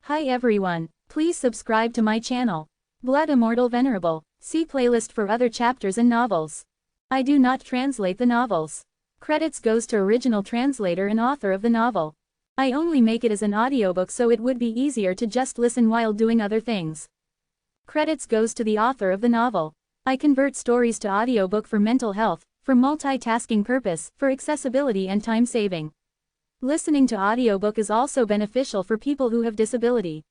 Hi everyone, please subscribe to my channel. Blood Immortal Venerable, see playlist for other chapters and novels. I do not translate the novels. Credits goes to original translator and author of the novel. I only make it as an audiobook so it would be easier to just listen while doing other things. Credits goes to the author of the novel. I convert stories to audiobook for mental health, for multitasking purpose, for accessibility and time saving. Listening to audiobook is also beneficial for people who have disability.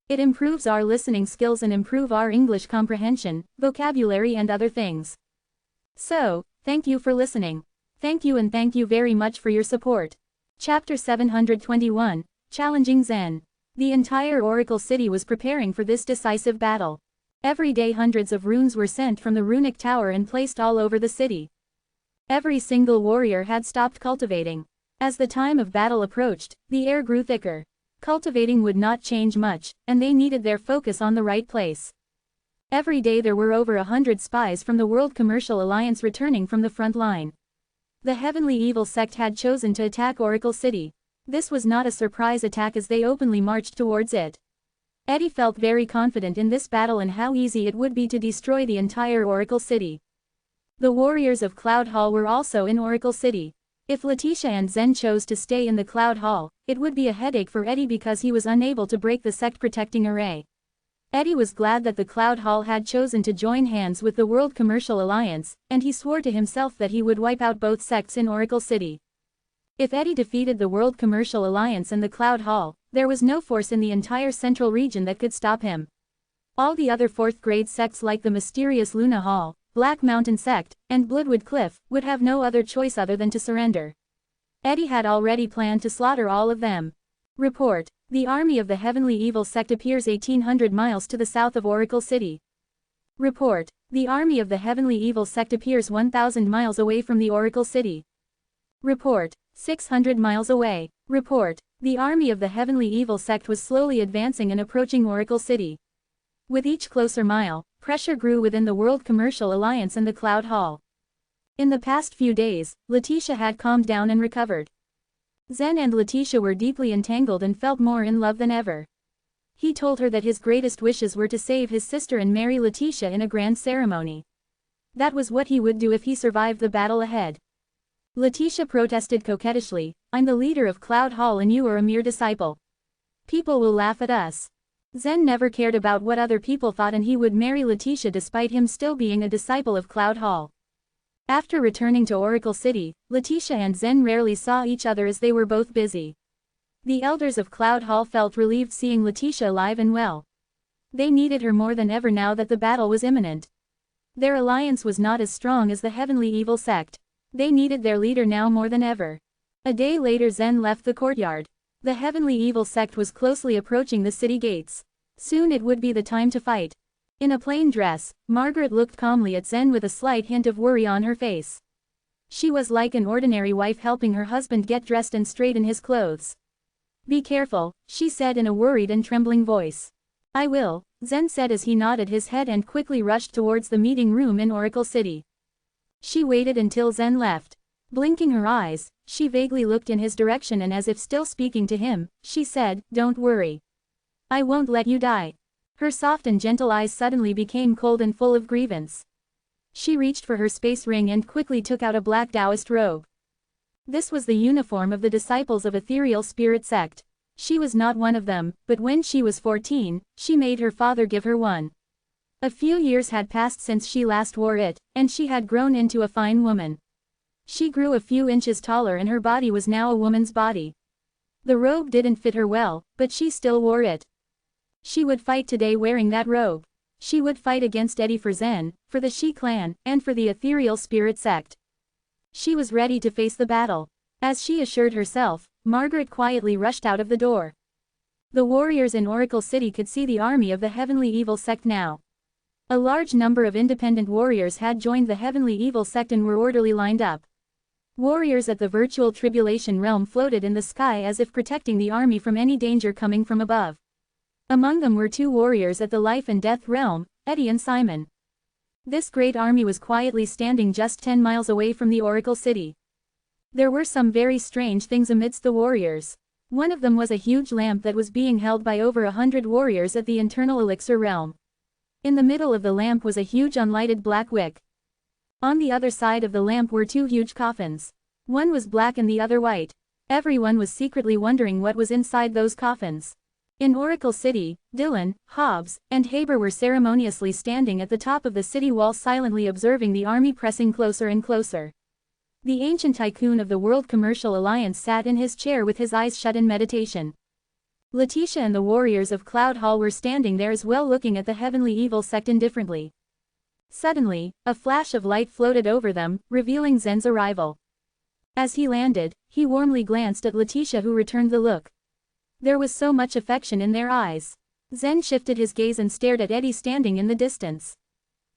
It improves our listening skills and improve our English comprehension, vocabulary and other things. So, thank you for listening. Thank you and thank you very much for your support. Chapter 721, Challenging Zen. The entire Oracle City was preparing for this decisive battle. Every day hundreds of runes were sent from the runic tower and placed all over the city. Every single warrior had stopped cultivating. As the time of battle approached, the air grew thicker. Cultivating would not change much, and they needed their focus on the right place. Every day there were over 100 spies from the World Commercial Alliance returning from the front line. The Heavenly Evil sect had chosen to attack Oracle City. This was not a surprise attack as they openly marched towards it. Eddie felt very confident in this battle and how easy it would be to destroy the entire Oracle City. The warriors of Cloud Hall were also in Oracle City. If Letitia and Zen chose to stay in the Cloud Hall, it would be a headache for Eddie because he was unable to break the sect protecting array. Eddie was glad that the Cloud Hall had chosen to join hands with the World Commercial Alliance, and he swore to himself that he would wipe out both sects in Oracle City. If Eddie defeated the World Commercial Alliance and the Cloud Hall, there was no force in the entire central region that could stop him. All the other fourth-grade sects like the mysterious Luna Hall, Black Mountain Sect, and Bloodwood Cliff, would have no other choice other than to surrender. Eddie had already planned to slaughter all of them. Report: the army of the Heavenly Evil sect appears 1800 miles to the south of Oracle City. Report: the army of the Heavenly Evil sect appears 1000 miles away from the Oracle City. Report: 600 miles away. Report: the army of the Heavenly Evil sect was slowly advancing and approaching Oracle City. With each closer mile, pressure grew within the World Commercial Alliance and the Cloud Hall. In the past few days, Letitia had calmed down and recovered. Zen and Letitia were deeply entangled and felt more in love than ever. He told her that his greatest wishes were to save his sister and marry Letitia in a grand ceremony. That was what he would do if he survived the battle ahead. Letitia protested coquettishly, "I'm the leader of Cloud Hall and you are a mere disciple. People will laugh at us." Zen never cared about what other people thought and he would marry Letitia despite him still being a disciple of Cloud Hall. After returning to Oracle City, Letitia and Zen rarely saw each other as they were both busy. The elders of Cloud Hall felt relieved seeing Letitia alive and well. They needed her more than ever now that the battle was imminent. Their alliance was not as strong as the Heavenly Evil sect. They needed their leader now more than ever. A day later Zen left the courtyard. The Heavenly Evil sect was closely approaching the city gates. Soon it would be the time to fight. In a plain dress, Margaret looked calmly at Zen with a slight hint of worry on her face. She was like an ordinary wife helping her husband get dressed and straighten his clothes. "Be careful," she said in a worried and trembling voice. "I will," Zen said as he nodded his head and quickly rushed towards the meeting room in Oracle City. She waited until Zen left. Blinking her eyes, she vaguely looked in his direction and as if still speaking to him, she said, "Don't worry. I won't let you die." Her soft and gentle eyes suddenly became cold and full of grievance. She reached for her space ring and quickly took out a black Taoist robe. This was the uniform of the disciples of Ethereal Spirit Sect. She was not one of them, but when she was 14, she made her father give her one. A few years had passed since she last wore it, and she had grown into a fine woman. She grew a few inches taller and her body was now a woman's body. The robe didn't fit her well, but she still wore it. She would fight today wearing that robe. She would fight against Eddie for Zen, for the Shi clan, and for the Ethereal Spirit sect. She was ready to face the battle. As she assured herself, Margaret quietly rushed out of the door. The warriors in Oracle City could see the army of the Heavenly Evil sect now. A large number of independent warriors had joined the Heavenly Evil sect and were orderly lined up. Warriors at the virtual tribulation realm floated in the sky as if protecting the army from any danger coming from above. Among them were two warriors at the life and death realm, Eddie and Simon. This great army was quietly standing just 10 miles away from the Oracle City. There were some very strange things amidst the warriors. One of them was a huge lamp that was being held by over 100 warriors at the internal elixir realm. In the middle of the lamp was a huge unlighted black wick. On the other side of the lamp were two huge coffins. One was black and the other white. Everyone was secretly wondering what was inside those coffins. In Oracle City, Dylan, Hobbs, and Haber were ceremoniously standing at the top of the city wall silently observing the army pressing closer and closer. The ancient tycoon of the World Commercial Alliance sat in his chair with his eyes shut in meditation. Letitia and the warriors of Cloud Hall were standing there as well, looking at the heavenly evil sect indifferently. Suddenly, a flash of light floated over them, revealing Zen's arrival. As he landed, he warmly glanced at Letitia, who returned the look. There was so much affection in their eyes. Zen shifted his gaze and stared at Eddie standing in the distance.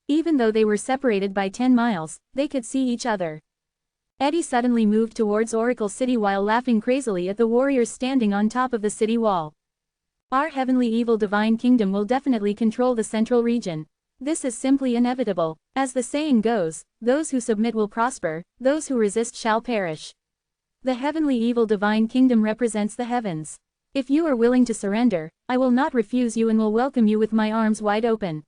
Even though they were separated by 10 miles, they could see each other. Eddie suddenly moved towards Oracle City while laughing crazily at the warriors standing on top of the city wall. Our heavenly evil divine kingdom will definitely control the central region. This is simply inevitable. As the saying goes, those who submit will prosper, those who resist shall perish. The heavenly evil divine kingdom represents the heavens. If you are willing to surrender, I will not refuse you and will welcome you with my arms wide open.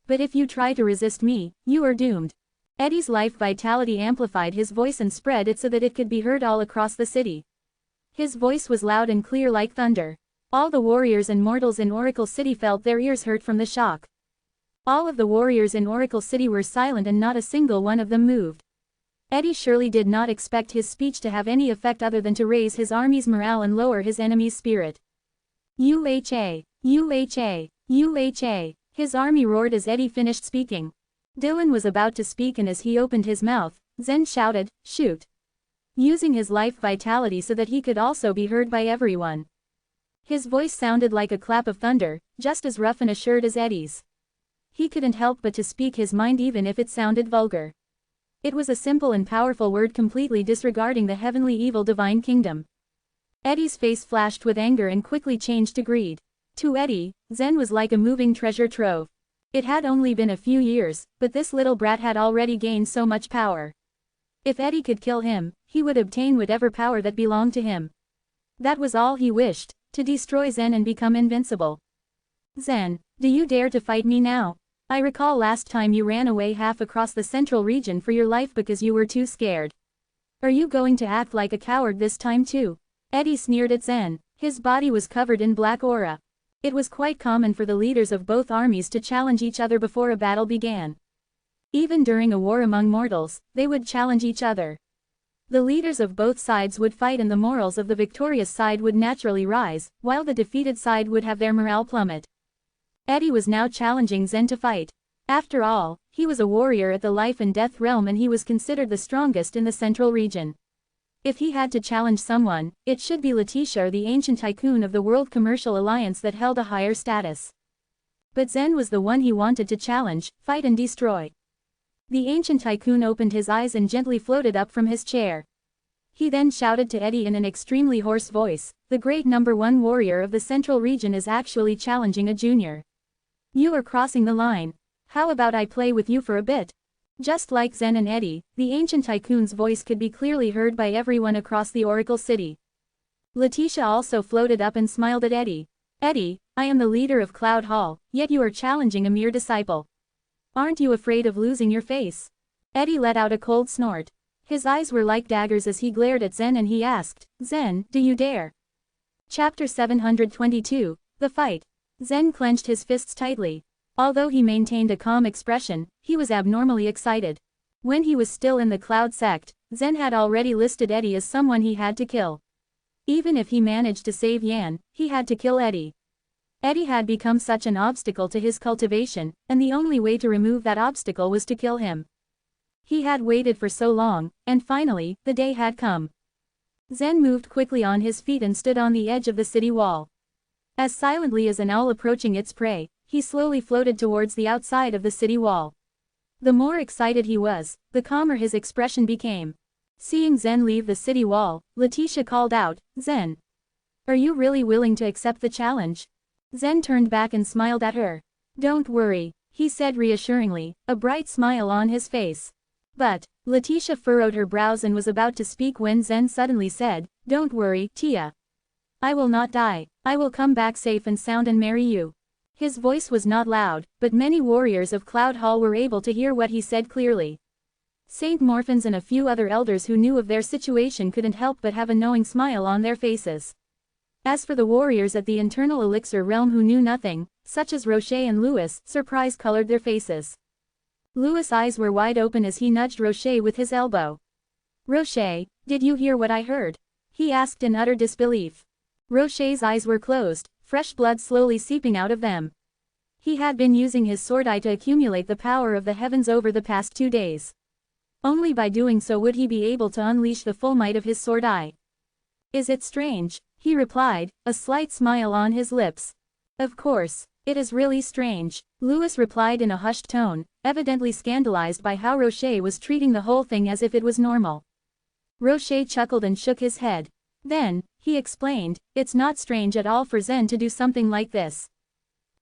But if you try to resist me, you are doomed. Eddie's life vitality amplified his voice and spread it so that it could be heard all across the city. His voice was loud and clear like thunder. All the warriors and mortals in Oracle City felt their ears hurt from the shock. All of the warriors in Oracle City were silent and not a single one of them moved. Eddie surely did not expect his speech to have any effect other than to raise his army's morale and lower his enemy's spirit. UHA! UHA! UHA! His army roared as Eddie finished speaking. Dylan was about to speak, and as he opened his mouth, Zen shouted, "Shoot!" using his life vitality so that he could also be heard by everyone. His voice sounded like a clap of thunder, just as rough and assured as Eddie's. He couldn't help but to speak his mind even if it sounded vulgar. It was a simple and powerful word completely disregarding the heavenly evil divine kingdom. Eddie's face flashed with anger and quickly changed to greed. To Eddie, Zen was like a moving treasure trove. It had only been a few years, but this little brat had already gained so much power. If Eddie could kill him, he would obtain whatever power that belonged to him. That was all he wished, to destroy Zen and become invincible. Zen, do you dare to fight me now? I recall last time you ran away half across the central region for your life because you were too scared. Are you going to act like a coward this time too? Eddie sneered at Zen. His body was covered in black aura. It was quite common for the leaders of both armies to challenge each other before a battle began. Even during a war among mortals, they would challenge each other. The leaders of both sides would fight and the morals of the victorious side would naturally rise, while the defeated side would have their morale plummet. Eddie was now challenging Zen to fight. After all, he was a warrior at the life and death realm and he was considered the strongest in the central region. If he had to challenge someone, it should be Letitia or the ancient tycoon of the World Commercial Alliance that held a higher status. But Zen was the one he wanted to challenge, fight and destroy. The ancient tycoon opened his eyes and gently floated up from his chair. He then shouted to Eddie in an extremely hoarse voice, "The great #1 warrior of the central region is actually challenging a junior. You are crossing the line. How about I play with you for a bit?" Just like Zen and Eddie, the ancient tycoon's voice could be clearly heard by everyone across the Oracle City. Letitia also floated up and smiled at Eddie. "Eddie, I am the leader of Cloud Hall, yet you are challenging a mere disciple. Aren't you afraid of losing your face?" Eddie let out a cold snort. His eyes were like daggers as he glared at Zen and he asked, "Zen, do you dare?" Chapter 722, The Fight. Zen clenched his fists tightly. Although he maintained a calm expression, he was abnormally excited. When he was still in the Cloud sect, Zen had already listed Eddie as someone he had to kill. Even if he managed to save Yan, he had to kill Eddie. Eddie had become such an obstacle to his cultivation, and the only way to remove that obstacle was to kill him. He had waited for so long, and finally, the day had come. Zen moved quickly on his feet and stood on the edge of the city wall. As silently as an owl approaching its prey, he slowly floated towards the outside of the city wall. The more excited he was, the calmer his expression became. Seeing Zen leave the city wall, Letitia called out, "Zen, are you really willing to accept the challenge?" Zen turned back and smiled at her. "Don't worry," he said reassuringly, a bright smile on his face. "But," Letitia furrowed her brows and was about to speak when Zen suddenly said, "Don't worry, Tia. I will not die. I will come back safe and sound and marry you. His voice was not loud, but many warriors of Cloud Hall were able to hear what he said clearly. Saint Morphans and a few other elders who knew of their situation couldn't help but have a knowing smile on their faces. As for the warriors at the internal elixir realm who knew nothing, such as Roche and Louis, surprise colored their faces. Louis' eyes were wide open as he nudged Roche with his elbow. Roche, did you hear what I heard? He asked in utter disbelief. Roche's eyes were closed, fresh blood slowly seeping out of them. He had been using his sword eye to accumulate the power of the heavens over the past 2 days. Only by doing so would he be able to unleash the full might of his sword eye. Is it strange? He replied, a slight smile on his lips. Of course, it is really strange, Louis replied in a hushed tone, evidently scandalized by how Roche was treating the whole thing as if it was normal. Roche chuckled and shook his head. Then, he explained, it's not strange at all for Zen to do something like this.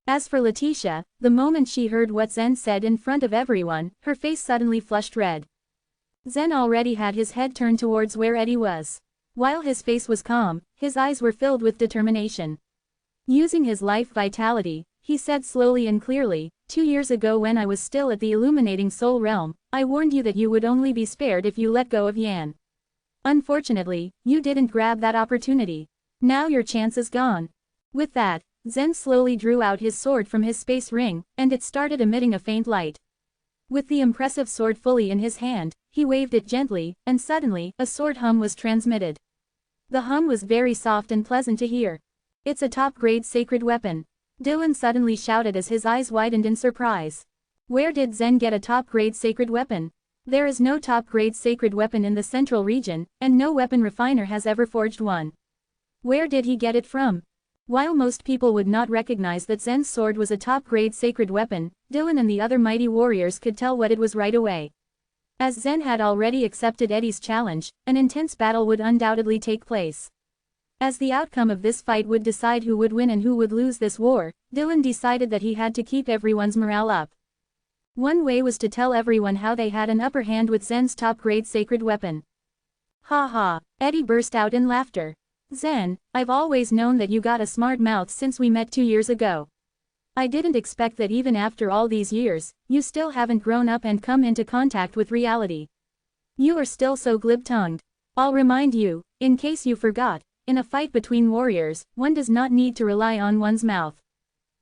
As for Letitia, the moment she heard what Zen said in front of everyone, her face suddenly flushed red. Zen already had his head turned towards where Eddie was. While his face was calm, his eyes were filled with determination. Using his life vitality, he said slowly and clearly, 2 years ago when I was still at the illuminating soul realm, I warned you that you would only be spared if you let go of Yan. Unfortunately, you didn't grab that opportunity. Now your chance is gone. With that, Zen slowly drew out his sword from his space ring, and it started emitting a faint light. With the impressive sword fully in his hand, he waved it gently, and suddenly, a sword hum was transmitted. The hum was very soft and pleasant to hear. It's a top-grade sacred weapon. Dylan suddenly shouted as his eyes widened in surprise. Where did Zen get a top-grade sacred weapon? There is no top-grade sacred weapon in the central region, and no weapon refiner has ever forged one. Where did he get it from? While most people would not recognize that Zen's sword was a top-grade sacred weapon, Dylan and the other mighty warriors could tell what it was right away. As Zen had already accepted Eddie's challenge, an intense battle would undoubtedly take place. As the outcome of this fight would decide who would win and who would lose this war, Dylan decided that he had to keep everyone's morale up. One way was to tell everyone how they had an upper hand with Zen's top-grade sacred weapon. Ha ha, Eddie burst out in laughter. Zen, I've always known that you got a smart mouth since we met 2 years ago. I didn't expect that even after all these years, you still haven't grown up and come into contact with reality. You are still so glib-tongued. I'll remind you, in case you forgot, in a fight between warriors, one does not need to rely on one's mouth.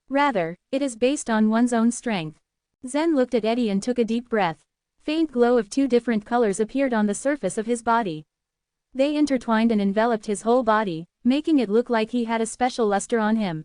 Rather, it is based on one's own strength. Zen looked at Eddie and took a deep breath. Faint glow of 2 different colors appeared on the surface of his body. They intertwined and enveloped his whole body, making it look like he had a special luster on him.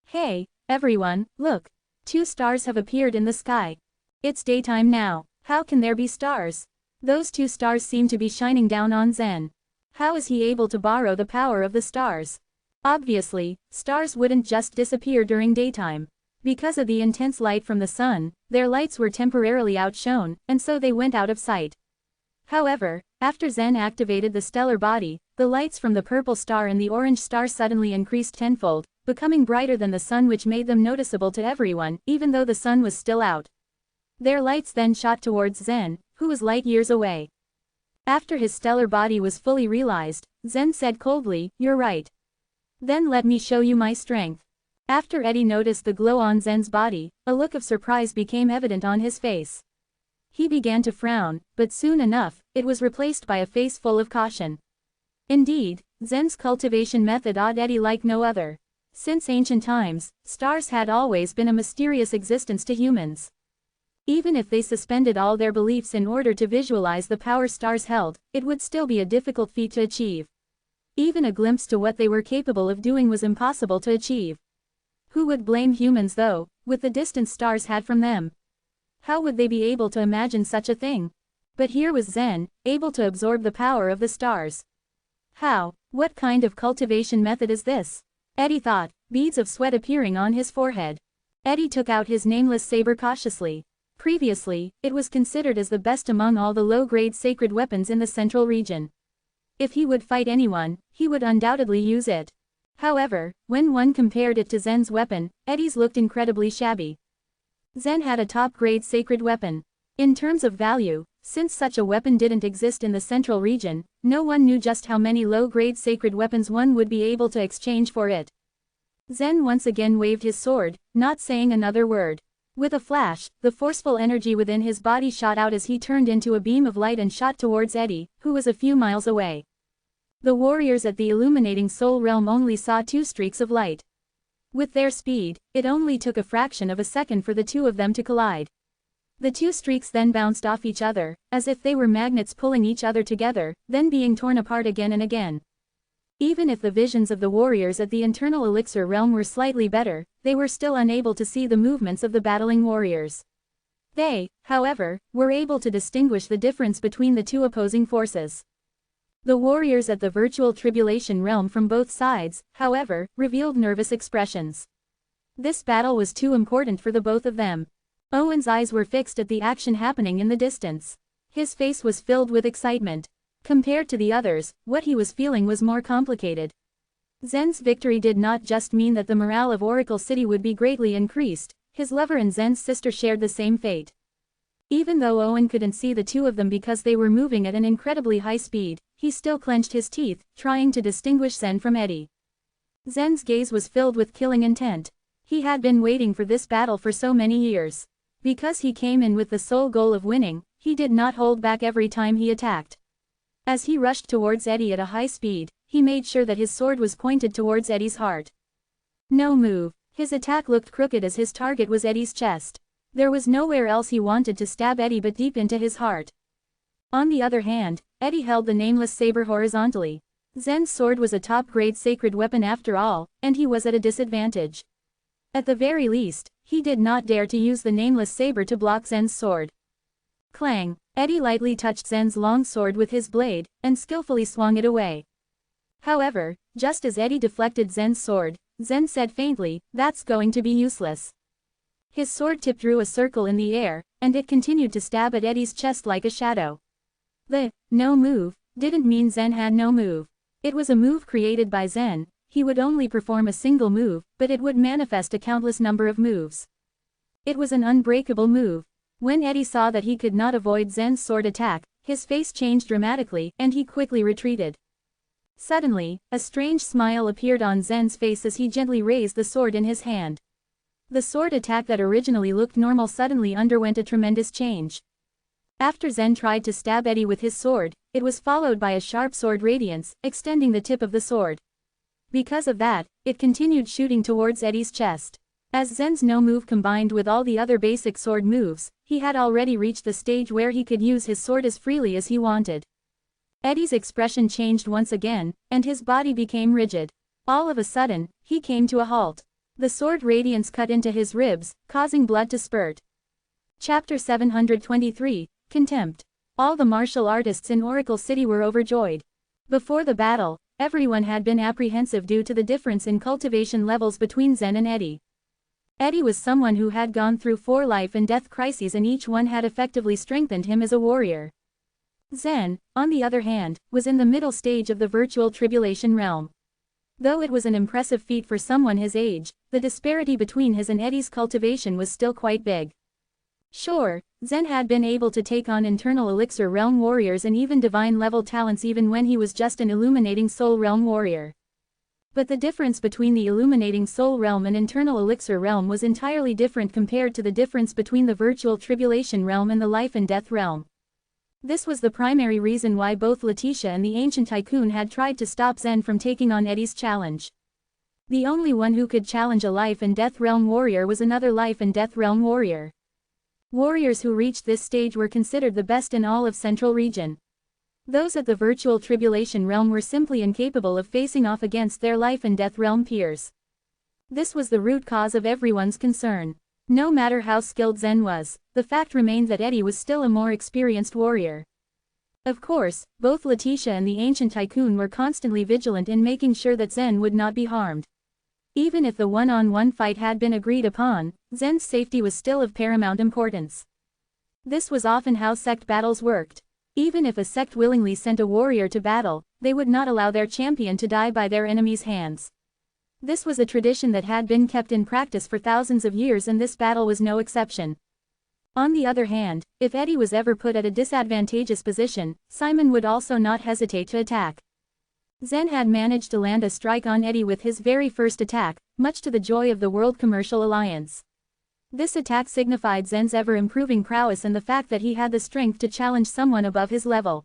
Hey, everyone, look. 2 stars have appeared in the sky. It's daytime now. How can there be stars? Those 2 stars seem to be shining down on Zen. How is he able to borrow the power of the stars? Obviously, stars wouldn't just disappear during daytime. Because of the intense light from the sun, their lights were temporarily outshone, and so they went out of sight. However, after Zen activated the stellar body, the lights from the purple star and the orange star suddenly increased tenfold, becoming brighter than the sun, which made them noticeable to everyone, even though the sun was still out. Their lights then shot towards Zen, who was light years away. After his stellar body was fully realized, Zen said coldly, "You're right. Then let me show you my strength." After Eddie noticed the glow on Zen's body, a look of surprise became evident on his face. He began to frown, but soon enough, it was replaced by a face full of caution. Indeed, Zen's cultivation method awed Eddie like no other. Since ancient times, stars had always been a mysterious existence to humans. Even if they suspended all their beliefs in order to visualize the power stars held, it would still be a difficult feat to achieve. Even a glimpse to what they were capable of doing was impossible to achieve. Who would blame humans though, with the distance stars had from them? How would they be able to imagine such a thing? But here was Zen, able to absorb the power of the stars. How? What kind of cultivation method is this? Eddie thought, beads of sweat appearing on his forehead. Eddie took out his nameless saber cautiously. Previously, it was considered as the best among all the low-grade sacred weapons in the central region. If he would fight anyone, he would undoubtedly use it. However, when one compared it to Zen's weapon, Eddie's looked incredibly shabby. Zen had a top-grade sacred weapon. In terms of value, since such a weapon didn't exist in the central region, no one knew just how many low-grade sacred weapons one would be able to exchange for it. Zen once again waved his sword, not saying another word. With a flash, the forceful energy within his body shot out as he turned into a beam of light and shot towards Eddie, who was a few miles away. The warriors at the illuminating soul realm only saw 2 streaks of light. With their speed, it only took a fraction of a second for the two of them to collide. The 2 streaks then bounced off each other, as if they were magnets pulling each other together, then being torn apart again and again. Even if the visions of the warriors at the internal elixir realm were slightly better, they were still unable to see the movements of the battling warriors. They, however, were able to distinguish the difference between the 2 opposing forces. The warriors at the virtual tribulation realm from both sides, however, revealed nervous expressions. This battle was too important for the both of them. Owen's eyes were fixed at the action happening in the distance. His face was filled with excitement. Compared to the others, what he was feeling was more complicated. Zen's victory did not just mean that the morale of Oracle City would be greatly increased, his lover and Zen's sister shared the same fate. Even though Owen couldn't see the two of them because they were moving at an incredibly high speed, he still clenched his teeth, trying to distinguish Zen from Eddie. Zen's gaze was filled with killing intent. He had been waiting for this battle for so many years. Because he came in with the sole goal of winning, he did not hold back every time he attacked. As he rushed towards Eddie at a high speed, he made sure that his sword was pointed towards Eddie's heart. No move. His attack looked crooked as his target was Eddie's chest. There was nowhere else he wanted to stab Eddie but deep into his heart. On the other hand, Eddie held the nameless saber horizontally. Zen's sword was a top-grade sacred weapon after all, and he was at a disadvantage. At the very least, he did not dare to use the nameless saber to block Zen's sword. Clang! Eddie lightly touched Zen's long sword with his blade, and skillfully swung it away. However, just as Eddie deflected Zen's sword, Zen said faintly, "That's going to be useless." His sword tip drew a circle in the air, and it continued to stab at Eddie's chest like a shadow. The "no move" didn't mean Zen had no move. It was a move created by Zen. He would only perform a single move, but it would manifest a countless number of moves. It was an unbreakable move. When Eddie saw that he could not avoid Zen's sword attack, his face changed dramatically, and he quickly retreated. Suddenly, a strange smile appeared on Zen's face as he gently raised the sword in his hand. The sword attack that originally looked normal suddenly underwent a tremendous change. After Zen tried to stab Eddie with his sword, it was followed by a sharp sword radiance, extending the tip of the sword. Because of that, it continued shooting towards Eddie's chest. As Zen's no move combined with all the other basic sword moves, he had already reached the stage where he could use his sword as freely as he wanted. Eddie's expression changed once again, and his body became rigid. All of a sudden, he came to a halt. The sword radiance cut into his ribs, causing blood to spurt. Chapter 723, Contempt. All the martial artists in Oracle City were overjoyed. Before the battle, everyone had been apprehensive due to the difference in cultivation levels between Zen and Eddie. Eddie was someone who had gone through 4 life and death crises and each one had effectively strengthened him as a warrior. Zen, on the other hand, was in the middle stage of the virtual tribulation realm. Though it was an impressive feat for someone his age, the disparity between his and Eddie's cultivation was still quite big. Sure, Zen had been able to take on internal elixir realm warriors and even divine level talents even when he was just an illuminating soul realm warrior. But the difference between the illuminating soul realm and internal elixir realm was entirely different compared to the difference between the virtual tribulation realm and the life and death realm. This was the primary reason why both Letitia and the ancient tycoon had tried to stop Zen from taking on Eddie's challenge. The only one who could challenge a life and death realm warrior was another life and death realm warrior. Warriors who reached this stage were considered the best in all of Central Region. Those at the virtual tribulation realm were simply incapable of facing off against their life and death realm peers. This was the root cause of everyone's concern. No matter how skilled Zen was, the fact remained that Eddie was still a more experienced warrior. Of course, both Letitia and the ancient tycoon were constantly vigilant in making sure that Zen would not be harmed. Even if the one-on-one fight had been agreed upon, Zen's safety was still of paramount importance. This was often how sect battles worked. Even if a sect willingly sent a warrior to battle, they would not allow their champion to die by their enemy's hands. This was a tradition that had been kept in practice for thousands of years and this battle was no exception. On the other hand, if Eddie was ever put at a disadvantageous position, Simon would also not hesitate to attack. Zen had managed to land a strike on Eddie with his very first attack, much to the joy of the World Commercial Alliance. This attack signified Zen's ever-improving prowess and the fact that he had the strength to challenge someone above his level.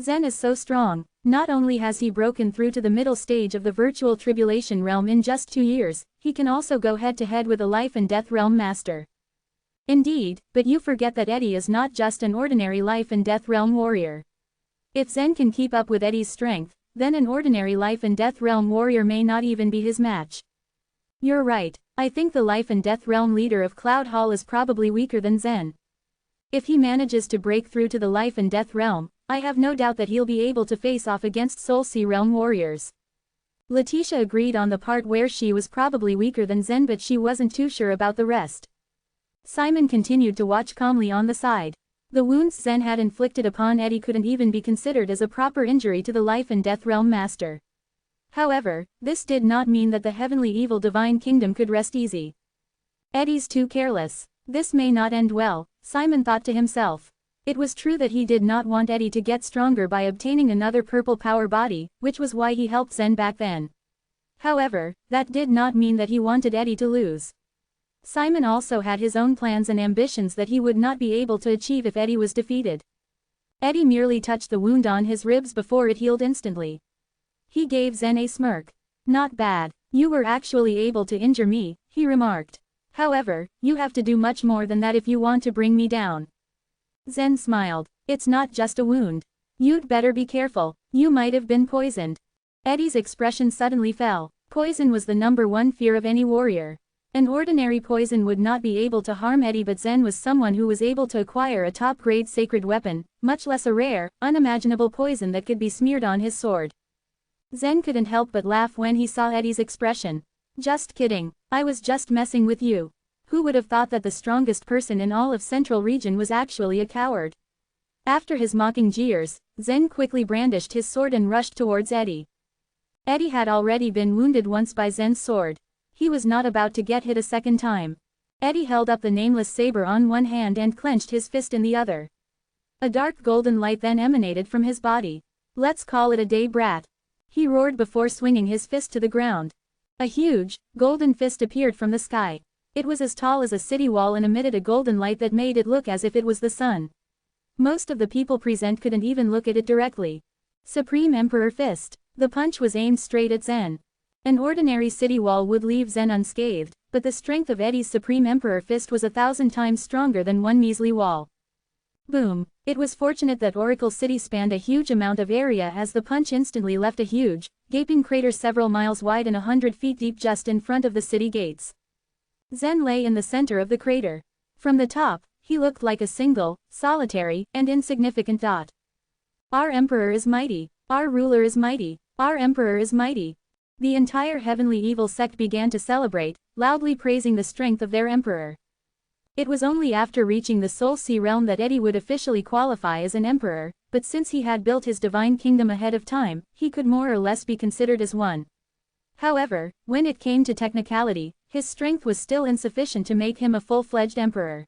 Zen is so strong. Not only has he broken through to the middle stage of the virtual tribulation realm in just 2 years, he can also go head-to-head with a life and death realm master. Indeed, but you forget that Eddie is not just an ordinary life and death realm warrior. If Zen can keep up with Eddie's strength, then an ordinary life and death realm warrior may not even be his match. You're right, I think the life and death realm leader of Cloud Hall is probably weaker than Zen. If he manages to break through to the life and death realm, I have no doubt that he'll be able to face off against Soul Sea realm warriors. Letitia agreed on the part where she was probably weaker than Zen, but she wasn't too sure about the rest. Simon continued to watch calmly on the side. The wounds Zen had inflicted upon Eddie couldn't even be considered as a proper injury to the life and death realm master. However, this did not mean that the heavenly evil divine kingdom could rest easy. Eddie's too careless. This may not end well, Simon thought to himself. It was true that he did not want Eddie to get stronger by obtaining another purple power body, which was why he helped Zen back then. However, that did not mean that he wanted Eddie to lose. Simon also had his own plans and ambitions that he would not be able to achieve if Eddie was defeated. Eddie merely touched the wound on his ribs before it healed instantly. He gave Zen a smirk. Not bad, you were actually able to injure me, he remarked. However, you have to do much more than that if you want to bring me down. Zen smiled. It's not just a wound. You'd better be careful, you might have been poisoned. Eddie's expression suddenly fell. Poison was the #1 fear of any warrior. An ordinary poison would not be able to harm Eddie, but Zen was someone who was able to acquire a top-grade sacred weapon, much less a rare, unimaginable poison that could be smeared on his sword. Zen couldn't help but laugh when he saw Eddie's expression. Just kidding, I was just messing with you. Who would have thought that the strongest person in all of Central Region was actually a coward? After his mocking jeers, Zen quickly brandished his sword and rushed towards Eddie. Eddie had already been wounded once by Zen's sword. He was not about to get hit a second time. Eddie held up the nameless saber on one hand and clenched his fist in the other. A dark golden light then emanated from his body. Let's call it a day, brat. He roared before swinging his fist to the ground. A huge, golden fist appeared from the sky. It was as tall as a city wall and emitted a golden light that made it look as if it was the sun. Most of the people present couldn't even look at it directly. Supreme Emperor Fist. The punch was aimed straight at Zen. An ordinary city wall would leave Zen unscathed, but the strength of Eddie's Supreme Emperor Fist was 1,000 times stronger than one measly wall. Boom! It was fortunate that Oracle City spanned a huge amount of area, as the punch instantly left a huge, gaping crater several miles wide and 100 feet deep just in front of the city gates. Zen lay in the center of the crater. From the top, he looked like a single, solitary, and insignificant dot. Our Emperor is mighty. Our ruler is mighty. Our Emperor is mighty. The entire heavenly evil sect began to celebrate, loudly praising the strength of their emperor. It was only after reaching the Soul Sea realm that Eddie would officially qualify as an emperor, but since he had built his divine kingdom ahead of time, he could more or less be considered as one. However, when it came to technicality, his strength was still insufficient to make him a full-fledged emperor.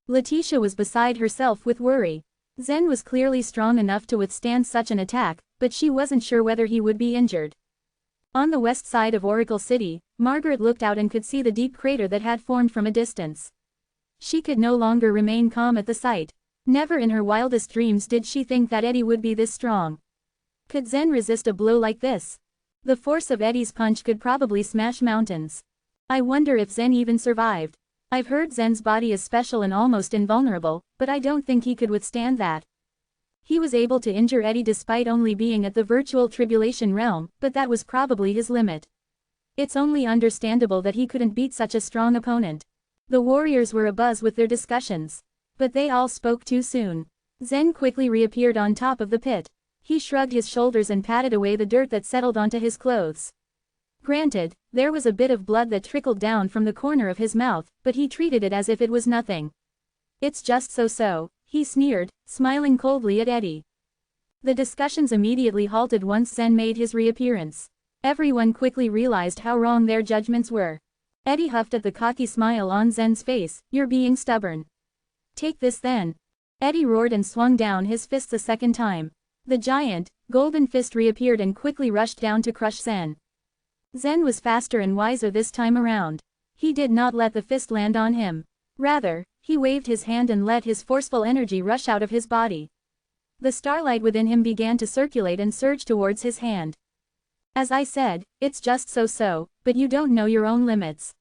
Letitia was beside herself with worry. Zen was clearly strong enough to withstand such an attack, but she wasn't sure whether he would be injured. On the west side of Oracle City, Margaret looked out and could see the deep crater that had formed from a distance. She could no longer remain calm at the sight. Never in her wildest dreams did she think that Eddie would be this strong. Could Zen resist a blow like this? The force of Eddie's punch could probably smash mountains. I wonder if Zen even survived. I've heard Zen's body is special and almost invulnerable, but I don't think he could withstand that. He was able to injure Eddie despite only being at the virtual tribulation realm, but that was probably his limit. It's only understandable that he couldn't beat such a strong opponent. The warriors were abuzz with their discussions. But they all spoke too soon. Zen quickly reappeared on top of the pit. He shrugged his shoulders and patted away the dirt that settled onto his clothes. Granted, there was a bit of blood that trickled down from the corner of his mouth, but he treated it as if it was nothing. It's just so, he sneered, smiling coldly at Eddie. The discussions immediately halted once Zen made his reappearance. Everyone quickly realized how wrong their judgments were. Eddie huffed at the cocky smile on Zen's face. You're being stubborn. Take this then. Eddie roared and swung down his fists a second time. The giant, golden fist reappeared and quickly rushed down to crush Zen. Zen was faster and wiser this time around. He did not let the fist land on him. Rather, he waved his hand and let his forceful energy rush out of his body. The starlight within him began to circulate and surge towards his hand. As I said, it's just so, but you don't know your own limits.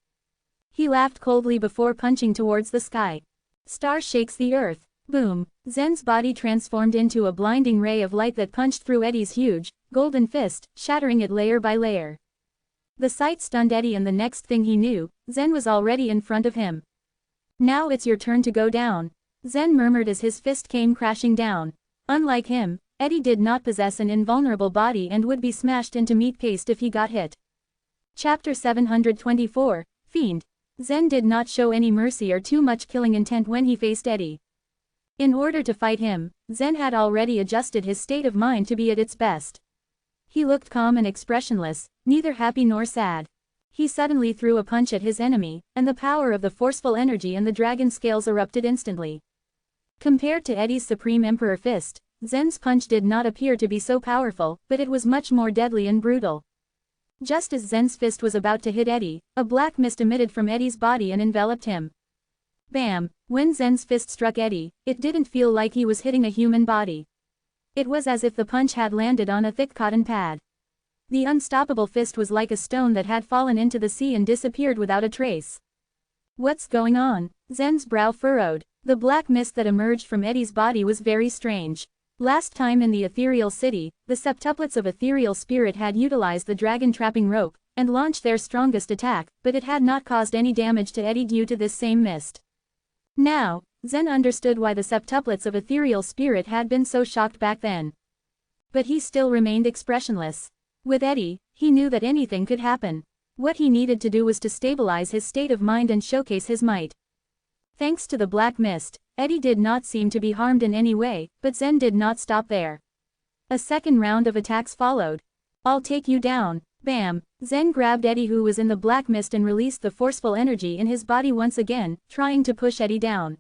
He laughed coldly before punching towards the sky. Star shakes the earth. Boom. Zen's body transformed into a blinding ray of light that punched through Eddie's huge, golden fist, shattering it layer by layer. The sight stunned Eddie, and the next thing he knew, Zen was already in front of him. Now it's your turn to go down, Zen murmured as his fist came crashing down. Unlike him, Eddie did not possess an invulnerable body and would be smashed into meat paste if he got hit. Chapter 724, Fiend. Zen did not show any mercy or too much killing intent when he faced Eddie. In order to fight him, Zen had already adjusted his state of mind to be at its best. He looked calm and expressionless, neither happy nor sad. He suddenly threw a punch at his enemy, and the power of the forceful energy and the dragon scales erupted instantly. Compared to Eddie's Supreme Emperor Fist, Zen's punch did not appear to be so powerful, but it was much more deadly and brutal. Just as Zen's fist was about to hit Eddie, a black mist emitted from Eddie's body and enveloped him. Bam! When Zen's fist struck Eddie, it didn't feel like he was hitting a human body. It was as if the punch had landed on a thick cotton pad. The unstoppable fist was like a stone that had fallen into the sea and disappeared without a trace. What's going on? Zen's brow furrowed. The black mist that emerged from Eddie's body was very strange. Last time in the ethereal city, the septuplets of ethereal spirit had utilized the dragon trapping rope, and launched their strongest attack, but it had not caused any damage to Eddie due to this same mist. Now, Zen understood why the septuplets of ethereal spirit had been so shocked back then. But he still remained expressionless. With Eddie, he knew that anything could happen. What he needed to do was to stabilize his state of mind and showcase his might. Thanks to the black mist, Eddie did not seem to be harmed in any way, but Zen did not stop there. A second round of attacks followed. I'll take you down. Bam! Zen grabbed Eddie, who was in the black mist, and released the forceful energy in his body once again, trying to push Eddie down.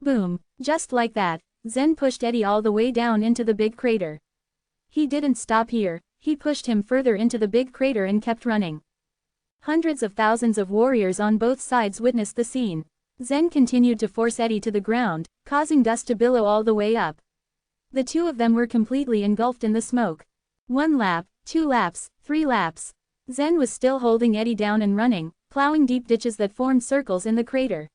Boom! Just like that, Zen pushed Eddie all the way down into the big crater. He didn't stop here, he pushed him further into the big crater and kept running. Hundreds of thousands of warriors on both sides witnessed the scene. Zen continued to force Eddie to the ground, causing dust to billow all the way up. The two of them were completely engulfed in the smoke. 1 lap, 2 laps, 3 laps. Zen was still holding Eddie down and running, plowing deep ditches that formed circles in the crater.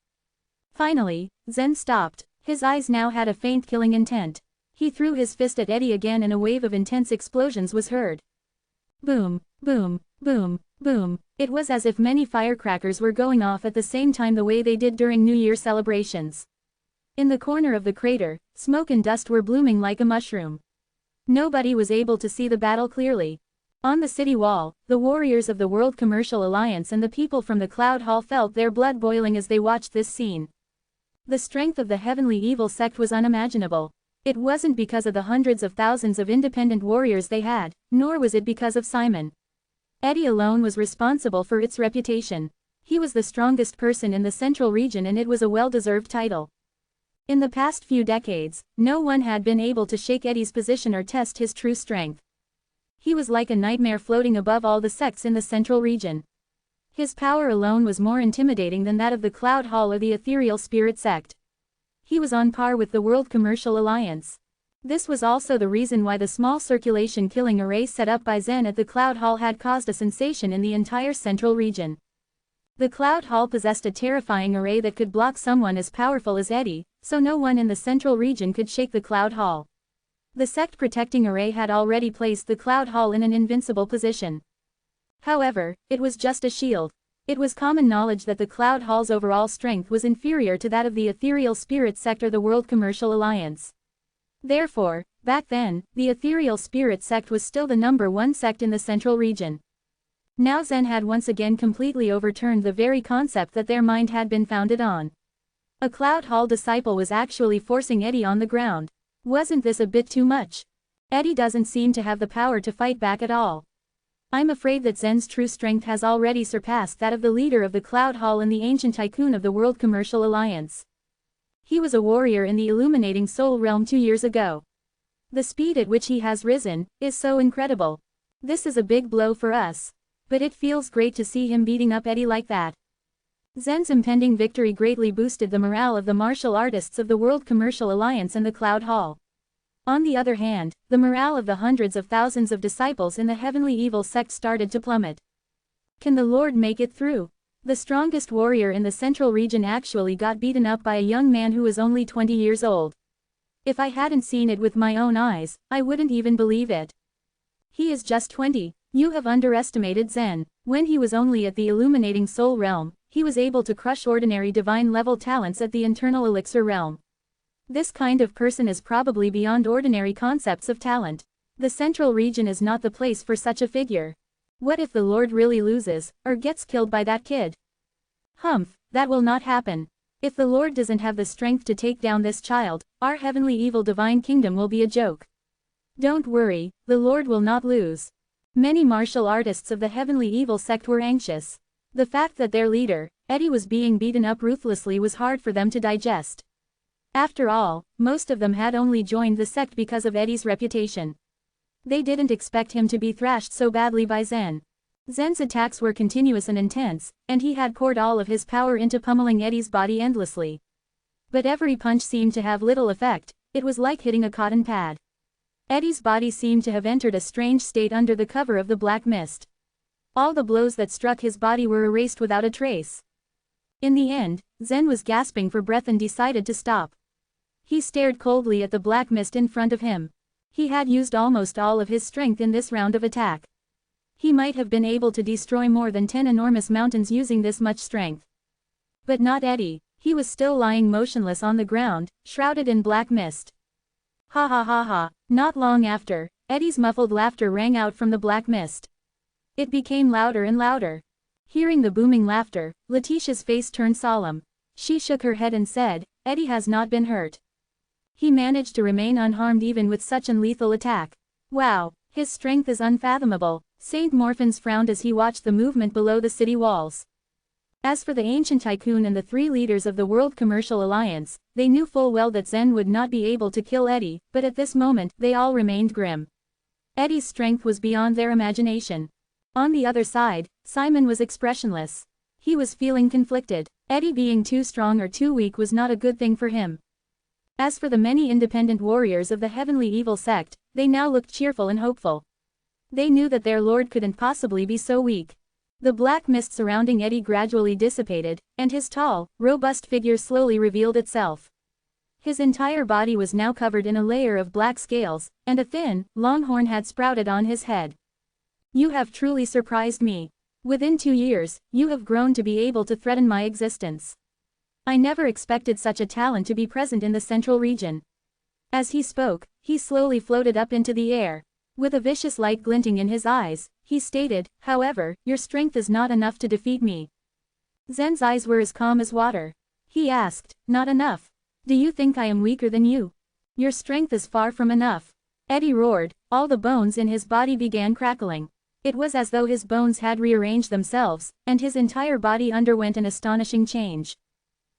Finally, Zen stopped. His eyes now had a faint killing intent. He threw his fist at Eddie again and a wave of intense explosions was heard. Boom, boom, boom, boom. It was as if many firecrackers were going off at the same time, the way they did during New Year celebrations. In the corner of the crater, smoke and dust were blooming like a mushroom. Nobody was able to see the battle clearly. On the city wall, the warriors of the World Commercial Alliance and the people from the Cloud Hall felt their blood boiling as they watched this scene. The strength of the Heavenly Evil sect was unimaginable. It wasn't because of the hundreds of thousands of independent warriors they had, nor was it because of Simon. Eddie alone was responsible for its reputation. He was the strongest person in the central region, and it was a well-deserved title. In the past few decades, no one had been able to shake Eddie's position or test his true strength. He was like a nightmare floating above all the sects in the central region. His power alone was more intimidating than that of the Cloud Hall or the Ethereal Spirit sect. He was on par with the World Commercial Alliance. This was also the reason why the small circulation killing array set up by Zen at the Cloud Hall had caused a sensation in the entire central region. The Cloud Hall possessed a terrifying array that could block someone as powerful as Eddie, so no one in the central region could shake the Cloud Hall. The sect protecting array had already placed the Cloud Hall in an invincible position. However, it was just a shield. It was common knowledge that the Cloud Hall's overall strength was inferior to that of the Ethereal Spirit sect or the World Commercial Alliance. Therefore, back then, the Ethereal Spirit sect was still the #1 sect in the central region. Now Zen had once again completely overturned the very concept that their mind had been founded on. A Cloud Hall disciple was actually forcing Eddie on the ground. Wasn't this a bit too much? Eddie doesn't seem to have the power to fight back at all. I'm afraid that Zen's true strength has already surpassed that of the leader of the Cloud Hall and the ancient tycoon of the World Commercial Alliance. He was a warrior in the illuminating soul realm 2 years ago. The speed at which he has risen is so incredible. This is a big blow for us. But it feels great to see him beating up Eddie like that. Zen's impending victory greatly boosted the morale of the martial artists of the World Commercial Alliance and the Cloud Hall. On the other hand, the morale of the hundreds of thousands of disciples in the heavenly evil sect started to plummet. Can the Lord make it through? The strongest warrior in the central region actually got beaten up by a young man who was only 20 years old. If I hadn't seen it with my own eyes, I wouldn't even believe it. He is just 20. You have underestimated Zen. When he was only at the illuminating soul realm, he was able to crush ordinary divine-level talents at the internal elixir realm. This kind of person is probably beyond ordinary concepts of talent. The central region is not the place for such a figure. What if the Lord really loses, or gets killed by that kid? Humph, that will not happen. If the Lord doesn't have the strength to take down this child, our heavenly evil divine kingdom will be a joke. Don't worry, the Lord will not lose. Many martial artists of the heavenly evil sect were anxious. The fact that their leader, Eddie, was being beaten up ruthlessly was hard for them to digest. After all, most of them had only joined the sect because of Eddie's reputation. They didn't expect him to be thrashed so badly by Zen. Zen's attacks were continuous and intense, and he had poured all of his power into pummeling Eddie's body endlessly. But every punch seemed to have little effect. It was like hitting a cotton pad. Eddie's body seemed to have entered a strange state under the cover of the black mist. All the blows that struck his body were erased without a trace. In the end, Zen was gasping for breath and decided to stop. He stared coldly at the black mist in front of him. He had used almost all of his strength in this round of attack. He might have been able to destroy more than 10 enormous mountains using this much strength. But not Eddie. He was still lying motionless on the ground, shrouded in black mist. Ha ha ha ha. Not long after, Eddie's muffled laughter rang out from the black mist. It became louder and louder. Hearing the booming laughter, Letitia's face turned solemn. She shook her head and said, Eddie has not been hurt. He managed to remain unharmed even with such an lethal attack. Wow, his strength is unfathomable. Saint Morphins frowned as he watched the movement below the city walls. As for the ancient tycoon and the 3 leaders of the World Commercial Alliance, they knew full well that Zen would not be able to kill Eddie, but at this moment, they all remained grim. Eddie's strength was beyond their imagination. On the other side, Simon was expressionless. He was feeling conflicted. Eddie being too strong or too weak was not a good thing for him. As for the many independent warriors of the heavenly evil sect, they now looked cheerful and hopeful. They knew that their lord couldn't possibly be so weak. The black mist surrounding Eddie gradually dissipated, and his tall, robust figure slowly revealed itself. His entire body was now covered in a layer of black scales, and a thin, long horn had sprouted on his head. You have truly surprised me. Within 2 years, you have grown to be able to threaten my existence. I never expected such a talent to be present in the central region. As he spoke, he slowly floated up into the air. With a vicious light glinting in his eyes, he stated, however, your strength is not enough to defeat me. Zen's eyes were as calm as water. He asked, not enough? Do you think I am weaker than you? Your strength is far from enough. Eddie roared, all the bones in his body began crackling. It was as though his bones had rearranged themselves, and his entire body underwent an astonishing change.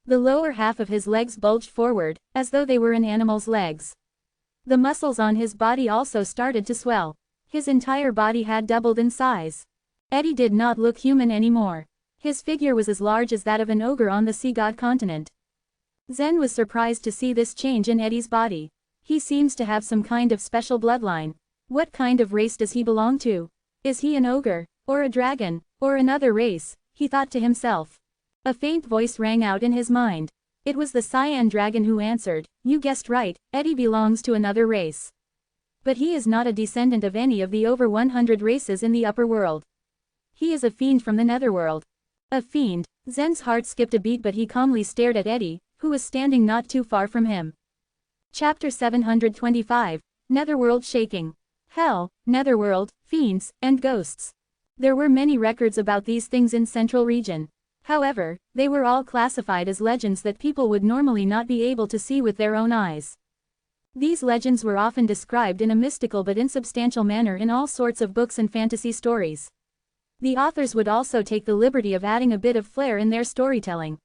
The lower half of his legs bulged forward, as though they were an animal's legs. The muscles on his body also started to swell. His entire body had doubled in size. Eddie did not look human anymore. His figure was as large as that of an ogre on the sea god continent. Zen was surprised to see this change in Eddie's body. He seems to have some kind of special bloodline. What kind of race does he belong to? Is he an ogre, or a dragon, or another race? He thought to himself. A faint voice rang out in his mind. It was the cyan dragon who answered, you guessed right, Eddie belongs to another race. But he is not a descendant of any of the over 100 races in the upper world. He is a fiend from the netherworld. A fiend. Zen's heart skipped a beat, but he calmly stared at Eddie, who was standing not too far from him. Chapter 725, Netherworld Shaking. Hell, Netherworld, Fiends, and Ghosts. There were many records about these things in Central Region. However, they were all classified as legends that people would normally not be able to see with their own eyes. These legends were often described in a mystical but insubstantial manner in all sorts of books and fantasy stories. The authors would also take the liberty of adding a bit of flair in their storytelling.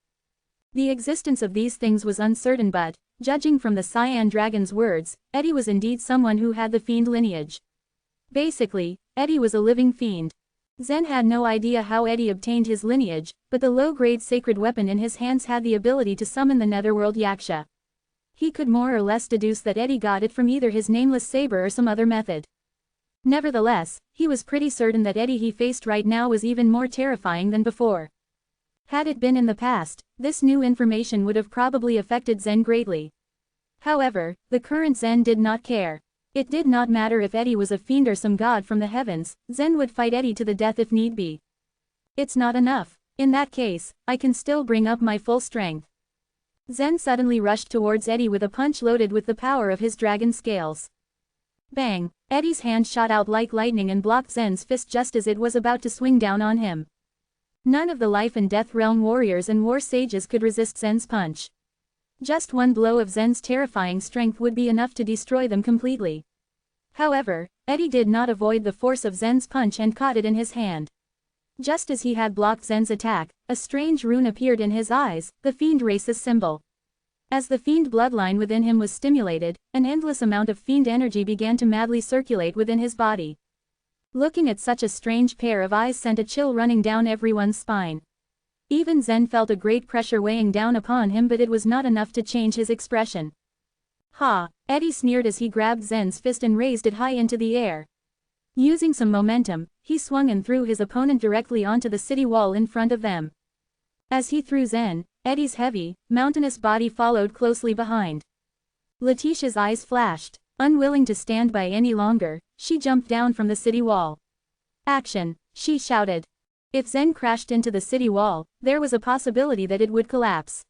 The existence of these things was uncertain but, judging from the cyan dragon's words, Eddie was indeed someone who had the fiend lineage. Basically, Eddie was a living fiend. Zen had no idea how Eddie obtained his lineage, but the low-grade sacred weapon in his hands had the ability to summon the netherworld yaksha. He could more or less deduce that Eddie got it from either his nameless saber or some other method. Nevertheless, he was pretty certain that Eddie he faced right now was even more terrifying than before. Had it been in the past, this new information would have probably affected Zen greatly. However, the current Zen did not care. It did not matter if Eddie was a fiend or some god from the heavens, Zen would fight Eddie to the death if need be. It's not enough. In that case, I can still bring up my full strength. Zen suddenly rushed towards Eddie with a punch loaded with the power of his dragon scales. Bang! Eddie's hand shot out like lightning and blocked Zen's fist just as it was about to swing down on him. None of the life and death realm warriors and war sages could resist Zen's punch. Just one blow of Zen's terrifying strength would be enough to destroy them completely. However, Eddie did not avoid the force of Zen's punch and caught it in his hand. Just as he had blocked Zen's attack, a strange rune appeared in his eyes, the fiend race's symbol. As the fiend bloodline within him was stimulated, an endless amount of fiend energy began to madly circulate within his body. Looking at such a strange pair of eyes sent a chill running down everyone's spine. Even Zen felt a great pressure weighing down upon him, but it was not enough to change his expression. Ha! Eddie sneered as he grabbed Zen's fist and raised it high into the air. Using some momentum, he swung and threw his opponent directly onto the city wall in front of them. As he threw Zen, Eddie's heavy, mountainous body followed closely behind. Letitia's eyes flashed. Unwilling to stand by any longer, she jumped down from the city wall. Action! She shouted. If Zen crashed into the city wall, there was a possibility that it would collapse.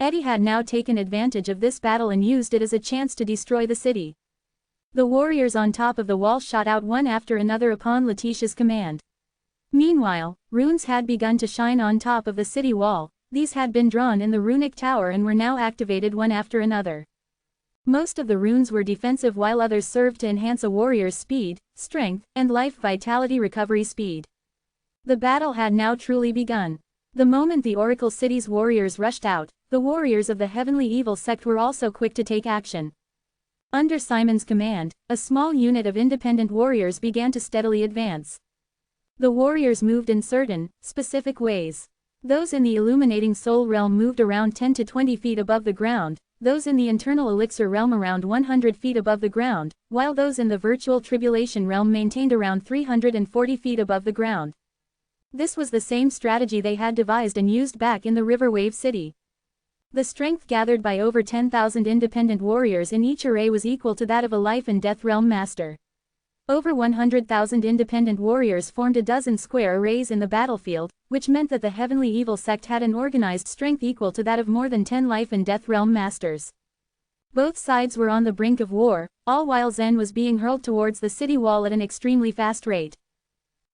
Eddie had now taken advantage of this battle and used it as a chance to destroy the city. The warriors on top of the wall shot out one after another upon Letitia's command. Meanwhile, runes had begun to shine on top of the city wall. These had been drawn in the runic tower and were now activated one after another. Most of the runes were defensive while others served to enhance a warrior's speed, strength, and life vitality recovery speed. The battle had now truly begun. The moment the Oracle City's warriors rushed out, the warriors of the Heavenly Evil sect were also quick to take action. Under Simon's command, a small unit of independent warriors began to steadily advance. The warriors moved in certain, specific ways. Those in the Illuminating Soul realm moved around 10 to 20 feet above the ground, those in the Internal Elixir realm around 100 feet above the ground, while those in the Virtual Tribulation realm maintained around 340 feet above the ground. This was the same strategy they had devised and used back in the Riverwave City. The strength gathered by over 10,000 independent warriors in each array was equal to that of a life and death realm master. Over 100,000 independent warriors formed a dozen square arrays in the battlefield, which meant that the Heavenly Evil sect had an organized strength equal to that of more than 10 life and death realm masters. Both sides were on the brink of war, all while Zen was being hurled towards the city wall at an extremely fast rate.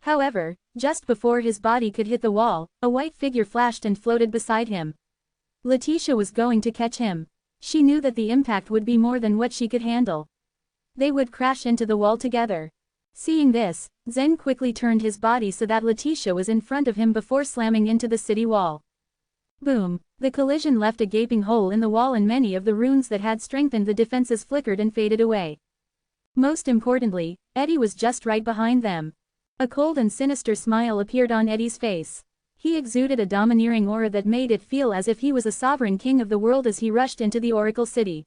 However, just before his body could hit the wall, a white figure flashed and floated beside him. Letitia was going to catch him. She knew that the impact would be more than what she could handle. They would crash into the wall together. Seeing this, Zen quickly turned his body so that Letitia was in front of him before slamming into the city wall. Boom! The collision left a gaping hole in the wall and many of the runes that had strengthened the defenses flickered and faded away. Most importantly, Eddie was just right behind them. A cold and sinister smile appeared on Eddie's face. He exuded a domineering aura that made it feel as if he was a sovereign king of the world as he rushed into the Oracle City.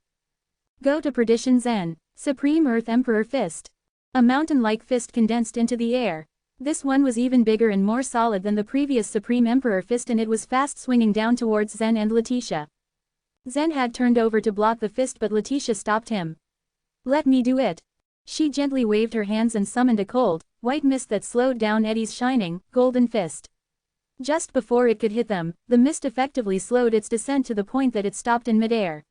Go to perdition, Zen! Supreme Earth Emperor Fist. A mountain-like fist condensed into the air. This one was even bigger and more solid than the previous Supreme Emperor Fist, and it was fast swinging down towards Zen and Letitia. Zen had turned over to block the fist, but Letitia stopped him. Let me do it. She gently waved her hands and summoned a cold, white mist that slowed down Eddie's shining, golden fist. Just before it could hit them, the mist effectively slowed its descent to the point that it stopped in midair.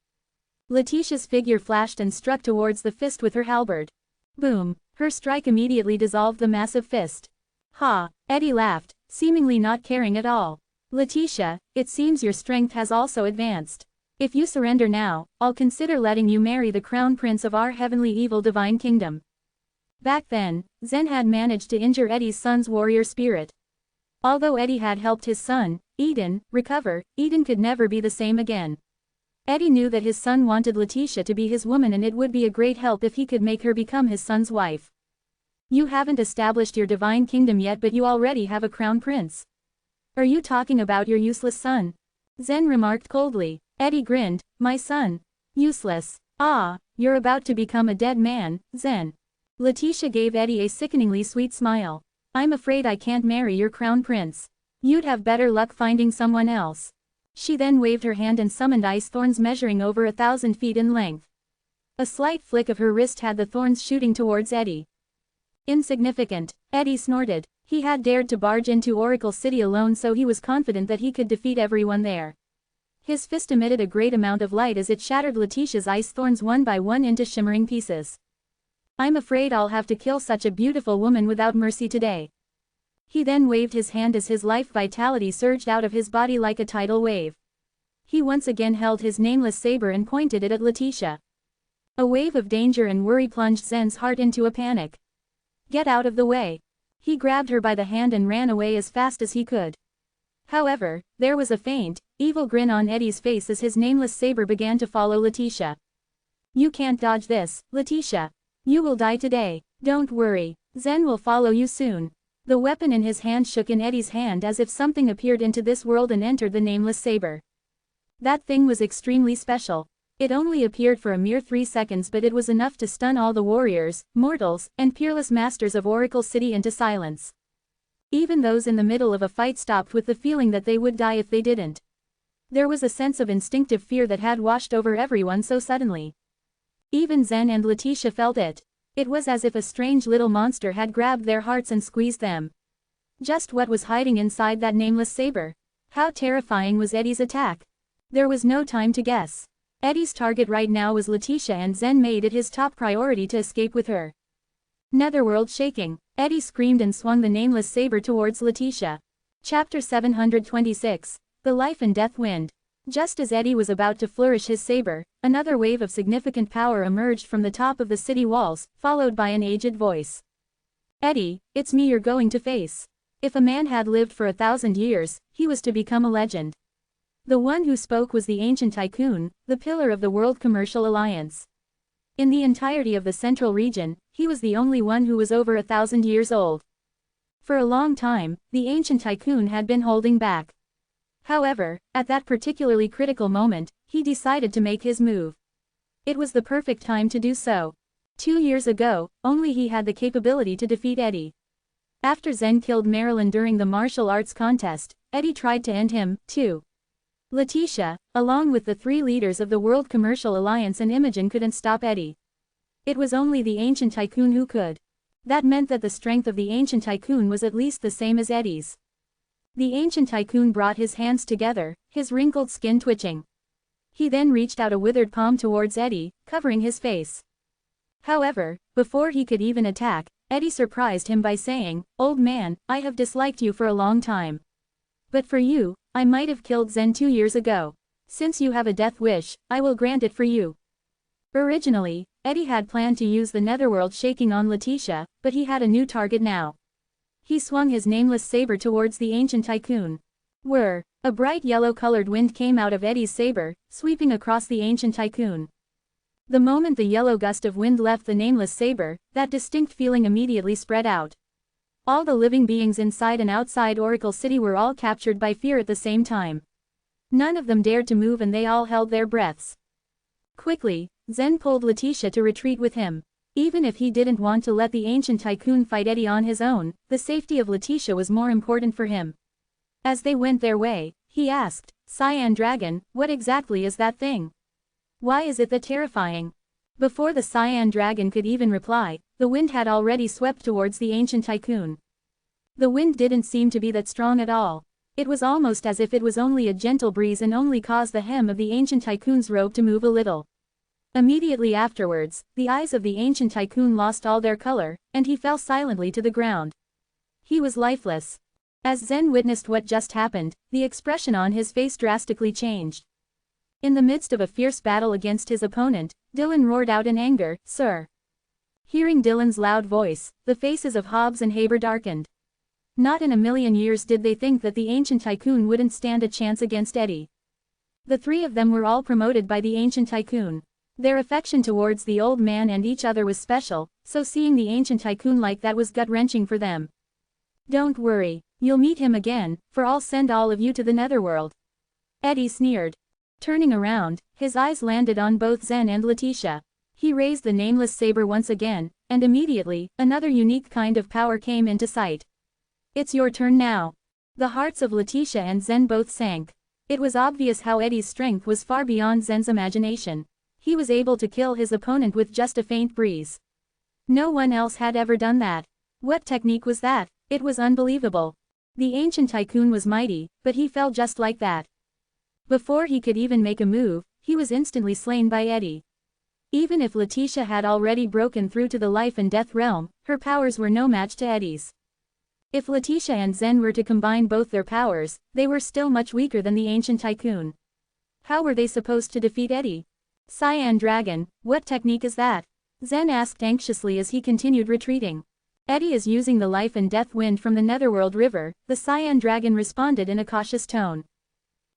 Letitia's figure flashed and struck towards the fist with her halberd. Boom! Her strike immediately dissolved the massive fist. Ha! Eddie laughed, seemingly not caring at all. Letitia, it seems your strength has also advanced. If you surrender now, I'll consider letting you marry the crown prince of our heavenly evil divine kingdom. Back then, Zen had managed to injure Eddie's son's warrior spirit. Although Eddie had helped his son, Eden, recover. Eden could never be the same again. Eddie knew that his son wanted Letitia to be his woman, and it would be a great help if he could make her become his son's wife. You haven't established your divine kingdom yet, but you already have a crown prince. Are you talking about your useless son? Zen remarked coldly. Eddie grinned. My son. Useless. Ah, you're about to become a dead man, Zen. Letitia gave Eddie a sickeningly sweet smile. I'm afraid I can't marry your crown prince. You'd have better luck finding someone else. She then waved her hand and summoned ice thorns measuring over 1,000 feet in length. A slight flick of her wrist had the thorns shooting towards Eddie. Insignificant. Eddie snorted. He had dared to barge into Oracle City alone, so he was confident that he could defeat everyone there. His fist emitted a great amount of light as it shattered Letitia's ice thorns one by one into shimmering pieces. I'm afraid I'll have to kill such a beautiful woman without mercy today. He then waved his hand as his life vitality surged out of his body like a tidal wave. He once again held his nameless saber and pointed it at Letitia. A wave of danger and worry plunged Zen's heart into a panic. Get out of the way. He grabbed her by the hand and ran away as fast as he could. However, there was a faint, evil grin on Eddie's face as his nameless saber began to follow Letitia. You can't dodge this, Letitia. You will die today. Don't worry. Zen will follow you soon. The weapon in his hand shook in Eddie's hand as if something appeared into this world and entered the nameless saber. That thing was extremely special. It only appeared for a mere 3 seconds, but it was enough to stun all the warriors, mortals, and peerless masters of Oracle City into silence. Even those in the middle of a fight stopped with the feeling that they would die if they didn't. There was a sense of instinctive fear that had washed over everyone so suddenly. Even Zen and Letitia felt it. It was as if a strange little monster had grabbed their hearts and squeezed them. Just what was hiding inside that nameless saber? How terrifying was Eddie's attack? There was no time to guess. Eddie's target right now was Letitia, and Zen made it his top priority to escape with her. Netherworld shaking, Eddie screamed and swung the nameless saber towards Letitia. Chapter 726, The Life and Death Wind. Just as Eddie was about to flourish his saber, another wave of significant power emerged from the top of the city walls, followed by an aged voice. Eddie, it's me you're going to face. If a man had lived for 1,000 years, he was to become a legend. The one who spoke was the ancient tycoon, the pillar of the World Commercial Alliance. In the entirety of the central region, he was the only one who was over 1,000 years old. For a long time, the ancient tycoon had been holding back. However, at that particularly critical moment, he decided to make his move. It was the perfect time to do so. 2 years ago, only he had the capability to defeat Eddie. After Zen killed Marilyn during the martial arts contest, Eddie tried to end him, too. Letitia, along with the 3 leaders of the World Commercial Alliance and Imogen, couldn't stop Eddie. It was only the ancient tycoon who could. That meant that the strength of the ancient tycoon was at least the same as Eddie's. The ancient tycoon brought his hands together, his wrinkled skin twitching. He then reached out a withered palm towards Eddie, covering his face. However, before he could even attack, Eddie surprised him by saying, "Old man, I have disliked you for a long time. But for you, I might have killed Zen 2 years ago. Since you have a death wish, I will grant it for you." Originally, Eddie had planned to use the netherworld shaking on Letitia, but he had a new target now. He swung his nameless saber towards the ancient tycoon. Whir! A bright yellow-colored wind came out of Eddie's saber, sweeping across the ancient tycoon. The moment the yellow gust of wind left the nameless saber, that distinct feeling immediately spread out. All the living beings inside and outside Oracle City were all captured by fear at the same time. None of them dared to move, and they all held their breaths. Quickly, Zen pulled Letitia to retreat with him. Even if he didn't want to let the ancient tycoon fight Eddie on his own, the safety of Letitia was more important for him. As they went their way, he asked, "Cyan Dragon, what exactly is that thing? Why is it that terrifying?" Before the Cyan Dragon could even reply, the wind had already swept towards the ancient tycoon. The wind didn't seem to be that strong at all. It was almost as if it was only a gentle breeze and only caused the hem of the ancient tycoon's robe to move a little. Immediately afterwards, the eyes of the ancient tycoon lost all their color, and he fell silently to the ground. He was lifeless. As Zen witnessed what just happened, the expression on his face drastically changed. In the midst of a fierce battle against his opponent, Dylan roared out in anger, "Sir!" Hearing Dylan's loud voice, the faces of Hobbs and Haber darkened. Not in a million years did they think that the ancient tycoon wouldn't stand a chance against Eddie. The three of them were all promoted by the ancient tycoon. Their affection towards the old man and each other was special, so seeing the ancient tycoon like that was gut-wrenching for them. Don't worry, you'll meet him again, for I'll send all of you to the netherworld. Eddie sneered. Turning around, his eyes landed on both Zen and Letitia. He raised the nameless saber once again, and immediately, another unique kind of power came into sight. It's your turn now. The hearts of Letitia and Zen both sank. It was obvious how Eddie's strength was far beyond Zen's imagination. He was able to kill his opponent with just a faint breeze. No one else had ever done that. What technique was that? It was unbelievable. The ancient tycoon was mighty, but he fell just like that. Before he could even make a move, he was instantly slain by Eddie. Even if Letitia had already broken through to the life and death realm, her powers were no match to Eddie's. If Letitia and Zen were to combine both their powers, they were still much weaker than the ancient tycoon. How were they supposed to defeat Eddie? Cyan Dragon, what technique is that? Zen asked anxiously as he continued retreating. Eddie is using the life and death wind from the Netherworld River, the Cyan Dragon responded in a cautious tone.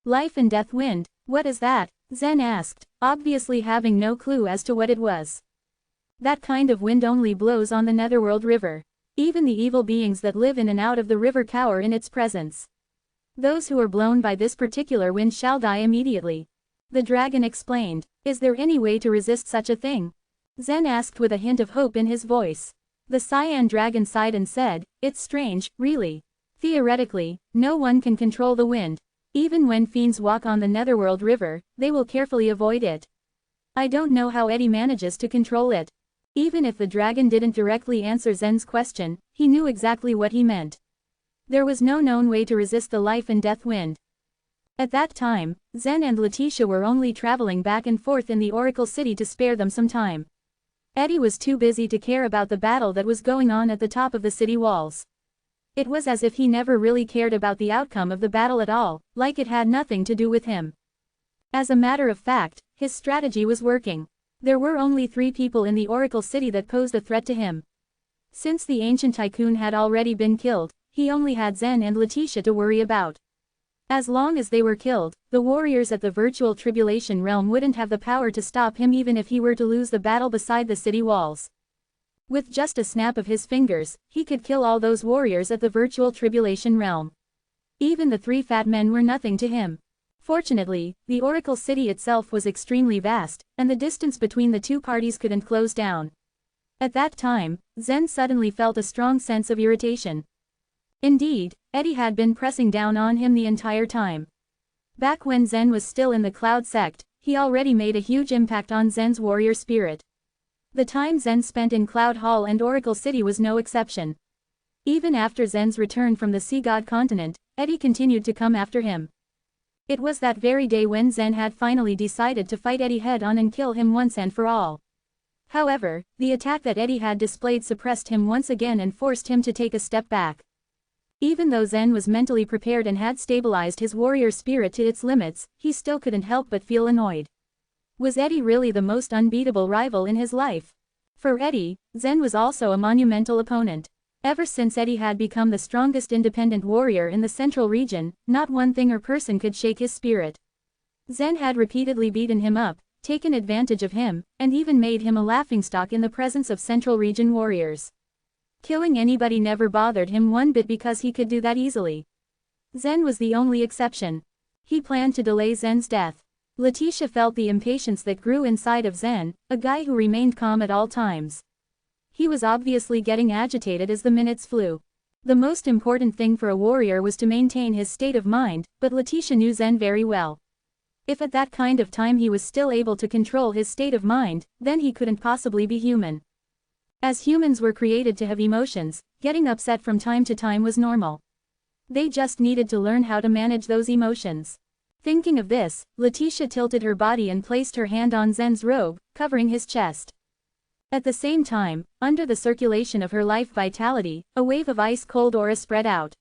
Life and death wind, what is that? Zen asked, obviously having no clue as to what it was. That kind of wind only blows on the Netherworld River. Even the evil beings that live in and out of the river cower in its presence. Those who are blown by this particular wind shall die immediately. The dragon explained. Is there any way to resist such a thing? Zen asked with a hint of hope in his voice. The Cyan Dragon sighed and said, it's strange, really. Theoretically, no one can control the wind. Even when fiends walk on the Netherworld River, they will carefully avoid it. I don't know how Eddie manages to control it. Even if the dragon didn't directly answer Zen's question, he knew exactly what he meant. There was no known way to resist the life and death wind. At that time, Zen and Letitia were only traveling back and forth in the Oracle City to spare them some time. Eddie was too busy to care about the battle that was going on at the top of the city walls. It was as if he never really cared about the outcome of the battle at all, like it had nothing to do with him. As a matter of fact, his strategy was working. There were only 3 people in the Oracle City that posed a threat to him. Since the ancient tycoon had already been killed, he only had Zen and Letitia to worry about. As long as they were killed, the warriors at the virtual tribulation realm wouldn't have the power to stop him even if he were to lose the battle beside the city walls. With just a snap of his fingers, he could kill all those warriors at the virtual tribulation realm. Even the 3 fat men were nothing to him. Fortunately, the Oracle City itself was extremely vast, and the distance between the 2 parties couldn't close down. At that time, Zen suddenly felt a strong sense of irritation. Indeed, Eddie had been pressing down on him the entire time. Back when Zen was still in the Cloud sect, he already made a huge impact on Zen's warrior spirit. The time Zen spent in Cloud Hall and Oracle City was no exception. Even after Zen's return from the Sea God continent, Eddie continued to come after him. It was that very day when Zen had finally decided to fight Eddie head-on and kill him once and for all. However, the attack that Eddie had displayed suppressed him once again and forced him to take a step back. Even though Zen was mentally prepared and had stabilized his warrior spirit to its limits, he still couldn't help but feel annoyed. Was Eddie really the most unbeatable rival in his life? For Eddie, Zen was also a monumental opponent. Ever since Eddie had become the strongest independent warrior in the central region, not one thing or person could shake his spirit. Zen had repeatedly beaten him up, taken advantage of him, and even made him a laughingstock in the presence of central region warriors. Killing anybody never bothered him one bit because he could do that easily. Zen was the only exception. He planned to delay Zen's death. Letitia felt the impatience that grew inside of Zen, a guy who remained calm at all times. He was obviously getting agitated as the minutes flew. The most important thing for a warrior was to maintain his state of mind, but Letitia knew Zen very well. If at that kind of time he was still able to control his state of mind, then he couldn't possibly be human. As humans were created to have emotions, getting upset from time to time was normal. They just needed to learn how to manage those emotions. Thinking of this, Letitia tilted her body and placed her hand on Zen's robe, covering his chest. At the same time, under the circulation of her life vitality, a wave of ice-cold aura spread out.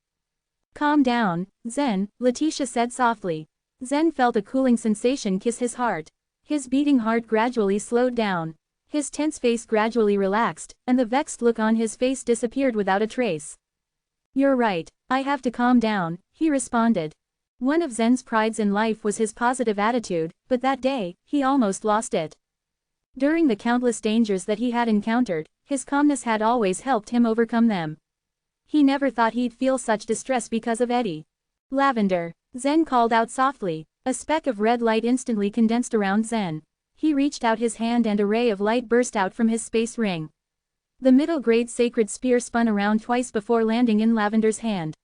Calm down, Zen, Letitia said softly. Zen felt a cooling sensation kiss his heart. His beating heart gradually slowed down. His tense face gradually relaxed, and the vexed look on his face disappeared without a trace. You're right, I have to calm down, he responded. One of Zen's prides in life was his positive attitude, but that day, he almost lost it. During the countless dangers that he had encountered, his calmness had always helped him overcome them. He never thought he'd feel such distress because of Eddie. Lavender, Zen called out softly. A speck of red light instantly condensed around Zen. He reached out his hand and a ray of light burst out from his space ring. The middle-grade sacred spear spun around twice before landing in Lavender's hand.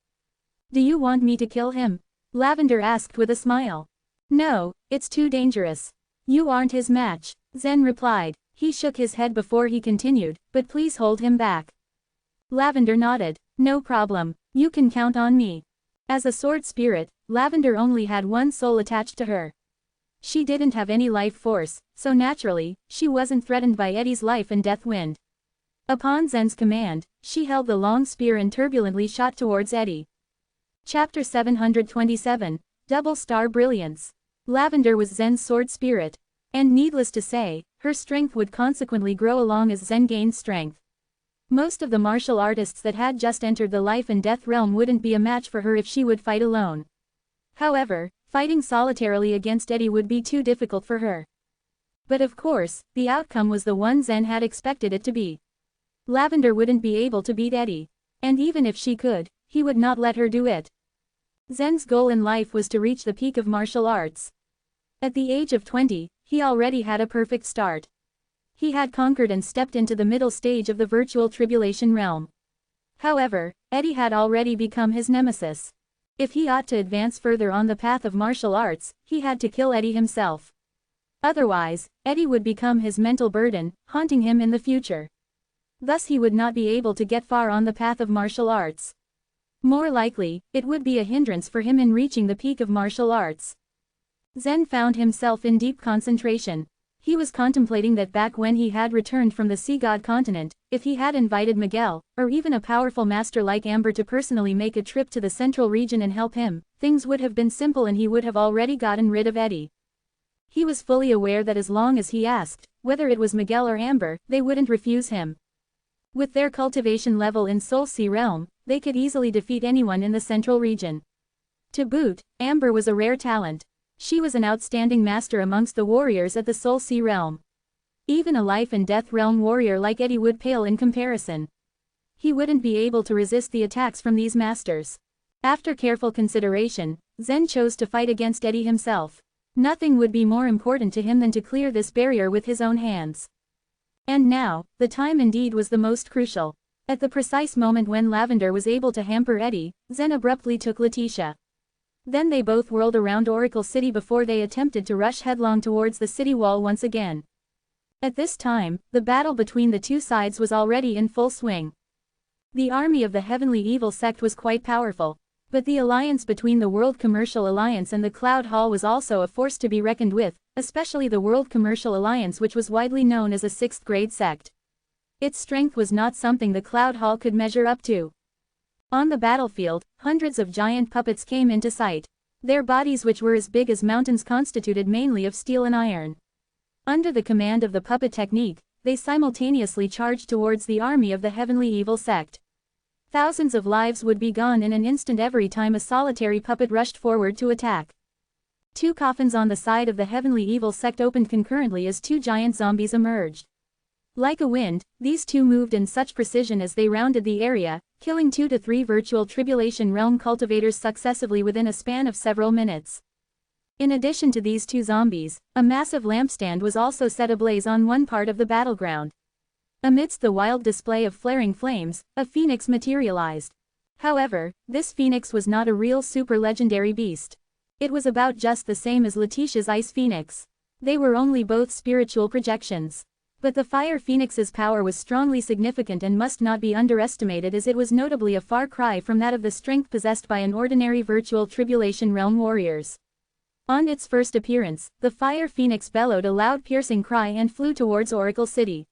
Do you want me to kill him? Lavender asked with a smile. No, it's too dangerous. You aren't his match, Zen replied. He shook his head before he continued, but please hold him back. Lavender nodded. No problem, you can count on me. As a sword spirit, Lavender only had one soul attached to her. She didn't have any life force, so naturally, she wasn't threatened by Eddie's life and death wind. Upon Zen's command, she held the long spear and turbulently shot towards Eddie. Chapter 727, Double Star Brilliance. Lavender was Zen's sword spirit. And needless to say, her strength would consequently grow along as Zen gained strength. Most of the martial artists that had just entered the life and death realm wouldn't be a match for her if she would fight alone. However, fighting solitarily against Eddie would be too difficult for her. But of course, the outcome was the one Zen had expected it to be. Lavender wouldn't be able to beat Eddie. And even if she could, he would not let her do it. Zen's goal in life was to reach the peak of martial arts. At the age of 20, he already had a perfect start. He had conquered and stepped into the middle stage of the virtual tribulation realm. However, Eddie had already become his nemesis. If he ought to advance further on the path of martial arts, he had to kill Eddie himself. Otherwise, Eddie would become his mental burden, haunting him in the future. Thus he would not be able to get far on the path of martial arts. More likely, it would be a hindrance for him in reaching the peak of martial arts. Zen found himself in deep concentration. He was contemplating that back when he had returned from the Sea God continent, if he had invited Miguel, or even a powerful master like Amber to personally make a trip to the central region and help him, things would have been simple and he would have already gotten rid of Eddie. He was fully aware that as long as he asked, whether it was Miguel or Amber, they wouldn't refuse him. With their cultivation level in Soul Sea realm, they could easily defeat anyone in the central region. To boot, Amber was a rare talent. She was an outstanding master amongst the warriors at the Soul Sea realm. Even a life and death realm warrior like Eddie would pale in comparison. He wouldn't be able to resist the attacks from these masters. After careful consideration, Zen chose to fight against Eddie himself. Nothing would be more important to him than to clear this barrier with his own hands. And now, the time indeed was the most crucial. At the precise moment when Lavender was able to hamper Eddie, Zen abruptly took Letitia. Then they both whirled around Oracle City before they attempted to rush headlong towards the city wall once again. At this time, the battle between the two sides was already in full swing. The army of the Heavenly Evil sect was quite powerful, but the alliance between the World Commercial Alliance and the Cloud Hall was also a force to be reckoned with, especially the World Commercial Alliance, which was widely known as a sixth-grade sect. Its strength was not something the Cloud Hall could measure up to. On the battlefield, hundreds of giant puppets came into sight. Their bodies, which were as big as mountains, constituted mainly of steel and iron. Under the command of the puppet technique, they simultaneously charged towards the army of the Heavenly Evil sect. Thousands of lives would be gone in an instant every time a solitary puppet rushed forward to attack. Two coffins on the side of the Heavenly Evil sect opened concurrently as two giant zombies emerged. Like a wind, these two moved in such precision as they rounded the area, killing 2 to 3 virtual tribulation realm cultivators successively within a span of several minutes. In addition to these two zombies, a massive lampstand was also set ablaze on one part of the battleground. Amidst the wild display of flaring flames, a phoenix materialized. However, this phoenix was not a real super legendary beast. It was about just the same as Letitia's ice phoenix. They were only both spiritual projections. But the Fire Phoenix's power was strongly significant and must not be underestimated, as it was notably a far cry from that of the strength possessed by an ordinary virtual tribulation realm warriors. On its first appearance, the Fire Phoenix bellowed a loud piercing cry and flew towards Oracle City.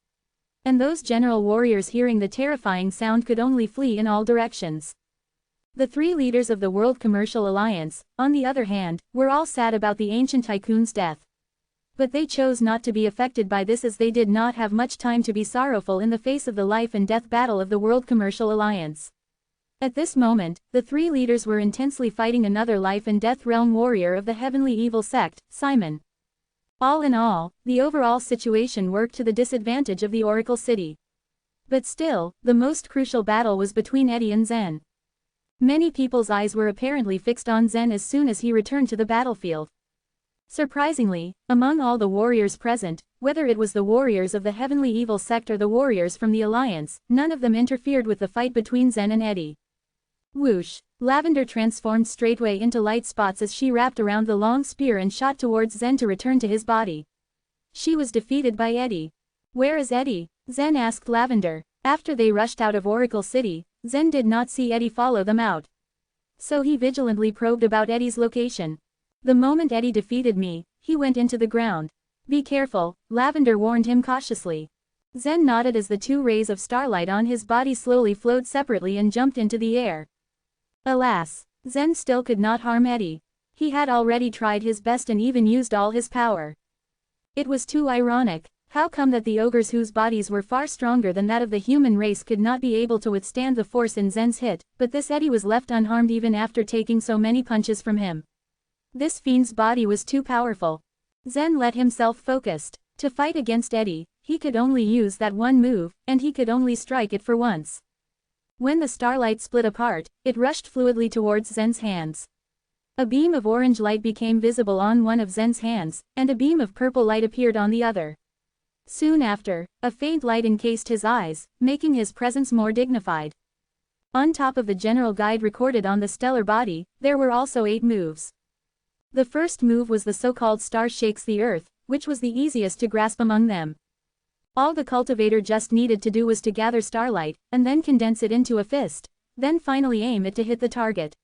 And those general warriors, hearing the terrifying sound, could only flee in all directions. The 3 leaders of the World Commercial Alliance, on the other hand, were all sad about the ancient tycoon's death. But they chose not to be affected by this, as they did not have much time to be sorrowful in the face of the life and death battle of the World Commercial Alliance. At this moment, the three leaders were intensely fighting another life and death realm warrior of the heavenly evil sect, Simon. All in all, the overall situation worked to the disadvantage of the Oracle City. But still, the most crucial battle was between Eddie and Zen. Many people's eyes were apparently fixed on Zen as soon as he returned to the battlefield. Surprisingly, among all the warriors present, whether it was the warriors of the heavenly evil sect or the warriors from the Alliance, none of them interfered with the fight between Zen and Eddie. Whoosh! Lavender transformed straightway into light spots as she wrapped around the long spear and shot towards Zen to return to his body. She was defeated by Eddie. "Where is Eddie?" Zen asked Lavender. After they rushed out of Oracle City, Zen did not see Eddie follow them out. So he vigilantly probed about Eddie's location. "The moment Eddie defeated me, he went into the ground. Be careful," Lavender warned him cautiously. Zen nodded as the two rays of starlight on his body slowly flowed separately and jumped into the air. Alas, Zen still could not harm Eddie. He had already tried his best and even used all his power. It was too ironic. How come that the ogres whose bodies were far stronger than that of the human race could not be able to withstand the force in Zen's hit, but this Eddie was left unharmed even after taking so many punches from him? This fiend's body was too powerful. Zen let himself focused. To fight against Eddie, he could only use that one move, and he could only strike it for once. When the starlight split apart, it rushed fluidly towards Zen's hands. A beam of orange light became visible on one of Zen's hands, and a beam of purple light appeared on the other. Soon after, a faint light encased his eyes, making his presence more dignified. On top of the general guide recorded on the stellar body, there were also 8 moves. The first move was the so-called Star Shakes the Earth, which was the easiest to grasp among them. All the cultivator just needed to do was to gather starlight, and then condense it into a fist, then finally aim it to hit the target.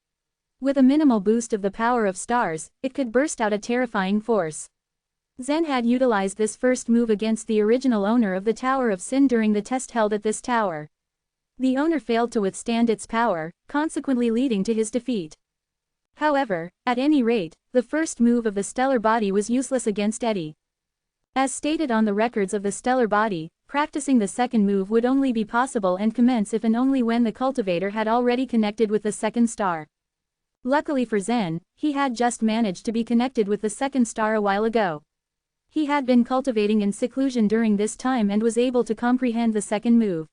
With a minimal boost of the power of stars, it could burst out a terrifying force. Zen had utilized this first move against the original owner of the Tower of Sin during the test held at this tower. The owner failed to withstand its power, consequently leading to his defeat. However, at any rate, the first move of the stellar body was useless against Eddie. As stated on the records of the stellar body, practicing the second move would only be possible and commence if and only when the cultivator had already connected with the second star. Luckily for Zen, he had just managed to be connected with the second star a while ago. He had been cultivating in seclusion during this time and was able to comprehend the second move.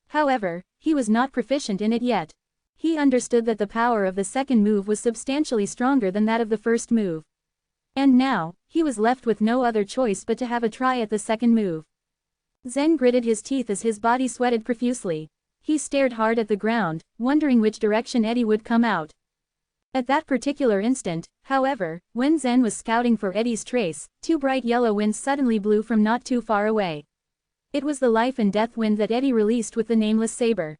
However, he was not proficient in it yet. He understood that the power of the second move was substantially stronger than that of the first move. And now, he was left with no other choice but to have a try at the second move. Zen gritted his teeth as his body sweated profusely. He stared hard at the ground, wondering which direction Eddie would come out. At that particular instant, however, when Zen was scouting for Eddie's trace, 2 bright yellow winds suddenly blew from not too far away. It was the life and death wind that Eddie released with the nameless saber.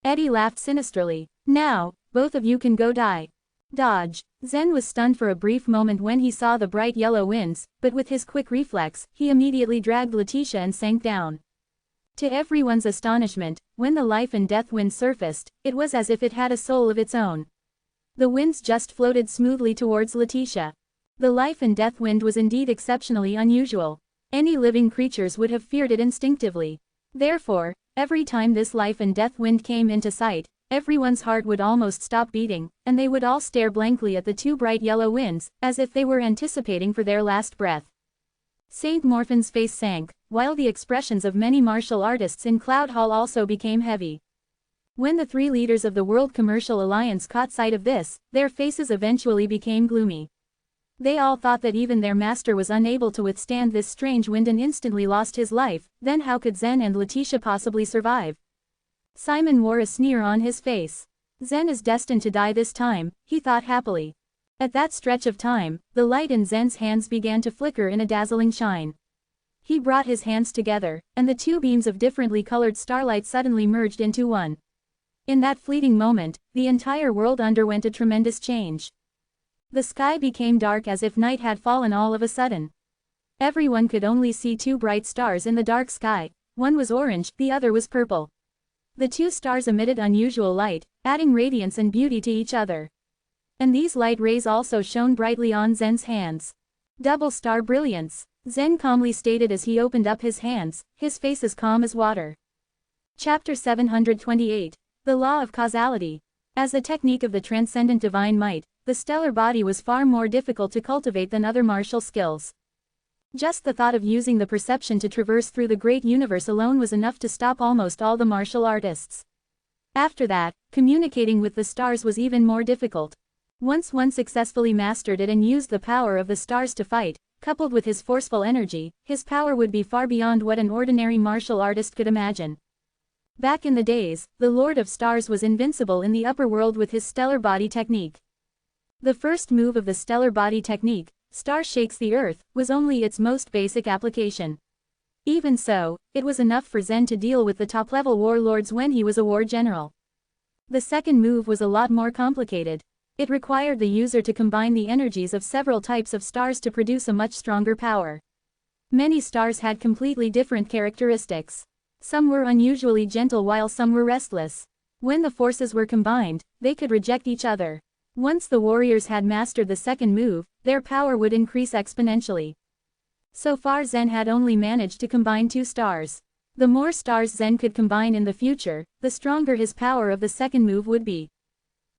Eddie laughed sinisterly. "Now, both of you can go die." Dodge. Zen was stunned for a brief moment when he saw the bright yellow winds, but with his quick reflex, he immediately dragged Letitia and sank down. To everyone's astonishment, when the life and death wind surfaced, it was as if it had a soul of its own. The winds just floated smoothly towards Letitia. The life and death wind was indeed exceptionally unusual. Any living creatures would have feared it instinctively. Therefore, every time this life and death wind came into sight, everyone's heart would almost stop beating, and they would all stare blankly at the 2 bright yellow winds, as if they were anticipating for their last breath. Saint Morphin's face sank, while the expressions of many martial artists in Cloud Hall also became heavy. When the 3 leaders of the World Commercial Alliance caught sight of this, their faces eventually became gloomy. They all thought that even their master was unable to withstand this strange wind and instantly lost his life, then how could Zen and Letitia possibly survive? Simon wore a sneer on his face. Zen is destined to die this time, he thought happily. At that stretch of time, the light in Zen's hands began to flicker in a dazzling shine. He brought his hands together, and the 2 beams of differently colored starlight suddenly merged into one. In that fleeting moment, the entire world underwent a tremendous change. The sky became dark as if night had fallen all of a sudden. Everyone could only see 2 bright stars in the dark sky, one was orange, the other was purple. The 2 stars emitted unusual light, adding radiance and beauty to each other. And these light rays also shone brightly on Zen's hands. "Double star brilliance," Zen calmly stated as he opened up his hands, his face as calm as water. Chapter 728. The law of causality. As a technique of the transcendent divine might, the stellar body was far more difficult to cultivate than other martial skills. Just the thought of using the perception to traverse through the great universe alone was enough to stop almost all the martial artists. After that, communicating with the stars was even more difficult. Once one successfully mastered it and used the power of the stars to fight, coupled with his forceful energy, his power would be far beyond what an ordinary martial artist could imagine. Back in the days, the Lord of Stars was invincible in the upper world with his stellar body technique. The first move of the stellar body technique, Star Shakes the Earth, was only its most basic application. Even so, it was enough for Zen to deal with the top-level warlords when he was a war general. The second move was a lot more complicated. It required the user to combine the energies of several types of stars to produce a much stronger power. Many stars had completely different characteristics. Some were unusually gentle while some were restless. When the forces were combined, they could reject each other. Once the warriors had mastered the second move, their power would increase exponentially. So far Zen had only managed to combine 2 stars. The more stars Zen could combine in the future, the stronger his power of the second move would be.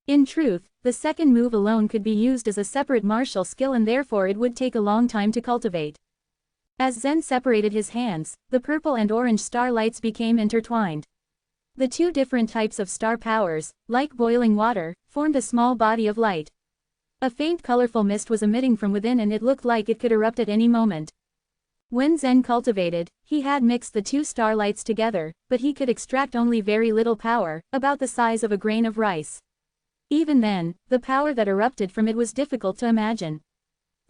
In truth, the second move alone could be used as a separate martial skill and therefore it would take a long time to cultivate. As Zen separated his hands, the purple and orange star lights became intertwined. The 2 different types of star powers, like boiling water, formed a small body of light. A faint colorful mist was emitting from within and it looked like it could erupt at any moment. When Zen cultivated, he had mixed the 2 starlights together, but he could extract only very little power, about the size of a grain of rice. Even then, the power that erupted from it was difficult to imagine.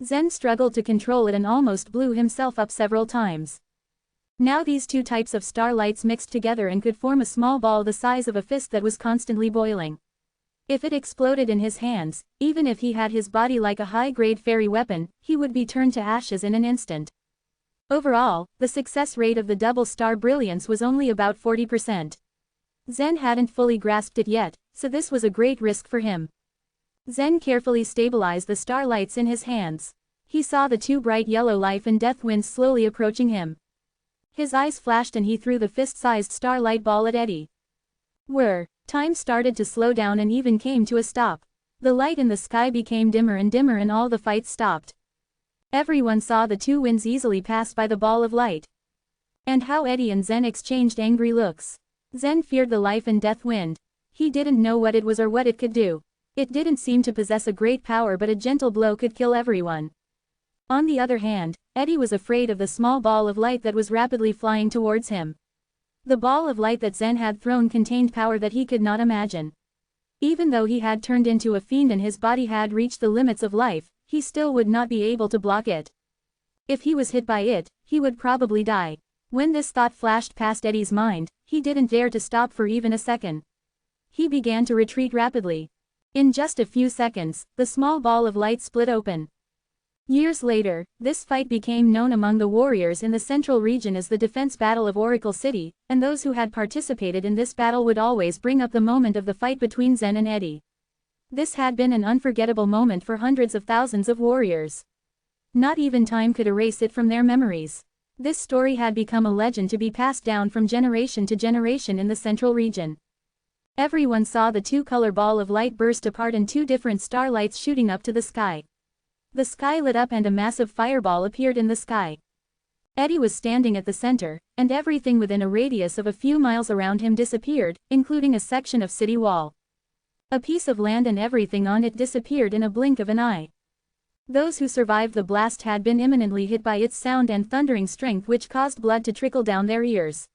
Zen struggled to control it and almost blew himself up several times. Now these 2 types of starlights mixed together and could form a small ball the size of a fist that was constantly boiling. If it exploded in his hands, even if he had his body like a high-grade fairy weapon, he would be turned to ashes in an instant. Overall, the success rate of the double star brilliance was only about 40%. Zen hadn't fully grasped it yet, so this was a great risk for him. Zen carefully stabilized the starlights in his hands. He saw the 2 bright yellow life and death winds slowly approaching him. His eyes flashed and he threw the fist-sized starlight ball at Eddie. Whir! Time started to slow down and even came to a stop. The light in the sky became dimmer and all the fights stopped. Everyone saw the 2 winds easily pass by the ball of light. And how Eddie and Zen exchanged angry looks. Zen feared the life and death wind. He didn't know what it was or what it could do. It didn't seem to possess a great power but a gentle blow could kill everyone. On the other hand, Eddie was afraid of the small ball of light that was rapidly flying towards him. The ball of light that Zen had thrown contained power that he could not imagine. Even though he had turned into a fiend and his body had reached the limits of life, he still would not be able to block it. If he was hit by it, he would probably die. When this thought flashed past Eddie's mind, he didn't dare to stop for even a second. He began to retreat rapidly. In just a few seconds, the small ball of light split open. Years later, this fight became known among the warriors in the central region as the defense battle of Oracle City, and those who had participated in this battle would always bring up the moment of the fight between Zen and Eddie. This had been an unforgettable moment for hundreds of thousands of warriors. Not even time could erase it from their memories. This story had become a legend to be passed down from generation to generation in the central region. Everyone saw the 2-color ball of light burst apart and 2 different starlights shooting up to the sky. The sky lit up and a massive fireball appeared in the sky. Eddie was standing at the center, and everything within a radius of a few miles around him disappeared, including a section of city wall. A piece of land and everything on it disappeared in a blink of an eye. Those who survived the blast had been imminently hit by its sound and thundering strength which caused blood to trickle down their ears.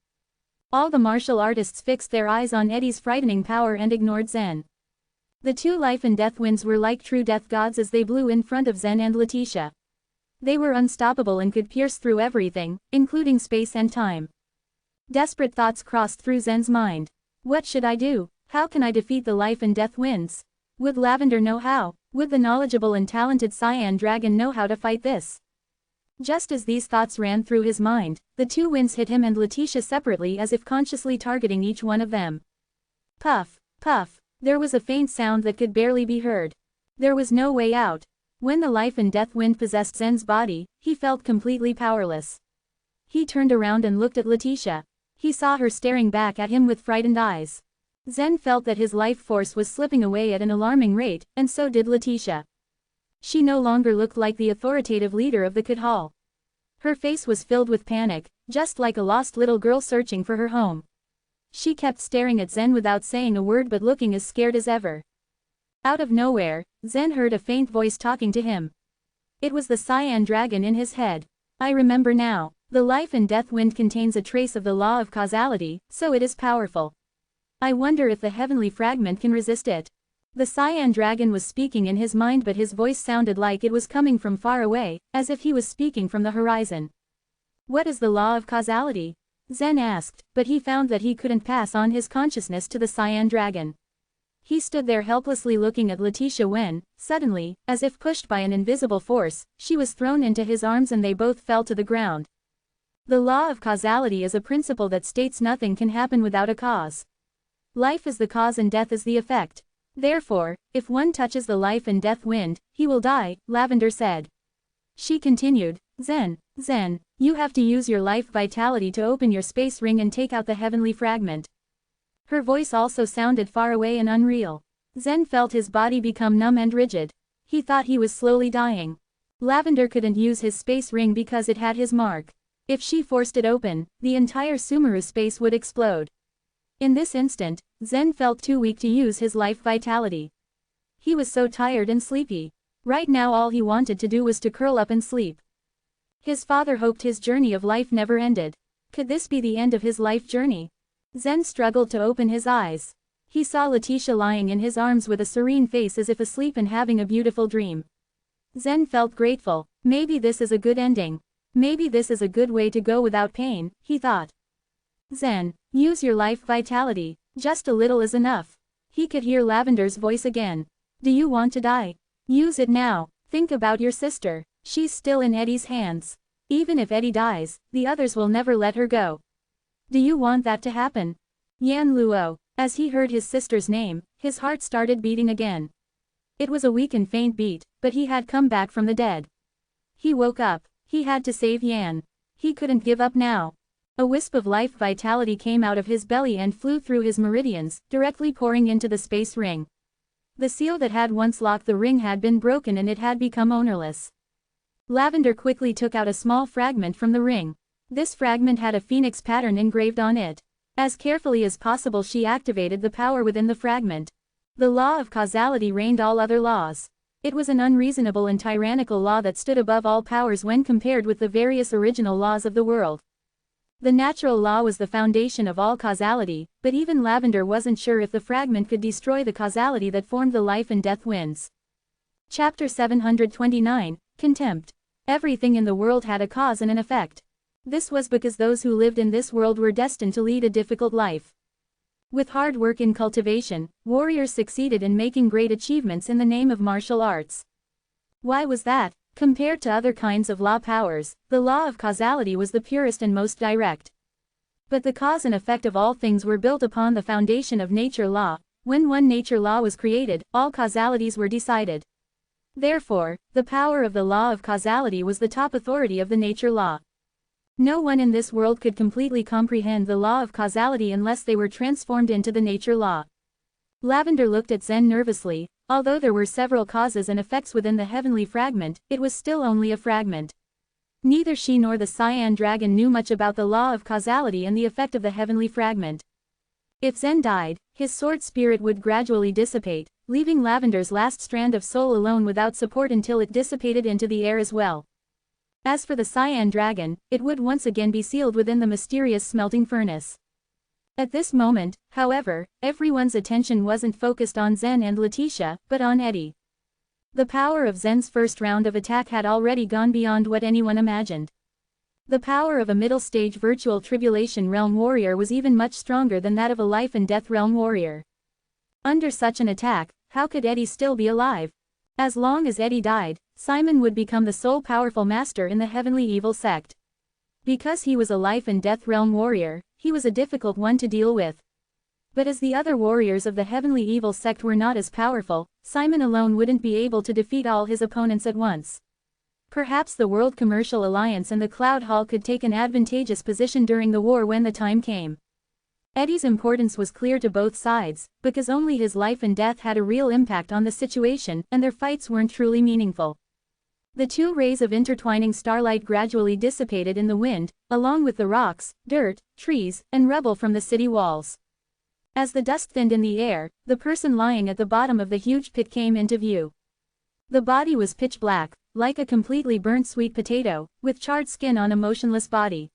All the martial artists fixed their eyes on Eddie's frightening power and ignored Zen. The 2 life and death winds were like true death gods as they blew in front of Zen and Letitia. They were unstoppable and could pierce through everything, including space and time. Desperate thoughts crossed through Zen's mind. What should I do? How can I defeat the life and death winds? Would Lavender know how? Would the knowledgeable and talented Cyan Dragon know how to fight this? Just as these thoughts ran through his mind, the 2 winds hit him and Letitia separately as if consciously targeting each one of them. Puff, puff, there was a faint sound that could barely be heard. There was no way out. When the life and death wind possessed Zen's body, he felt completely powerless. He turned around and looked at Letitia. He saw her staring back at him with frightened eyes. Zen felt that his life force was slipping away at an alarming rate, and so did Letitia. She no longer looked like the authoritative leader of the Kadhal. Her face was filled with panic, just like a lost little girl searching for her home. She kept staring at Zen without saying a word but looking as scared as ever. Out of nowhere, Zen heard a faint voice talking to him. It was the cyan dragon in his head. I remember now. The life and death wind contains a trace of the law of causality, so it is powerful. I wonder if the heavenly fragment can resist it. The cyan dragon was speaking in his mind, but his voice sounded like it was coming from far away, as if he was speaking from the horizon. What is the law of causality? Zen asked, but he found that he couldn't pass on his consciousness to the cyan dragon. He stood there helplessly looking at Letitia when, suddenly, as if pushed by an invisible force, she was thrown into his arms and they both fell to the ground. The law of causality is a principle that states nothing can happen without a cause. Life is the cause and death is the effect. Therefore, if one touches the life and death wind, he will die, Lavender said. She continued, Zen, you have to use your life vitality to open your space ring and take out the heavenly fragment. Her voice also sounded far away and unreal. Zen felt his body become numb and rigid. He thought he was slowly dying. Lavender couldn't use his space ring because it had his mark. If she forced it open, the entire Sumeru space would explode. In this instant, Zen felt too weak to use his life vitality. He was so tired and sleepy. Right now all he wanted to do was to curl up and sleep. His father hoped his journey of life never ended. Could this be the end of his life journey? Zen struggled to open his eyes. He saw Letitia lying in his arms with a serene face as if asleep and having a beautiful dream. Zen felt grateful. Maybe this is a good ending. Maybe this is a good way to go without pain, he thought. Zen, use your life vitality. Just a little is enough. He could hear Lavender's voice again. Do you want to die? Use it now. Think about your sister. She's still in Eddie's hands. Even if Eddie dies, the others will never let her go. Do you want that to happen? Yan Luo. As he heard his sister's name, his heart started beating again. It was a weak and faint beat, but he had come back from the dead. He woke up. He had to save Yan. He couldn't give up now. A wisp of life vitality came out of his belly and flew through his meridians, directly pouring into the space ring. The seal that had once locked the ring had been broken and it had become ownerless. Lavender quickly took out a small fragment from the ring. This fragment had a phoenix pattern engraved on it. As carefully as possible she activated the power within the fragment. The law of causality reigned all other laws. It was an unreasonable and tyrannical law that stood above all powers when compared with the various original laws of the world. The natural law was the foundation of all causality, but even Lavender wasn't sure if the fragment could destroy the causality that formed the life and death winds. Chapter 729, Contempt. Everything in the world had a cause and an effect. This was because those who lived in this world were destined to lead a difficult life. With hard work and cultivation, warriors succeeded in making great achievements in the name of martial arts. Why was that? Compared to other kinds of law powers, the law of causality was the purest and most direct. But the cause and effect of all things were built upon the foundation of nature law. When one nature law was created, all causalities were decided. Therefore, the power of the law of causality was the top authority of the nature law. No one in this world could completely comprehend the law of causality unless they were transformed into the nature law. Lavender looked at Zen nervously. Although there were several causes and effects within the heavenly fragment, it was still only a fragment. Neither she nor the cyan dragon knew much about the law of causality and the effect of the heavenly fragment. If Zen died, his sword spirit would gradually dissipate, leaving Lavender's last strand of soul alone without support until it dissipated into the air as well. As for the cyan dragon, it would once again be sealed within the mysterious smelting furnace. At this moment, however, everyone's attention wasn't focused on Zen and Letitia, but on Eddie. The power of Zen's first round of attack had already gone beyond what anyone imagined. The power of a middle-stage virtual tribulation realm warrior was even much stronger than that of a life and death realm warrior. Under such an attack, how could Eddie still be alive? As long as Eddie died, Simon would become the sole powerful master in the heavenly evil sect. Because he was a life and death realm warrior, he was a difficult one to deal with. But as the other warriors of the heavenly evil sect were not as powerful, Simon alone wouldn't be able to defeat all his opponents at once. Perhaps the World Commercial Alliance and the Cloud Hall could take an advantageous position during the war when the time came. Eddie's importance was clear to both sides, because only his life and death had a real impact on the situation, and their fights weren't truly meaningful. The two rays of intertwining starlight gradually dissipated in the wind, along with the rocks, dirt, trees, and rubble from the city walls. As the dust thinned in the air, the person lying at the bottom of the huge pit came into view. The body was pitch black, like a completely burnt sweet potato, with charred skin on a motionless body.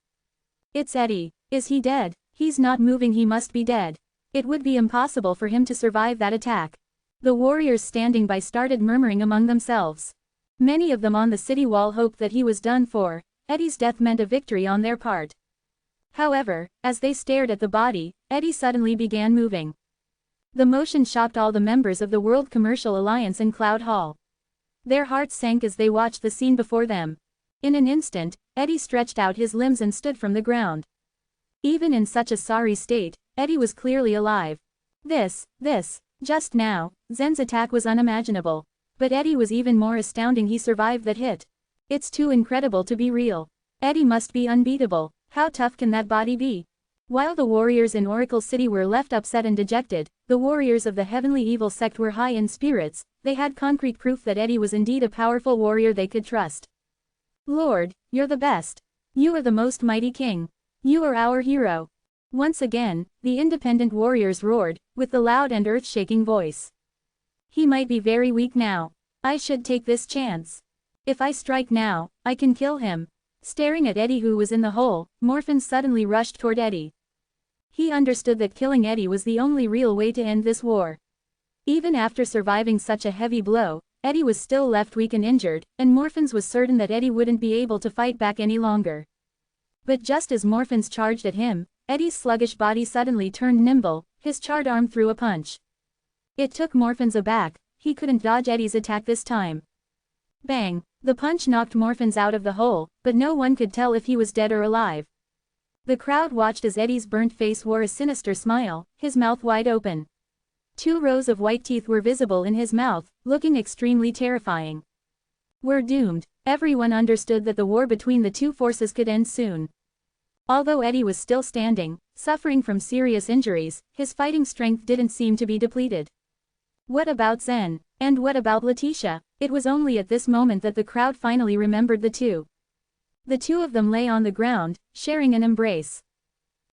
It's Eddie. Is he dead? He's not moving, he must be dead. It would be impossible for him to survive that attack. The warriors standing by started murmuring among themselves. Many of them on the city wall hoped that he was done for. Eddie's death meant a victory on their part. However, as they stared at the body, Eddie suddenly began moving. The motion shocked all the members of the World Commercial Alliance in Cloud Hall. Their hearts sank as they watched the scene before them. In an instant, Eddie stretched out his limbs and stood from the ground. Even in such a sorry state, Eddie was clearly alive. Just now, Zen's attack was unimaginable. But Eddie was even more astounding, he survived that hit. It's too incredible to be real. Eddie must be unbeatable. How tough can that body be? While the warriors in Oracle City were left upset and dejected, the warriors of the Heavenly Evil sect were high in spirits. They had concrete proof that Eddie was indeed a powerful warrior they could trust. Lord, you're the best. You are the most mighty king. You are our hero. Once again, the independent warriors roared, with the loud and earth-shaking voice. He might be very weak now. I should take this chance. If I strike now, I can kill him. Staring at Eddie who was in the hole, Morphin suddenly rushed toward Eddie. He understood that killing Eddie was the only real way to end this war. Even after surviving such a heavy blow, Eddie was still left weak and injured, and Morphins was certain that Eddie wouldn't be able to fight back any longer. But just as Morphins charged at him, Eddie's sluggish body suddenly turned nimble, his charred arm threw a punch. It took Morphins aback. He couldn't dodge Eddie's attack this time. Bang! The punch knocked Morphins out of the hole, but no one could tell if he was dead or alive. The crowd watched as Eddie's burnt face wore a sinister smile, his mouth wide open. 2 rows of white teeth were visible in his mouth, looking extremely terrifying. We're doomed. Everyone understood that the war between the two forces could end soon. Although Eddie was still standing, suffering from serious injuries, his fighting strength didn't seem to be depleted. What about Zen? And what about Letitia? It was only at this moment that the crowd finally remembered the two. The two of them lay on the ground, sharing an embrace.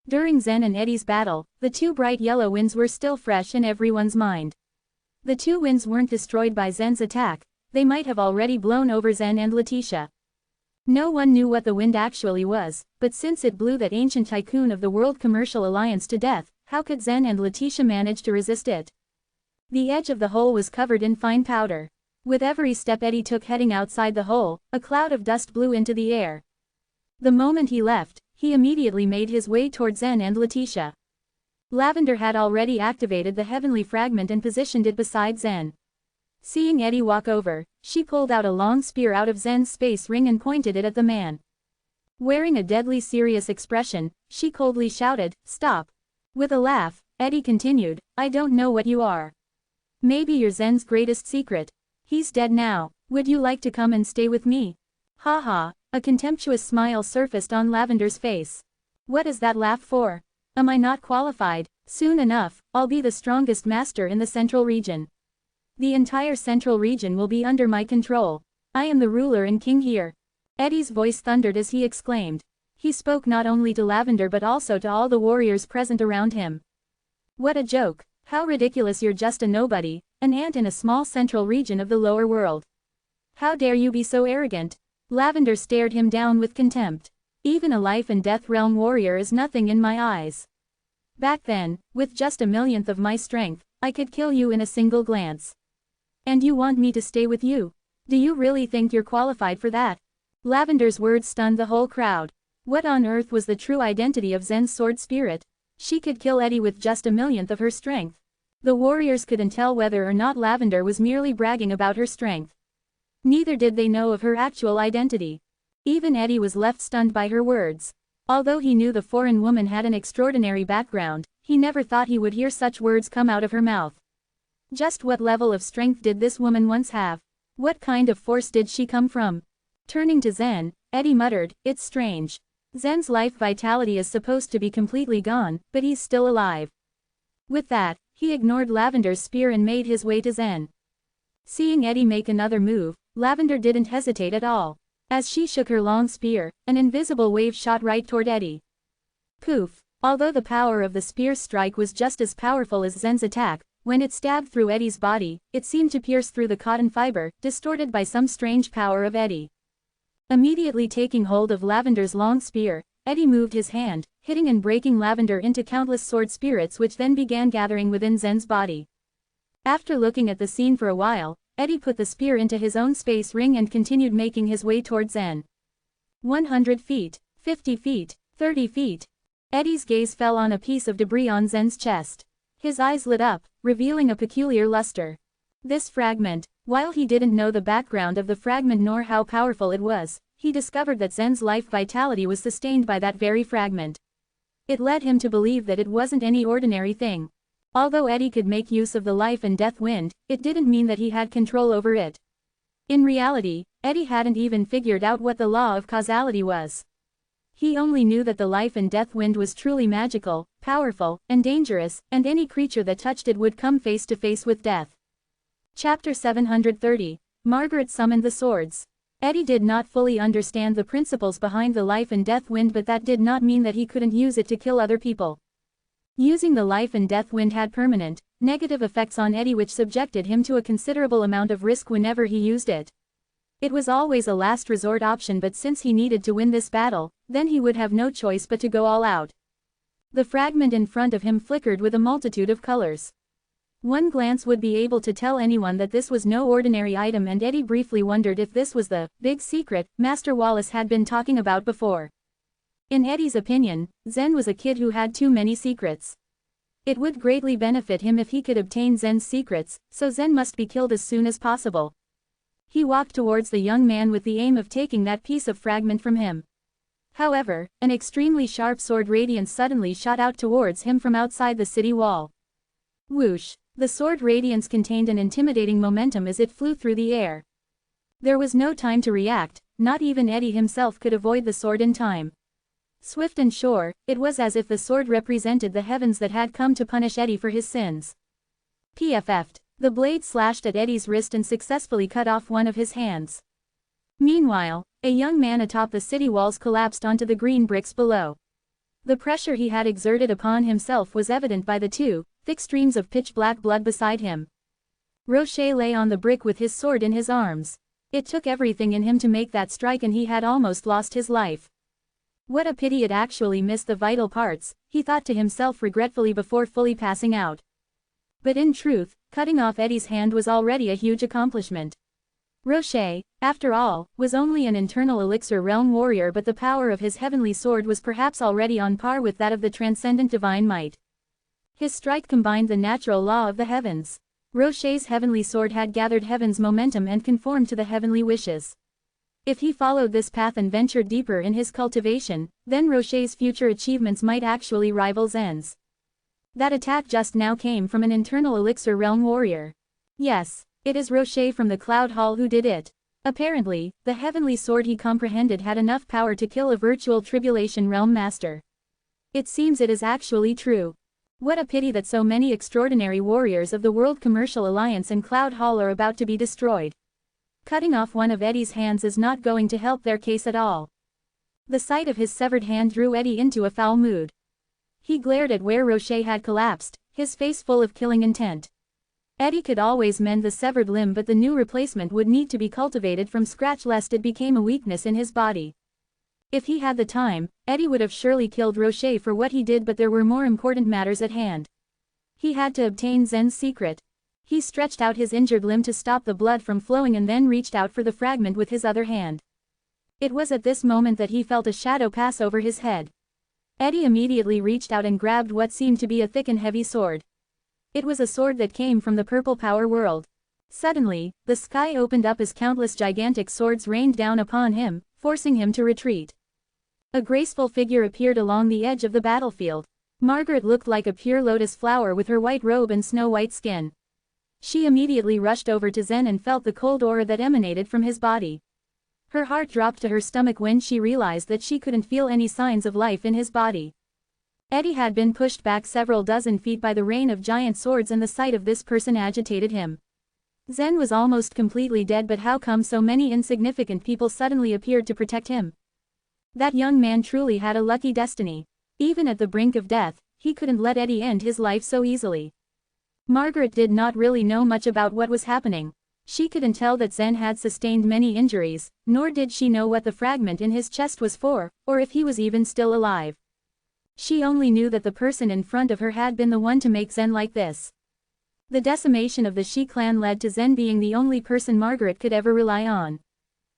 During Zen and Eddie's battle, the 2 bright yellow winds were still fresh in everyone's mind. The 2 winds weren't destroyed by Zen's attack. They might have already blown over Zen and Letitia. No one knew what the wind actually was, but since it blew that ancient tycoon of the World Commercial Alliance to death, how could Zen and Letitia manage to resist it? The edge of the hole was covered in fine powder. With every step Eddie took heading outside the hole, a cloud of dust blew into the air. The moment he left, he immediately made his way toward Zen and Letitia. Lavender had already activated the heavenly fragment and positioned it beside Zen. Seeing Eddie walk over, she pulled out a long spear out of Zen's space ring and pointed it at the man. Wearing a deadly serious expression, she coldly shouted, "Stop." With a laugh, Eddie continued, "I don't know what you are. Maybe you're Zen's greatest secret. He's dead now. Would you like to come and stay with me?" Ha ha, a contemptuous smile surfaced on Lavender's face. What is that laugh for? Am I not qualified? Soon enough, I'll be the strongest master in the Central Region. The entire Central Region will be under my control. I am the ruler and king here. Eddie's voice thundered as he exclaimed. He spoke not only to Lavender but also to all the warriors present around him. What a joke. How ridiculous, you're just a nobody, an ant in a small central region of the lower world. How dare you be so arrogant? Lavender stared him down with contempt. Even a life and death realm warrior is nothing in my eyes. Back then, with just a millionth of my strength, I could kill you in a single glance. And you want me to stay with you? Do you really think you're qualified for that? Lavender's words stunned the whole crowd. What on earth was the true identity of Zen's sword spirit? She could kill Eddie with just a millionth of her strength. The warriors couldn't tell whether or not Lavender was merely bragging about her strength. Neither did they know of her actual identity. Even Eddie was left stunned by her words. Although he knew the foreign woman had an extraordinary background, he never thought he would hear such words come out of her mouth. Just what level of strength did this woman once have? What kind of force did she come from? Turning to Zen, Eddie muttered, "It's strange. Zen's life vitality is supposed to be completely gone, but he's still alive. With that, he ignored Lavender's spear and made his way to Zen. Seeing Eddie make another move, Lavender didn't hesitate at all. As she shook her long spear, an invisible wave shot right toward Eddie. Poof! Although the power of the spear's strike was just as powerful as Zen's attack, when it stabbed through Eddie's body, it seemed to pierce through the cotton fiber, distorted by some strange power of Eddie. Immediately taking hold of Lavender's long spear, Eddie moved his hand, hitting and breaking Lavender into countless sword spirits which then began gathering within Zen's body. After looking at the scene for a while, Eddie put the spear into his own space ring and continued making his way toward Zen. 100 feet, 50 feet, 30 feet. Eddie's gaze fell on a piece of debris on Zen's chest. His eyes lit up, revealing a peculiar luster. This fragment, while he didn't know the background of the fragment nor how powerful it was, he discovered that Zen's life vitality was sustained by that very fragment. It led him to believe that it wasn't any ordinary thing. Although Eddie could make use of the life and death wind, it didn't mean that he had control over it. In reality, Eddie hadn't even figured out what the law of causality was. He only knew that the life and death wind was truly magical, powerful, and dangerous, and any creature that touched it would come face to face with death. Chapter 730. Margaret summoned the swords. Eddie did not fully understand the principles behind the life and death wind, but that did not mean that he couldn't use it to kill other people. Using the life and death wind had permanent, negative effects on Eddie which subjected him to a considerable amount of risk whenever he used it. It was always a last resort option, but since he needed to win this battle, then he would have no choice but to go all out. The fragment in front of him flickered with a multitude of colors. One glance would be able to tell anyone that this was no ordinary item, and Eddie briefly wondered if this was the big secret Master Wallace had been talking about before. In Eddie's opinion, Zen was a kid who had too many secrets. It would greatly benefit him if he could obtain Zen's secrets, so Zen must be killed as soon as possible. He walked towards the young man with the aim of taking that piece of fragment from him. However, an extremely sharp sword radiance suddenly shot out towards him from outside the city wall. Whoosh! The sword radiance contained an intimidating momentum as it flew through the air. There was no time to react, not even Eddie himself could avoid the sword in time. Swift and sure, it was as if the sword represented the heavens that had come to punish Eddie for his sins. PFF'd. The blade slashed at Eddie's wrist and successfully cut off one of his hands. Meanwhile, a young man atop the city walls collapsed onto the green bricks below. The pressure he had exerted upon himself was evident by the two thick streams of pitch-black blood beside him. Rocher lay on the brick with his sword in his arms. It took everything in him to make that strike, and he had almost lost his life. What a pity it actually missed the vital parts, he thought to himself regretfully before fully passing out. But in truth, cutting off Eddie's hand was already a huge accomplishment. Rocher, after all, was only an internal elixir realm warrior, but the power of his heavenly sword was perhaps already on par with that of the transcendent divine might. His strike combined the natural law of the heavens. Rocher's heavenly sword had gathered heaven's momentum and conformed to the heavenly wishes. If he followed this path and ventured deeper in his cultivation, then Rocher's future achievements might actually rival Zen's. That attack just now came from an internal elixir realm warrior. Yes, it is Rocher from the Cloud Hall who did it. Apparently, the heavenly sword he comprehended had enough power to kill a virtual tribulation realm master. It seems it is actually true. What a pity that so many extraordinary warriors of the World Commercial Alliance and Cloud Hall are about to be destroyed. Cutting off one of Eddie's hands is not going to help their case at all. The sight of his severed hand drew Eddie into a foul mood. He glared at where Rocher had collapsed, his face full of killing intent. Eddie could always mend the severed limb, but the new replacement would need to be cultivated from scratch lest it became a weakness in his body. If he had the time, Eddie would have surely killed Rocher for what he did, but there were more important matters at hand. He had to obtain Zen's secret. He stretched out his injured limb to stop the blood from flowing and then reached out for the fragment with his other hand. It was at this moment that he felt a shadow pass over his head. Eddie immediately reached out and grabbed what seemed to be a thick and heavy sword. It was a sword that came from the purple power world. Suddenly, the sky opened up as countless gigantic swords rained down upon him, forcing him to retreat. A graceful figure appeared along the edge of the battlefield. Margaret looked like a pure lotus flower with her white robe and snow-white skin. She immediately rushed over to Zen and felt the cold aura that emanated from his body. Her heart dropped to her stomach when she realized that she couldn't feel any signs of life in his body. Eddie had been pushed back several dozen feet by the rain of giant swords, and the sight of this person agitated him. Zen was almost completely dead, but how come so many insignificant people suddenly appeared to protect him? That young man truly had a lucky destiny. Even at the brink of death, he couldn't let Eddie end his life so easily. Margaret did not really know much about what was happening. She couldn't tell that Zen had sustained many injuries, nor did she know what the fragment in his chest was for, or if he was even still alive. She only knew that the person in front of her had been the one to make Zen like this. The decimation of the Shi clan led to Zen being the only person Margaret could ever rely on.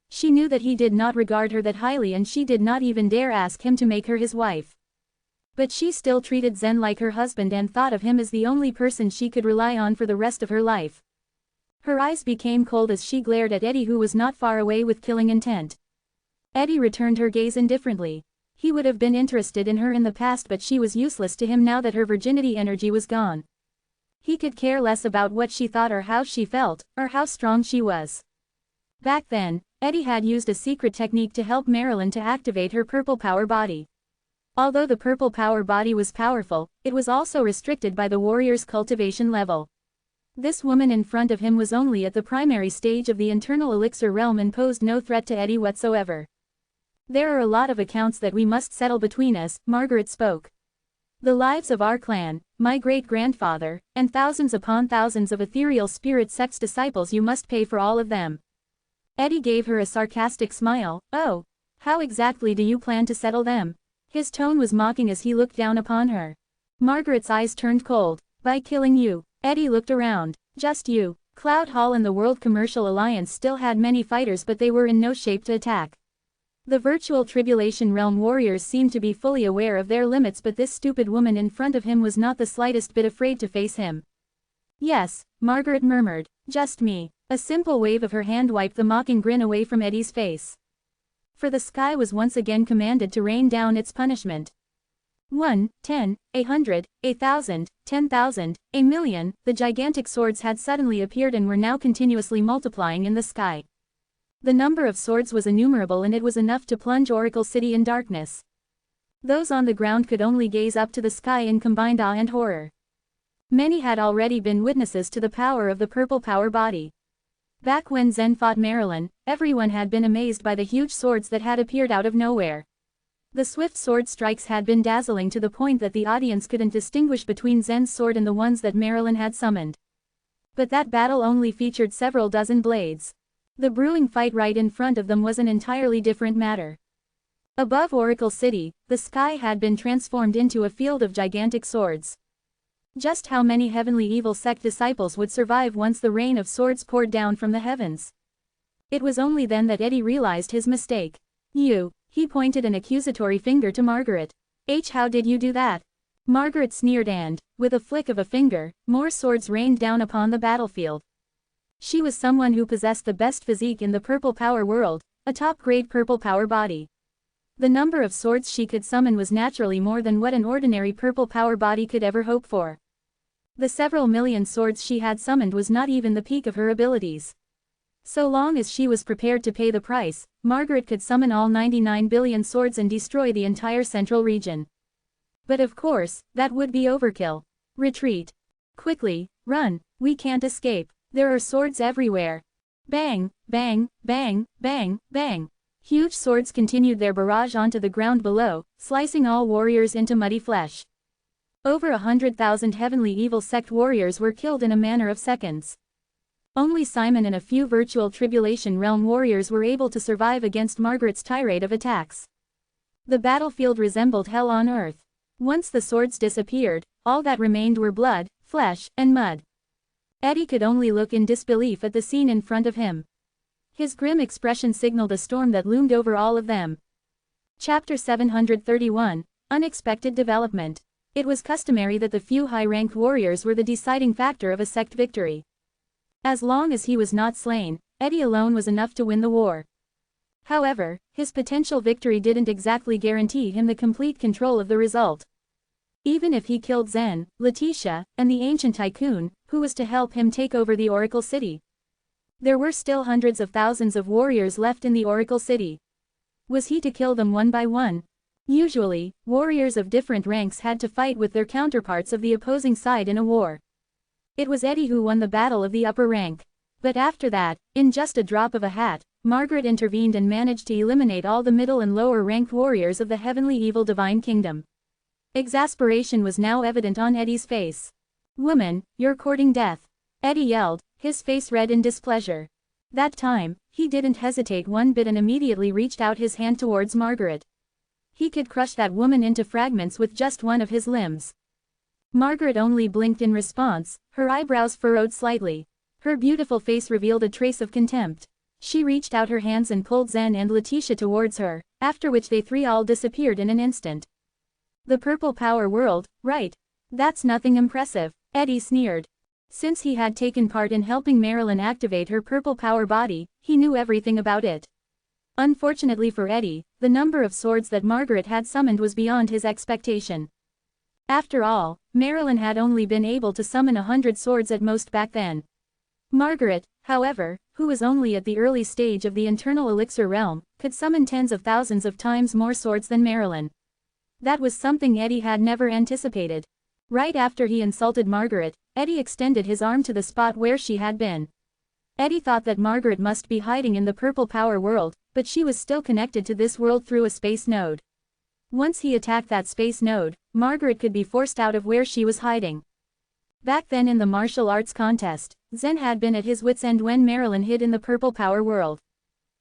She knew that he did not regard her that highly, and she did not even dare ask him to make her his wife. But she still treated Zen like her husband and thought of him as the only person she could rely on for the rest of her life. Her eyes became cold as she glared at Eddie, who was not far away with killing intent. Eddie returned her gaze indifferently. He would have been interested in her in the past, but she was useless to him now that her virginity energy was gone. He could care less about what she thought or how she felt, or how strong she was. Back then, Eddie had used a secret technique to help Marilyn to activate her purple power body. Although the purple power body was powerful, it was also restricted by the warrior's cultivation level. This woman in front of him was only at the primary stage of the internal elixir realm and posed no threat to Eddie whatsoever. "There are a lot of accounts that we must settle between us," Margaret spoke. "The lives of our clan, my great-grandfather, and thousands upon thousands of ethereal spirit sex disciples, you must pay for all of them." Eddie gave her a sarcastic smile. "Oh, how exactly do you plan to settle them?" His tone was mocking as he looked down upon her. Margaret's eyes turned cold. "By killing you." Eddie looked around. "Just you." Cloud Hall and the World Commercial Alliance still had many fighters, but they were in no shape to attack. The virtual Tribulation Realm warriors seemed to be fully aware of their limits, but this stupid woman in front of him was not the slightest bit afraid to face him. "Yes," Margaret murmured. "Just me." A simple wave of her hand wiped the mocking grin away from Eddie's face. For the sky was once again commanded to rain down its punishment. 1, 10, 100, 1,000, 10,000, 1,000,000, the gigantic swords had suddenly appeared and were now continuously multiplying in the sky. The number of swords was innumerable, and it was enough to plunge Oracle City in darkness. Those on the ground could only gaze up to the sky in combined awe and horror. Many had already been witnesses to the power of the purple power body. Back when Zen fought Marilyn, everyone had been amazed by the huge swords that had appeared out of nowhere. The swift sword strikes had been dazzling to the point that the audience couldn't distinguish between Zen's sword and the ones that Marilyn had summoned. But that battle only featured several dozen blades. The brewing fight right in front of them was an entirely different matter. Above Oracle City, the sky had been transformed into a field of gigantic swords. Just how many heavenly evil sect disciples would survive once the rain of swords poured down from the heavens? It was only then that Eddie realized his mistake. "You," he pointed an accusatory finger to Margaret. How did you do that?" Margaret sneered and, with a flick of a finger, more swords rained down upon the battlefield. She was someone who possessed the best physique in the purple power world, a top-grade purple power body. The number of swords she could summon was naturally more than what an ordinary purple power body could ever hope for. The several million swords she had summoned was not even the peak of her abilities. So long as she was prepared to pay the price, Margaret could summon all 99 billion swords and destroy the entire central region. But of course, that would be overkill. "Retreat. Quickly, run, we can't escape. There are swords everywhere." Bang, bang, bang, bang, bang. Huge swords continued their barrage onto the ground below, slicing all warriors into muddy flesh. Over 100,000 heavenly evil sect warriors were killed in a matter of seconds. Only Simon and a few virtual Tribulation Realm warriors were able to survive against Margaret's tirade of attacks. The battlefield resembled hell on earth. Once the swords disappeared, all that remained were blood, flesh, and mud. Eddie could only look in disbelief at the scene in front of him. His grim expression signaled a storm that loomed over all of them. Chapter 731, Unexpected Development. It was customary that the few high-ranked warriors were the deciding factor of a sect victory. As long as he was not slain, Eddie alone was enough to win the war. However, his potential victory didn't exactly guarantee him the complete control of the result. Even if he killed Zen, Letitia, and the ancient tycoon, who was to help him take over the Oracle City? There were still hundreds of thousands of warriors left in the Oracle City. Was he to kill them one by one? Usually, warriors of different ranks had to fight with their counterparts of the opposing side in a war. It was Eddie who won the battle of the upper rank. But after that, in just a drop of a hat, Margaret intervened and managed to eliminate all the middle and lower ranked warriors of the heavenly evil divine kingdom. Exasperation was now evident on Eddie's face. "Woman, you're courting death," Eddie yelled, his face red in displeasure. That time, he didn't hesitate one bit and immediately reached out his hand towards Margaret. He could crush that woman into fragments with just one of his limbs. Margaret only blinked in response, her eyebrows furrowed slightly. Her beautiful face revealed a trace of contempt. She reached out her hands and pulled Zen and Letitia towards her, after which they three all disappeared in an instant. The purple power world, right? That's nothing impressive, Eddie sneered. Since he had taken part in helping Marilyn activate her purple power body, he knew everything about it. Unfortunately for Eddie, the number of swords that Margaret had summoned was beyond his expectation. After all, Marilyn had only been able to summon 100 swords at most back then. Margaret, however, who was only at the early stage of the internal elixir realm, could summon tens of thousands of times more swords than Marilyn. That was something Eddie had never anticipated. Right after he insulted Margaret, Eddie extended his arm to the spot where she had been. Eddie thought that Margaret must be hiding in the purple power world, but she was still connected to this world through a space node. Once he attacked that space node, Margaret could be forced out of where she was hiding. Back then in the martial arts contest, Zen had been at his wit's end when Marilyn hid in the purple power world.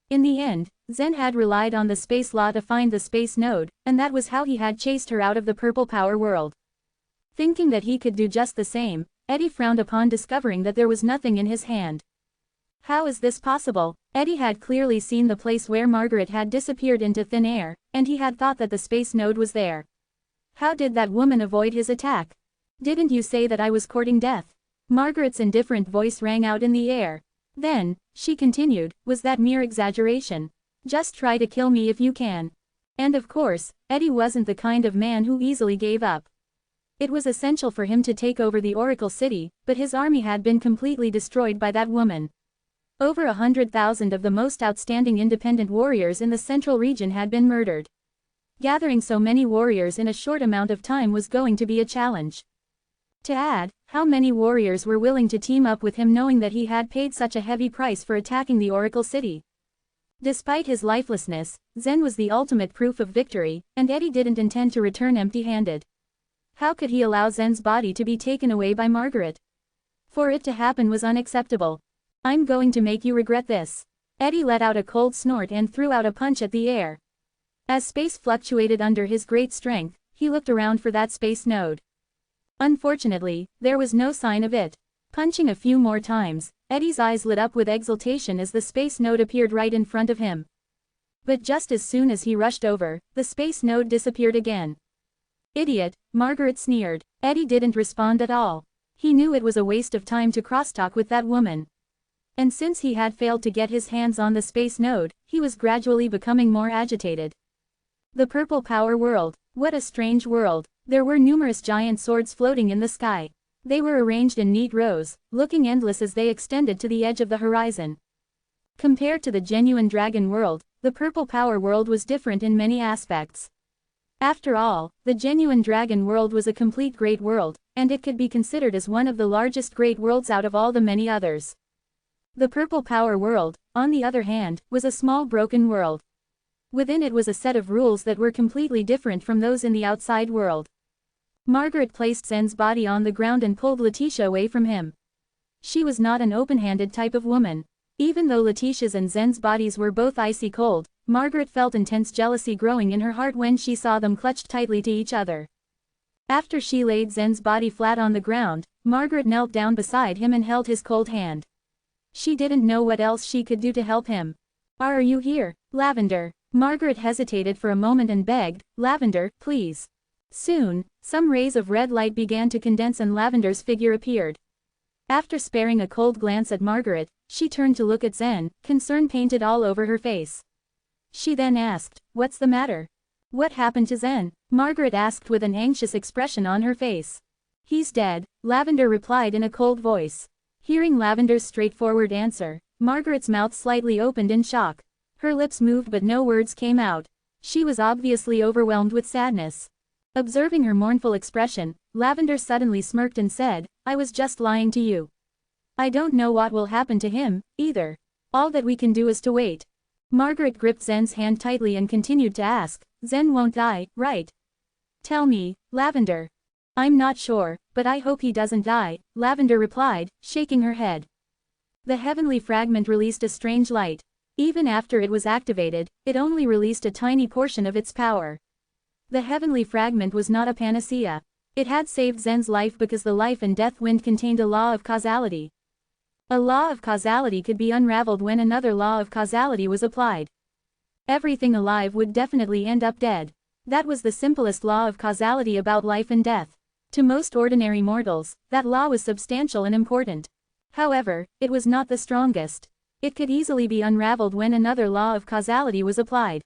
In the end, Zen had relied on the space law to find the space node, and that was how he had chased her out of the purple power world. Thinking that he could do just the same, Eddie frowned upon discovering that there was nothing in his hand. How is this possible? Eddie had clearly seen the place where Margaret had disappeared into thin air, and he had thought that the space node was there. How did that woman avoid his attack? "Didn't you say that I was courting death?" Margaret's indifferent voice rang out in the air. "Then," she continued, "was that mere exaggeration? Just try to kill me if you can." And of course, Eddie wasn't the kind of man who easily gave up. It was essential for him to take over the Oracle City, but his army had been completely destroyed by that woman. Over 100,000 of the most outstanding independent warriors in the central region had been murdered. Gathering so many warriors in a short amount of time was going to be a challenge. To add, how many warriors were willing to team up with him knowing that he had paid such a heavy price for attacking the Oracle City? Despite his lifelessness, Zen was the ultimate proof of victory, and Eddie didn't intend to return empty-handed. How could he allow Zen's body to be taken away by Margaret? For it to happen was unacceptable. "I'm going to make you regret this." Eddie let out a cold snort and threw out a punch at the air. As space fluctuated under his great strength, he looked around for that space node. Unfortunately, there was no sign of it. Punching a few more times, Eddie's eyes lit up with exultation as the space node appeared right in front of him. But just as soon as he rushed over, the space node disappeared again. "Idiot," Margaret sneered. Eddie didn't respond at all. He knew it was a waste of time to crosstalk with that woman. And since he had failed to get his hands on the space node, he was gradually becoming more agitated. The purple power world. What a strange world. There were numerous giant swords floating in the sky. They were arranged in neat rows, looking endless as they extended to the edge of the horizon. Compared to the genuine dragon world, the purple power world was different in many aspects. After all, the genuine dragon world was a complete great world, and it could be considered as one of the largest great worlds out of all the many others. The purple power world, on the other hand, was a small broken world. Within it was a set of rules that were completely different from those in the outside world. Margaret placed Zen's body on the ground and pulled Letitia away from him. She was not an open-handed type of woman. Even though Letitia's and Zen's bodies were both icy cold, Margaret felt intense jealousy growing in her heart when she saw them clutched tightly to each other. After she laid Zen's body flat on the ground, Margaret knelt down beside him and held his cold hand. She didn't know what else she could do to help him. "Are you here, Lavender?" Margaret hesitated for a moment and begged, "Lavender, please." Soon, some rays of red light began to condense and Lavender's figure appeared. After sparing a cold glance at Margaret, she turned to look at Zen, concern painted all over her face. She then asked, "What's the matter? What happened to Zen?" Margaret asked with an anxious expression on her face. "He's dead," Lavender replied in a cold voice. Hearing Lavender's straightforward answer, Margaret's mouth slightly opened in shock. Her lips moved but no words came out. She was obviously overwhelmed with sadness. Observing her mournful expression, Lavender suddenly smirked and said, "I was just lying to you. I don't know what will happen to him, either. All that we can do is to wait." Margaret gripped Zen's hand tightly and continued to ask, "Zen won't die, right? Tell me, Lavender." "I'm not sure, but I hope he doesn't die," Lavender replied, shaking her head. The heavenly fragment released a strange light. Even after it was activated, it only released a tiny portion of its power. The heavenly fragment was not a panacea. It had saved Zen's life because the life and death wind contained a law of causality. A law of causality could be unraveled when another law of causality was applied. Everything alive would definitely end up dead. That was the simplest law of causality about life and death. To most ordinary mortals, that law was substantial and important. However, it was not the strongest. It could easily be unraveled when another law of causality was applied.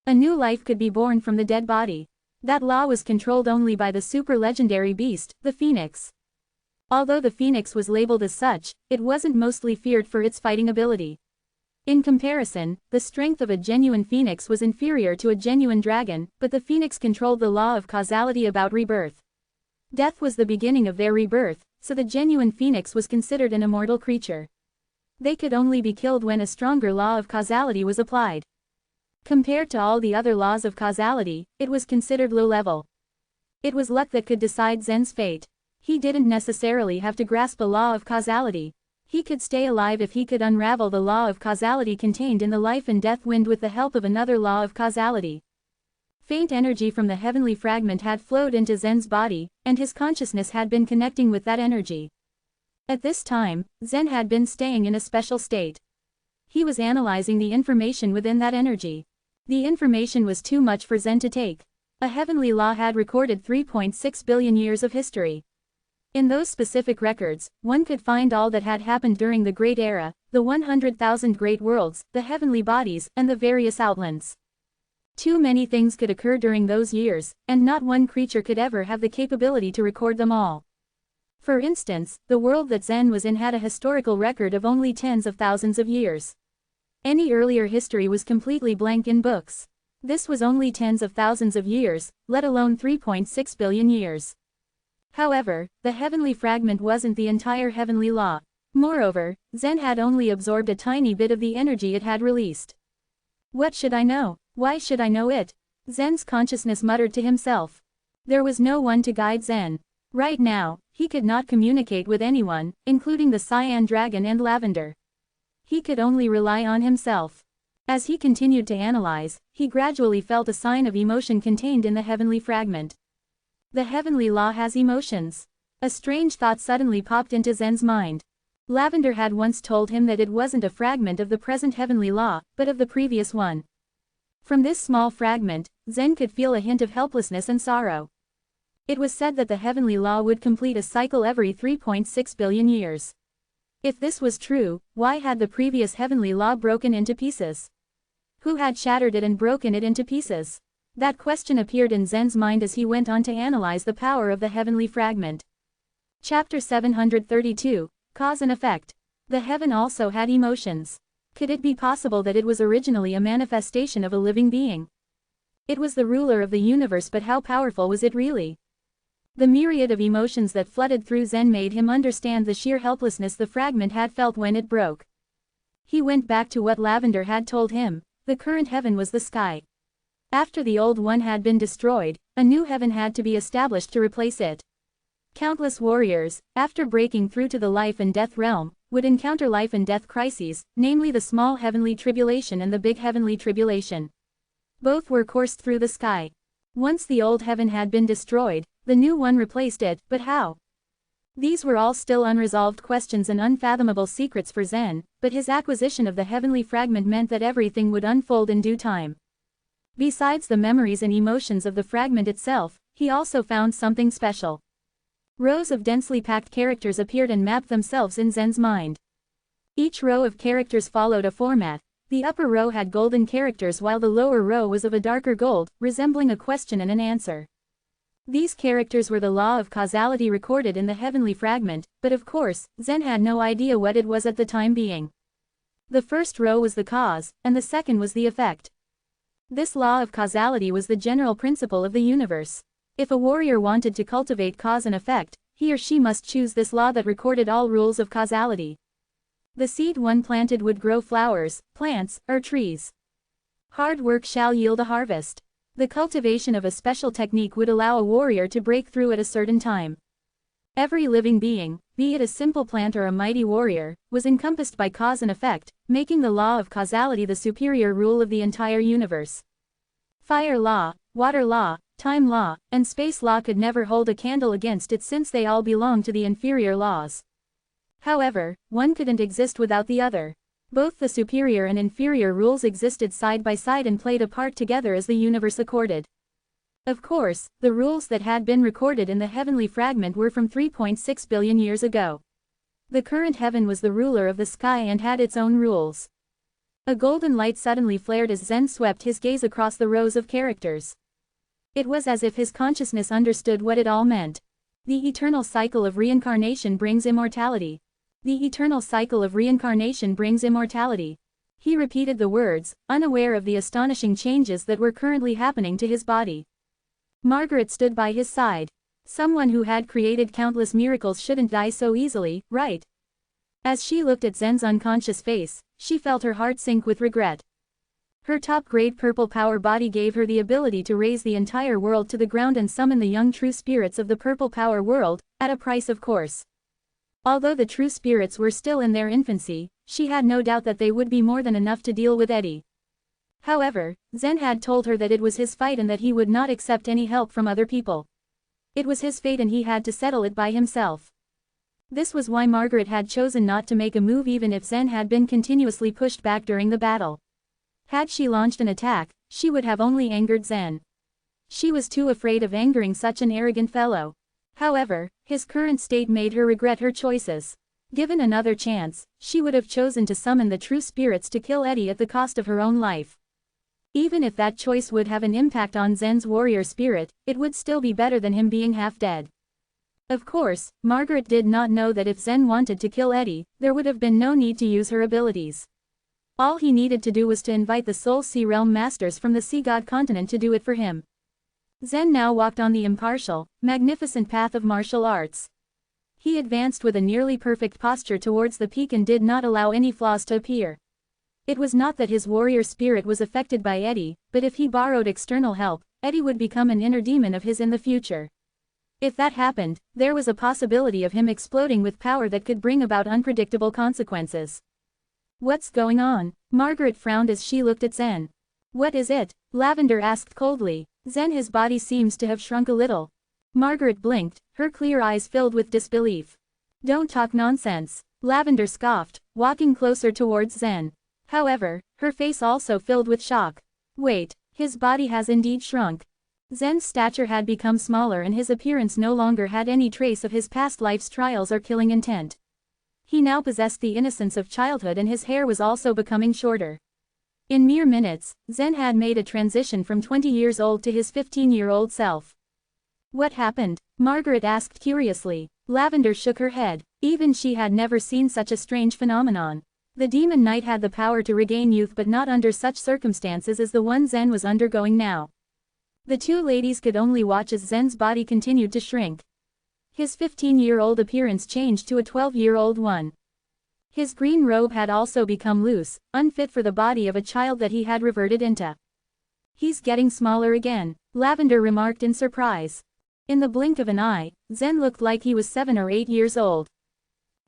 A new life could be born from the dead body. That law was controlled only by the super-legendary beast, the phoenix. Although the phoenix was labeled as such, it wasn't mostly feared for its fighting ability. In comparison, the strength of a genuine phoenix was inferior to a genuine dragon, but the phoenix controlled the law of causality about rebirth. Death was the beginning of their rebirth, so the genuine phoenix was considered an immortal creature. They could only be killed when a stronger law of causality was applied. Compared to all the other laws of causality, it was considered low level. It was luck that could decide Zen's fate. He didn't necessarily have to grasp a law of causality. He could stay alive if he could unravel the law of causality contained in the life and death wind with the help of another law of causality. Faint energy from the heavenly fragment had flowed into Zen's body, and his consciousness had been connecting with that energy. At this time, Zen had been staying in a special state. He was analyzing the information within that energy. The information was too much for Zen to take. A heavenly law had recorded 3.6 billion years of history. In those specific records, one could find all that had happened during the Great Era, the 100,000 great worlds, the heavenly bodies, and the various outlands. Too many things could occur during those years, and not one creature could ever have the capability to record them all. For instance, the world that Zen was in had a historical record of only tens of thousands of years. Any earlier history was completely blank in books. This was only tens of thousands of years, let alone 3.6 billion years. However, the heavenly fragment wasn't the entire heavenly law. Moreover, Zen had only absorbed a tiny bit of the energy it had released. What should I know? Why should I know it? Zen's consciousness muttered to himself. There was no one to guide Zen. Right now, he could not communicate with anyone, including the cyan dragon and Lavender. He could only rely on himself. As he continued to analyze, he gradually felt a sign of emotion contained in the heavenly fragment. The heavenly law has emotions. A strange thought suddenly popped into Zen's mind. Lavender had once told him that it wasn't a fragment of the present heavenly law, but of the previous one. From this small fragment, Zen could feel a hint of helplessness and sorrow. It was said that the heavenly law would complete a cycle every 3.6 billion years. If this was true, why had the previous heavenly law broken into pieces? Who had shattered it and broken it into pieces? That question appeared in Zen's mind as he went on to analyze the power of the heavenly fragment. Chapter 732, Cause and Effect. The heaven also had emotions. Could it be possible that it was originally a manifestation of a living being? It was the ruler of the universe, but how powerful was it really? The myriad of emotions that flooded through Zen made him understand the sheer helplessness the fragment had felt when it broke. He went back to what Lavender had told him. The current heaven was the sky. After the old one had been destroyed, a new heaven had to be established to replace it. Countless warriors, after breaking through to the life and death realm, would encounter life and death crises, namely the small heavenly tribulation and the big heavenly tribulation. Both were coursed through the sky. Once the old heaven had been destroyed, the new one replaced it, but how? These were all still unresolved questions and unfathomable secrets for Zen, but his acquisition of the heavenly fragment meant that everything would unfold in due time. Besides the memories and emotions of the fragment itself, he also found something special. Rows of densely packed characters appeared and mapped themselves in Zen's mind. Each row of characters followed a format. The upper row had golden characters while the lower row was of a darker gold, resembling a question and an answer. These characters were the law of causality recorded in the heavenly fragment, but of course, Zen had no idea what it was at the time being. The first row was the cause, and the second was the effect. This law of causality was the general principle of the universe. If a warrior wanted to cultivate cause and effect, he or she must choose this law that recorded all rules of causality. The seed one planted would grow flowers, plants, or trees. Hard work shall yield a harvest. The cultivation of a special technique would allow a warrior to break through at a certain time. Every living being, be it a simple plant or a mighty warrior, was encompassed by cause and effect, making the law of causality the superior rule of the entire universe. Fire law, water law, time law, and space law could never hold a candle against it since they all belong to the inferior laws. However, one couldn't exist without the other. Both the superior and inferior rules existed side by side and played a part together as the universe accorded. Of course, the rules that had been recorded in the heavenly fragment were from 3.6 billion years ago. The current heaven was the ruler of the sky and had its own rules. A golden light suddenly flared as Zen swept his gaze across the rows of characters. It was as if his consciousness understood what it all meant. The eternal cycle of reincarnation brings immortality. The eternal cycle of reincarnation brings immortality. He repeated the words, unaware of the astonishing changes that were currently happening to his body. Margaret stood by his side. Someone who had created countless miracles shouldn't die so easily, right? As she looked at Zen's unconscious face, she felt her heart sink with regret. Her top-grade purple power body gave her the ability to raise the entire world to the ground and summon the young true spirits of the purple power world, at a price of course. Although the true spirits were still in their infancy, she had no doubt that they would be more than enough to deal with Eddie. However, Zen had told her that it was his fight and that he would not accept any help from other people. It was his fate and he had to settle it by himself. This was why Margaret had chosen not to make a move even if Zen had been continuously pushed back during the battle. Had she launched an attack, she would have only angered Zen. She was too afraid of angering such an arrogant fellow. However, his current state made her regret her choices. Given another chance, she would have chosen to summon the true spirits to kill Eddie at the cost of her own life. Even if that choice would have an impact on Zen's warrior spirit, it would still be better than him being half dead. Of course, Margaret did not know that if Zen wanted to kill Eddie, there would have been no need to use her abilities. All he needed to do was to invite the Soul Sea Realm Masters from the Sea God continent to do it for him. Zen now walked on the impartial, magnificent path of martial arts. He advanced with a nearly perfect posture towards the peak and did not allow any flaws to appear. It was not that his warrior spirit was affected by Eddie, but if he borrowed external help, Eddie would become an inner demon of his in the future. If that happened, there was a possibility of him exploding with power that could bring about unpredictable consequences. What's going on? Margaret frowned as she looked at Zen. What is it? Lavender asked coldly. Zen, his body seems to have shrunk a little. Margaret blinked, her clear eyes filled with disbelief. Don't talk nonsense. Lavender scoffed, walking closer towards Zen. However, her face also filled with shock. Wait, his body has indeed shrunk. Zen's stature had become smaller and his appearance no longer had any trace of his past life's trials or killing intent. He now possessed the innocence of childhood and his hair was also becoming shorter. In mere minutes, Zen had made a transition from 20 years old to his 15-year-old self. What happened? Margaret asked curiously. Lavender shook her head. Even she had never seen such a strange phenomenon. The Demon Knight had the power to regain youth but not under such circumstances as the one Zen was undergoing now. The two ladies could only watch as Zen's body continued to shrink. His 15-year-old appearance changed to a 12-year-old one. His green robe had also become loose, unfit for the body of a child that he had reverted into. He's getting smaller again, Lavender remarked in surprise. In the blink of an eye, Zen looked like he was 7 or 8 years old.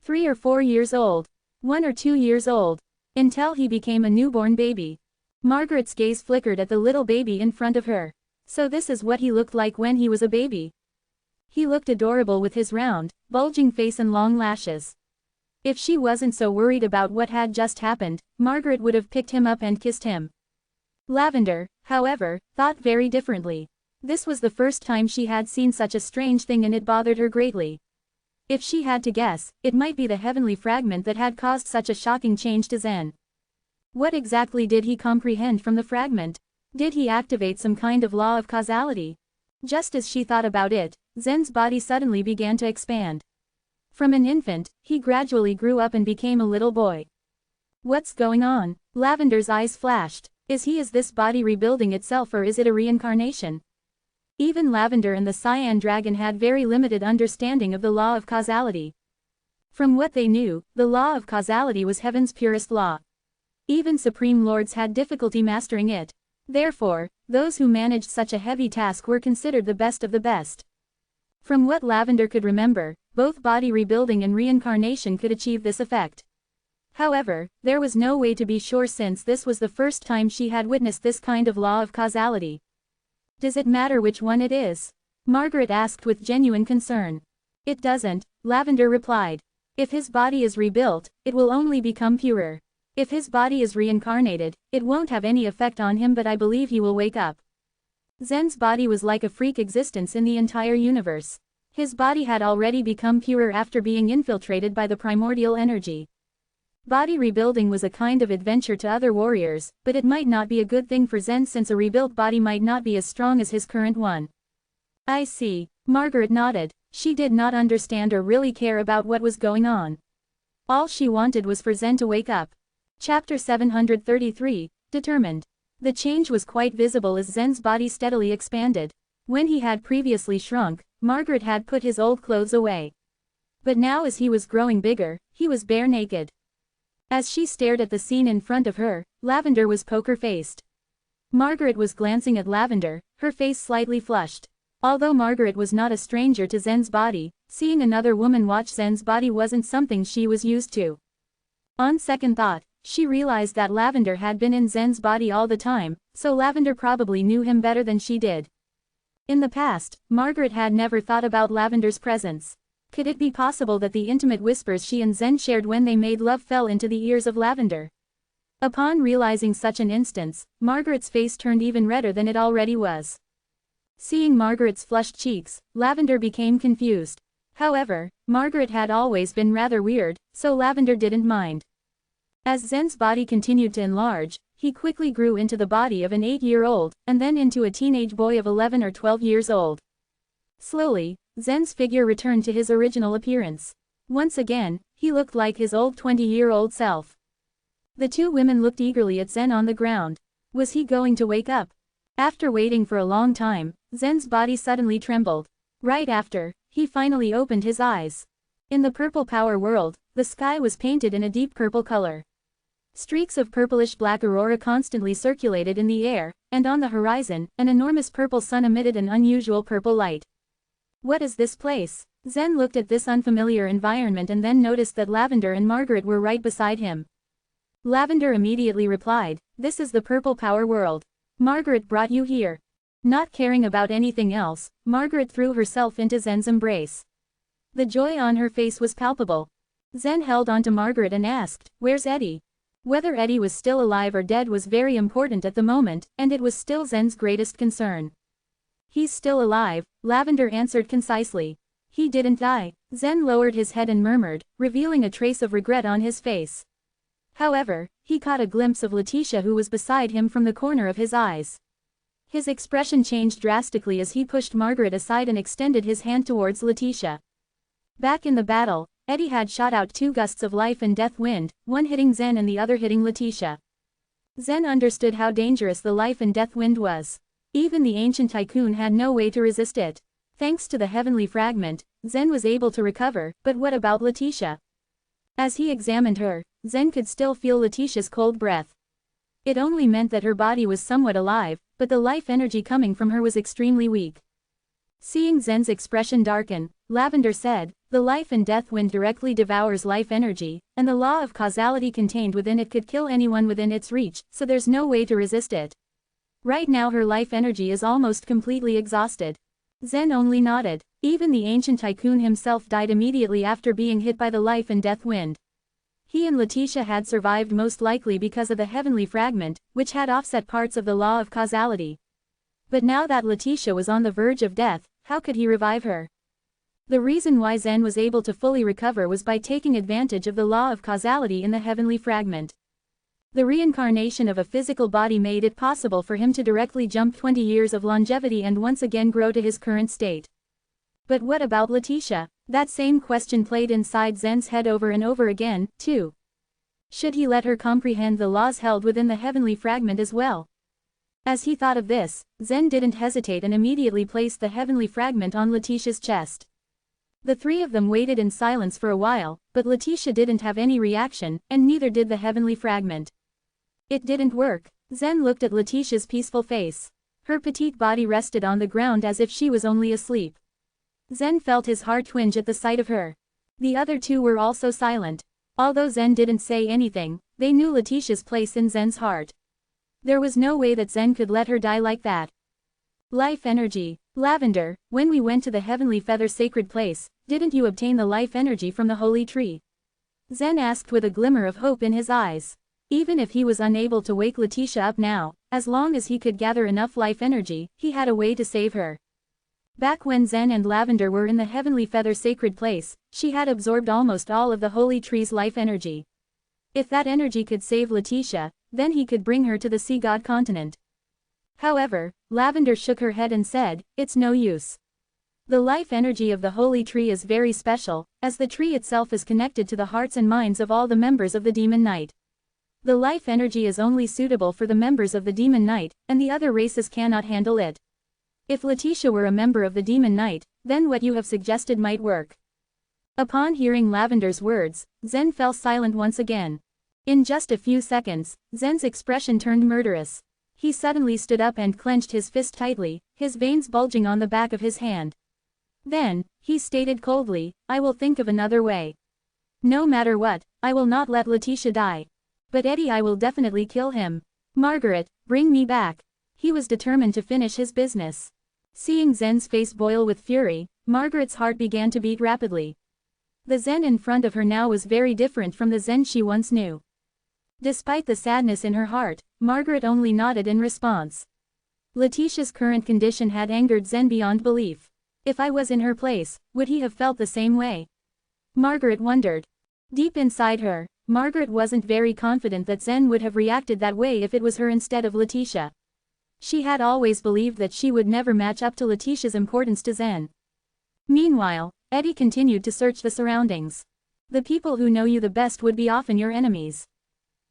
3 or 4 years old. 1 or 2 years old. Until he became a newborn baby. Margaret's gaze flickered at the little baby in front of her. So this is what he looked like when he was a baby. He looked adorable with his round, bulging face and long lashes. If she wasn't so worried about what had just happened, Margaret would have picked him up and kissed him. Lavender, however, thought very differently. This was the first time she had seen such a strange thing and it bothered her greatly. If she had to guess, it might be the heavenly fragment that had caused such a shocking change to Zen. What exactly did he comprehend from the fragment? Did he activate some kind of law of causality? Just as she thought about it, Zen's body suddenly began to expand. From an infant, he gradually grew up and became a little boy. What's going on? Lavender's eyes flashed. Is this body rebuilding itself, or is it a reincarnation? Even Lavender and the Cyan Dragon had very limited understanding of the law of causality. From what they knew, the law of causality was heaven's purest law. Even supreme lords had difficulty mastering it. Therefore, those who managed such a heavy task were considered the best of the best. From what Lavender could remember, both body rebuilding and reincarnation could achieve this effect. However, there was no way to be sure since this was the first time she had witnessed this kind of law of causality. Does it matter which one it is? Margaret asked with genuine concern. It doesn't, Lavender replied. If his body is rebuilt, it will only become purer. If his body is reincarnated, it won't have any effect on him, but I believe he will wake up. Zen's body was like a freak existence in the entire universe. His body had already become purer after being infiltrated by the primordial energy. Body rebuilding was a kind of adventure to other warriors, but it might not be a good thing for Zen since a rebuilt body might not be as strong as his current one. I see. Margaret nodded. She did not understand or really care about what was going on. All she wanted was for Zen to wake up. Chapter 733, Determined. The change was quite visible as Zen's body steadily expanded. When he had previously shrunk, Margaret had put his old clothes away. But now as he was growing bigger, he was bare naked. As she stared at the scene in front of her, Lavender was poker-faced. Margaret was glancing at Lavender, her face slightly flushed. Although Margaret was not a stranger to Zen's body, seeing another woman watch Zen's body wasn't something she was used to. On second thought, she realized that Lavender had been in Zen's body all the time, so Lavender probably knew him better than she did. In the past, Margaret had never thought about Lavender's presence. Could it be possible that the intimate whispers she and Zen shared when they made love fell into the ears of Lavender? Upon realizing such an instance, Margaret's face turned even redder than it already was. Seeing Margaret's flushed cheeks, Lavender became confused. However, Margaret had always been rather weird, so Lavender didn't mind. As Zen's body continued to enlarge, he quickly grew into the body of an 8-year-old, and then into a teenage boy of 11 or 12 years old. Slowly, Zen's figure returned to his original appearance. Once again, he looked like his old 20-year-old self. The two women looked eagerly at Zen on the ground. Was he going to wake up? After waiting for a long time, Zen's body suddenly trembled. Right after, he finally opened his eyes. In the purple power world, the sky was painted in a deep purple color. Streaks of purplish-black aurora constantly circulated in the air, and on the horizon, an enormous purple sun emitted an unusual purple light. What is this place? Zen looked at this unfamiliar environment and then noticed that Lavender and Margaret were right beside him. Lavender immediately replied, "This is the purple power world. Margaret brought you here." Not caring about anything else, Margaret threw herself into Zen's embrace. The joy on her face was palpable. Zen held onto Margaret and asked, "Where's Eddie?" Whether Eddie was still alive or dead was very important at the moment, and it was still Zen's greatest concern. "He's still alive," Lavender answered concisely. "He didn't die." Zen lowered his head and murmured, revealing a trace of regret on his face. However, he caught a glimpse of Letitia who was beside him from the corner of his eyes. His expression changed drastically as he pushed Margaret aside and extended his hand towards Letitia. Back in the battle, Eddie had shot out 2 gusts of life and death wind, one hitting Zen and the other hitting Letitia. Zen understood how dangerous the life and death wind was. Even the ancient tycoon had no way to resist it. Thanks to the heavenly fragment, Zen was able to recover, but what about Letitia? As he examined her, Zen could still feel Letitia's cold breath. It only meant that her body was somewhat alive, but the life energy coming from her was extremely weak. Seeing Zen's expression darken, Lavender said, "The life and death wind directly devours life energy, and the law of causality contained within it could kill anyone within its reach, so there's no way to resist it. Right now her life energy is almost completely exhausted." Zen only nodded. Even the ancient tycoon himself died immediately after being hit by the life and death wind. He and Letitia had survived most likely because of the heavenly fragment, which had offset parts of the law of causality. But now that Letitia was on the verge of death, how could he revive her? The reason why Zen was able to fully recover was by taking advantage of the law of causality in the heavenly fragment. The reincarnation of a physical body made it possible for him to directly jump 20 years of longevity and once again grow to his current state. But what about Letitia? That same question played inside Zen's head over and over again, too. Should he let her comprehend the laws held within the heavenly fragment as well? As he thought of this, Zen didn't hesitate and immediately placed the heavenly fragment on Letitia's chest. The three of them waited in silence for a while, but Letitia didn't have any reaction, and neither did the heavenly fragment. It didn't work. Zen looked at Letitia's peaceful face. Her petite body rested on the ground as if she was only asleep. Zen felt his heart twinge at the sight of her. The other two were also silent. Although Zen didn't say anything, they knew Letitia's place in Zen's heart. There was no way that Zen could let her die like that. Life energy. Lavender, when we went to the heavenly feather sacred place, didn't you obtain the life energy from the holy tree? Zen asked with a glimmer of hope in his eyes. Even if he was unable to wake Letitia up now, as long as he could gather enough life energy, he had a way to save her. Back when Zen and Lavender were in the heavenly feather sacred place, she had absorbed almost all of the holy tree's life energy. If that energy could save Letitia, then he could bring her to the sea god continent. However, Lavender shook her head and said, "It's no use. The life energy of the holy tree is very special, as the tree itself is connected to the hearts and minds of all the members of the Demon Knight. The life energy is only suitable for the members of the Demon Knight, and the other races cannot handle it. If Letitia were a member of the Demon Knight, then what you have suggested might work." Upon hearing Lavender's words, Zen fell silent once again. In just a few seconds, Zen's expression turned murderous. He suddenly stood up and clenched his fist tightly, his veins bulging on the back of his hand. Then, he stated coldly, "I will think of another way. No matter what, I will not let Letitia die. But Eddie, I will definitely kill him. Margaret, bring me back." He was determined to finish his business. Seeing Zen's face boil with fury, Margaret's heart began to beat rapidly. The Zen in front of her now was very different from the Zen she once knew. Despite the sadness in her heart, Margaret only nodded in response. Letitia's current condition had angered Zen beyond belief. If I was in her place, would he have felt the same way? Margaret wondered. Deep inside her, Margaret wasn't very confident that Zen would have reacted that way if it was her instead of Letitia. She had always believed that she would never match up to Letitia's importance to Zen. Meanwhile, Eddie continued to search the surroundings. The people who know you the best would be often your enemies.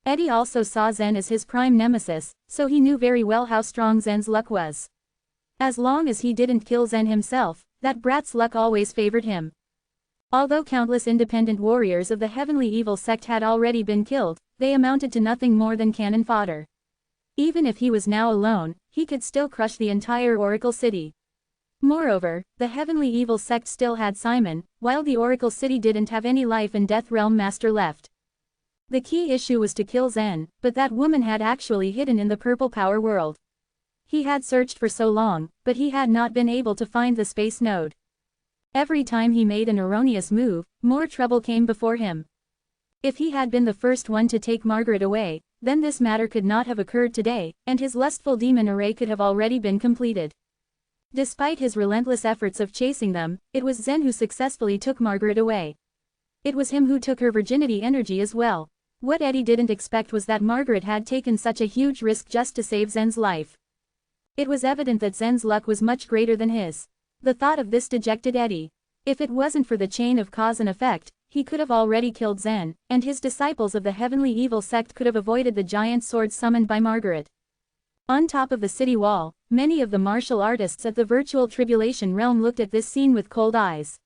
Eddie also saw Zen as his prime nemesis, so he knew very well how strong Zen's luck was. As long as he didn't kill Zen himself, that brat's luck always favored him. Although countless independent warriors of the heavenly evil sect had already been killed, they amounted to nothing more than cannon fodder. Even if he was now alone, he could still crush the entire Oracle City. Moreover, the heavenly evil sect still had Simon, while the Oracle City didn't have any life and death realm master left. The key issue was to kill Zen, but that woman had actually hidden in the purple power world. He had searched for so long, but he had not been able to find the space node. Every time he made an erroneous move, more trouble came before him. If he had been the first one to take Margaret away, then this matter could not have occurred today, and his lustful demon array could have already been completed. Despite his relentless efforts of chasing them, it was Zen who successfully took Margaret away. It was him who took her virginity energy as well. What Eddie didn't expect was that Margaret had taken such a huge risk just to save Zen's life. It was evident that Zen's luck was much greater than his. The thought of this dejected Eddie. If it wasn't for the chain of cause and effect, he could have already killed Zen, and his disciples of the heavenly evil sect could have avoided the giant sword summoned by Margaret. On top of the city wall, many of the martial artists at the virtual tribulation realm looked at this scene with cold eyes.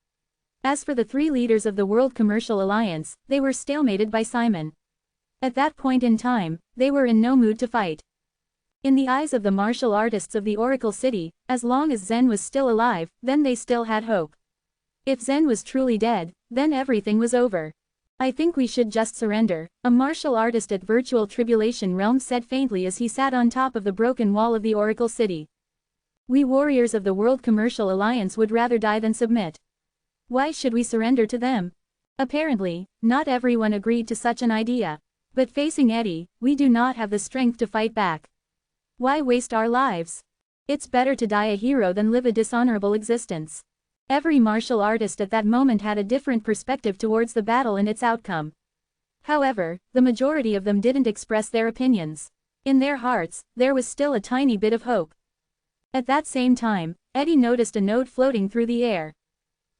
As for the three leaders of the World Commercial Alliance, they were stalemated by Simon. At that point in time, they were in no mood to fight. In the eyes of the martial artists of the Oracle City, as long as Zen was still alive, then they still had hope. If Zen was truly dead, then everything was over. "I think we should just surrender," a martial artist at Virtual Tribulation Realm said faintly as he sat on top of the broken wall of the Oracle City. "We warriors of the World Commercial Alliance would rather die than submit. Why should we surrender to them?" Apparently, not everyone agreed to such an idea. But facing Eddie, we do not have the strength to fight back. Why waste our lives? It's better to die a hero than live a dishonorable existence. Every martial artist at that moment had a different perspective towards the battle and its outcome. However, the majority of them didn't express their opinions. In their hearts, there was still a tiny bit of hope. At that same time, Eddie noticed a node floating through the air.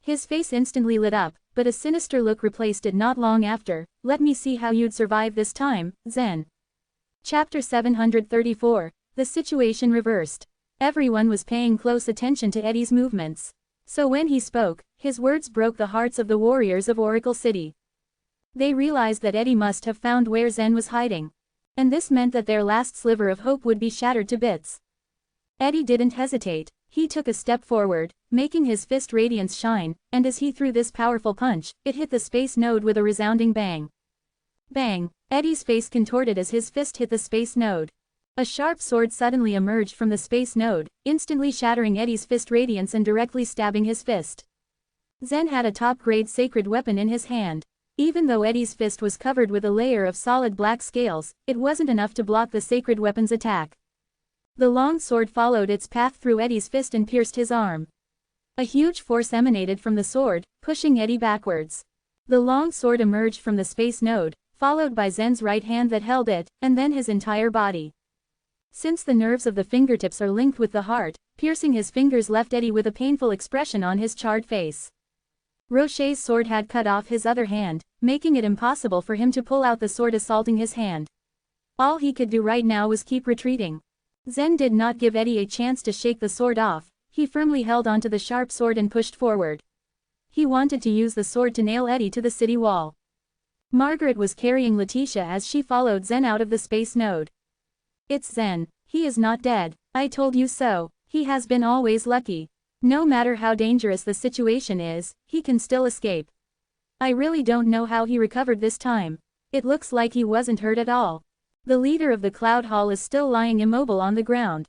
His face instantly lit up, but a sinister look replaced it not long after. Let me see how you'd survive this time, Zen. Chapter 734. The situation reversed. Everyone was paying close attention to Eddie's movements. So when he spoke, his words broke the hearts of the warriors of Oracle City. They realized that Eddie must have found where Zen was hiding. And this meant that their last sliver of hope would be shattered to bits. Eddie didn't hesitate. He took a step forward, making his fist radiance shine, and as he threw this powerful punch, it hit the space node with a resounding bang. Bang! Eddie's face contorted as his fist hit the space node. A sharp sword suddenly emerged from the space node, instantly shattering Eddie's fist radiance and directly stabbing his fist. Zen had a top-grade sacred weapon in his hand. Even though Eddie's fist was covered with a layer of solid black scales, it wasn't enough to block the sacred weapon's attack. The long sword followed its path through Eddie's fist and pierced his arm. A huge force emanated from the sword, pushing Eddie backwards. The long sword emerged from the space node, followed by Zen's right hand that held it, and then his entire body. Since the nerves of the fingertips are linked with the heart, piercing his fingers left Eddie with a painful expression on his charred face. Rocher's sword had cut off his other hand, making it impossible for him to pull out the sword assaulting his hand. All he could do right now was keep retreating. Zen did not give Eddie a chance to shake the sword off. He firmly held onto the sharp sword and pushed forward. He wanted to use the sword to nail Eddie to the city wall. Margaret was carrying Letitia as she followed Zen out of the space node. It's Zen. He is not dead. I told you so. He has been always lucky. No matter how dangerous the situation is, he can still escape. I really don't know how he recovered this time. It looks like he wasn't hurt at all. The leader of the Cloud Hall is still lying immobile on the ground.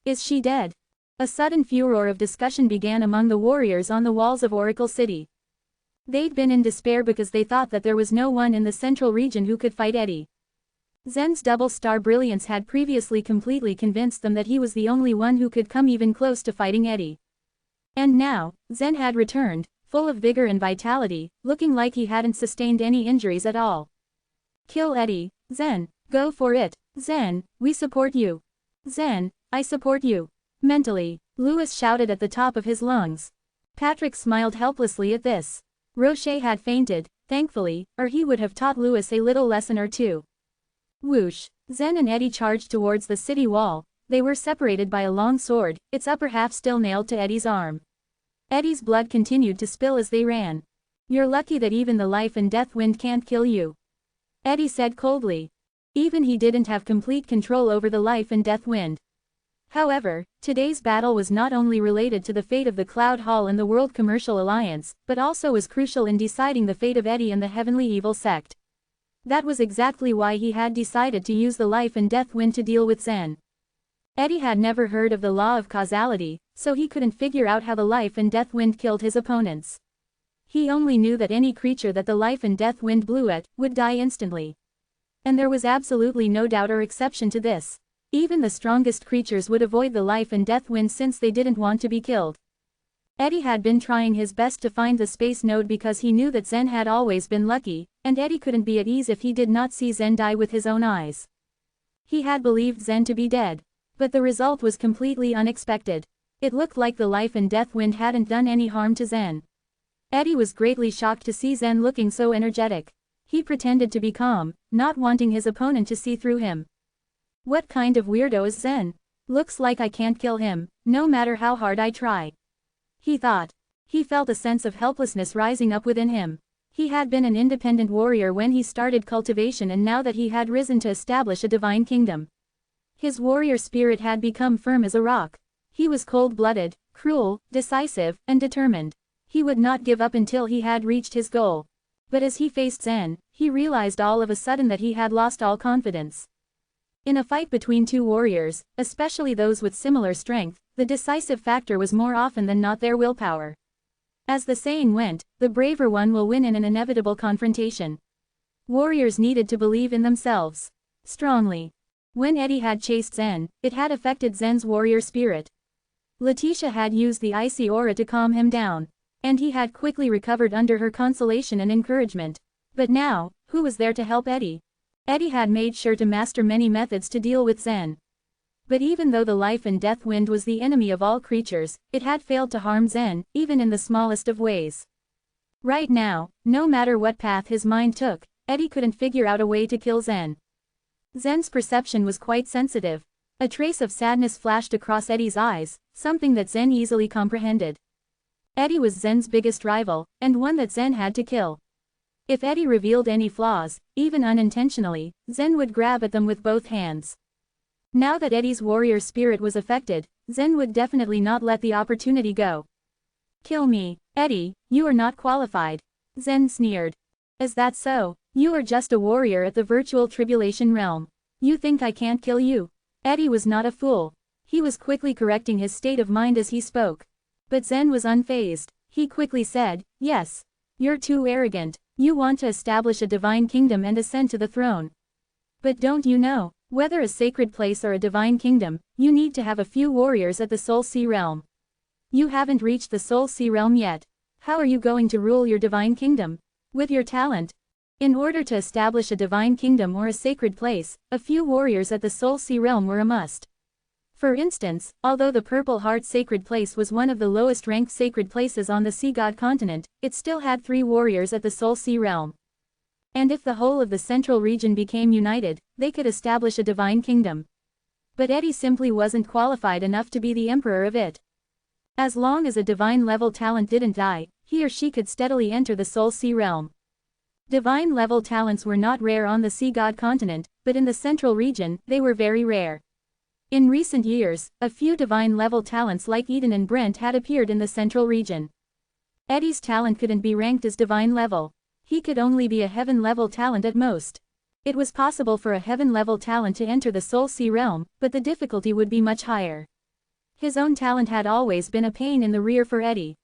Is she dead? A sudden furor of discussion began among the warriors on the walls of Oracle City. They'd been in despair because they thought that there was no one in the central region who could fight Eddie. Zen's double-star brilliance had previously completely convinced them that he was the only one who could come even close to fighting Eddie. And now, Zen had returned, full of vigor and vitality, looking like he hadn't sustained any injuries at all. Kill Eddie, Zen, go for it, Zen, we support you. Zen, I support you. Mentally, Louis shouted at the top of his lungs. Patrick smiled helplessly at this. Rocher had fainted, thankfully, or he would have taught Louis a little lesson or two. Whoosh! Zen and Eddie charged towards the city wall. They were separated by a long sword, its upper half still nailed to Eddie's arm. Eddie's blood continued to spill as they ran. You're lucky that even the life and death wind can't kill you. Eddie said coldly. Even he didn't have complete control over the life and death wind. However, today's battle was not only related to the fate of the Cloud Hall and the World Commercial Alliance, but also was crucial in deciding the fate of Eddie and the Heavenly Evil Sect. That was exactly why he had decided to use the life and death wind to deal with Zen. Eddie had never heard of the law of causality, so he couldn't figure out how the life and death wind killed his opponents. He only knew that any creature that the life and death wind blew at would die instantly. And there was absolutely no doubt or exception to this. Even the strongest creatures would avoid the life and death wind since they didn't want to be killed. Eddie had been trying his best to find the space node because he knew that Zen had always been lucky, and Eddie couldn't be at ease if he did not see Zen die with his own eyes. He had believed Zen to be dead. But the result was completely unexpected. It looked like the life and death wind hadn't done any harm to Zen. Eddie was greatly shocked to see Zen looking so energetic. He pretended to be calm, not wanting his opponent to see through him. What kind of weirdo is Zen? Looks like I can't kill him, no matter how hard I try. He thought. He felt a sense of helplessness rising up within him. He had been an independent warrior when he started cultivation, and now that he had risen to establish a divine kingdom, his warrior spirit had become firm as a rock. He was cold-blooded, cruel, decisive, and determined. He would not give up until he had reached his goal. But as he faced Zen, he realized all of a sudden that he had lost all confidence. In a fight between two warriors, especially those with similar strength, the decisive factor was more often than not their willpower. As the saying went, the braver one will win in an inevitable confrontation. Warriors needed to believe in themselves strongly. When Eddie had chased Zen, it had affected Zen's warrior spirit. Letitia had used the icy aura to calm him down, and he had quickly recovered under her consolation and encouragement. But now, who was there to help Eddie? Eddie had made sure to master many methods to deal with Zen. But even though the life and death wind was the enemy of all creatures, it had failed to harm Zen, even in the smallest of ways. Right now, no matter what path his mind took, Eddie couldn't figure out a way to kill Zen. Zen's perception was quite sensitive. A trace of sadness flashed across Eddie's eyes, something that Zen easily comprehended. Eddie was Zen's biggest rival, and one that Zen had to kill. If Eddie revealed any flaws, even unintentionally, Zen would grab at them with both hands. Now that Eddie's warrior spirit was affected, Zen would definitely not let the opportunity go. "Kill me, Eddie, you are not qualified," Zen sneered. "Is that so? You are just a warrior at the virtual tribulation realm. You think I can't kill you?" Eddie was not a fool. He was quickly correcting his state of mind as he spoke. But Zen was unfazed. He quickly said, "Yes. You're too arrogant. You want to establish a divine kingdom and ascend to the throne. But don't you know, whether a sacred place or a divine kingdom, you need to have a few warriors at the Soul Sea realm. You haven't reached the Soul Sea realm yet. How are you going to rule your divine kingdom? With your talent? In order to establish a divine kingdom or a sacred place, a few warriors at the Soul Sea realm were a must. For instance, although the Purple Heart Sacred Place was one of the lowest ranked sacred places on the Sea God continent, it still had 3 warriors at the Soul Sea realm. And if the whole of the central region became united, they could establish a divine kingdom. But Eddie simply wasn't qualified enough to be the emperor of it. As long as a divine-level talent didn't die, he or she could steadily enter the Soul Sea realm. Divine-level talents were not rare on the Sea God continent, but in the central region, they were very rare. In recent years, a few divine-level talents like Eden and Brent had appeared in the central region. Eddie's talent couldn't be ranked as divine level. He could only be a heaven-level talent at most. It was possible for a heaven-level talent to enter the Soul Sea realm, but the difficulty would be much higher. His own talent had always been a pain in the rear for Eddie.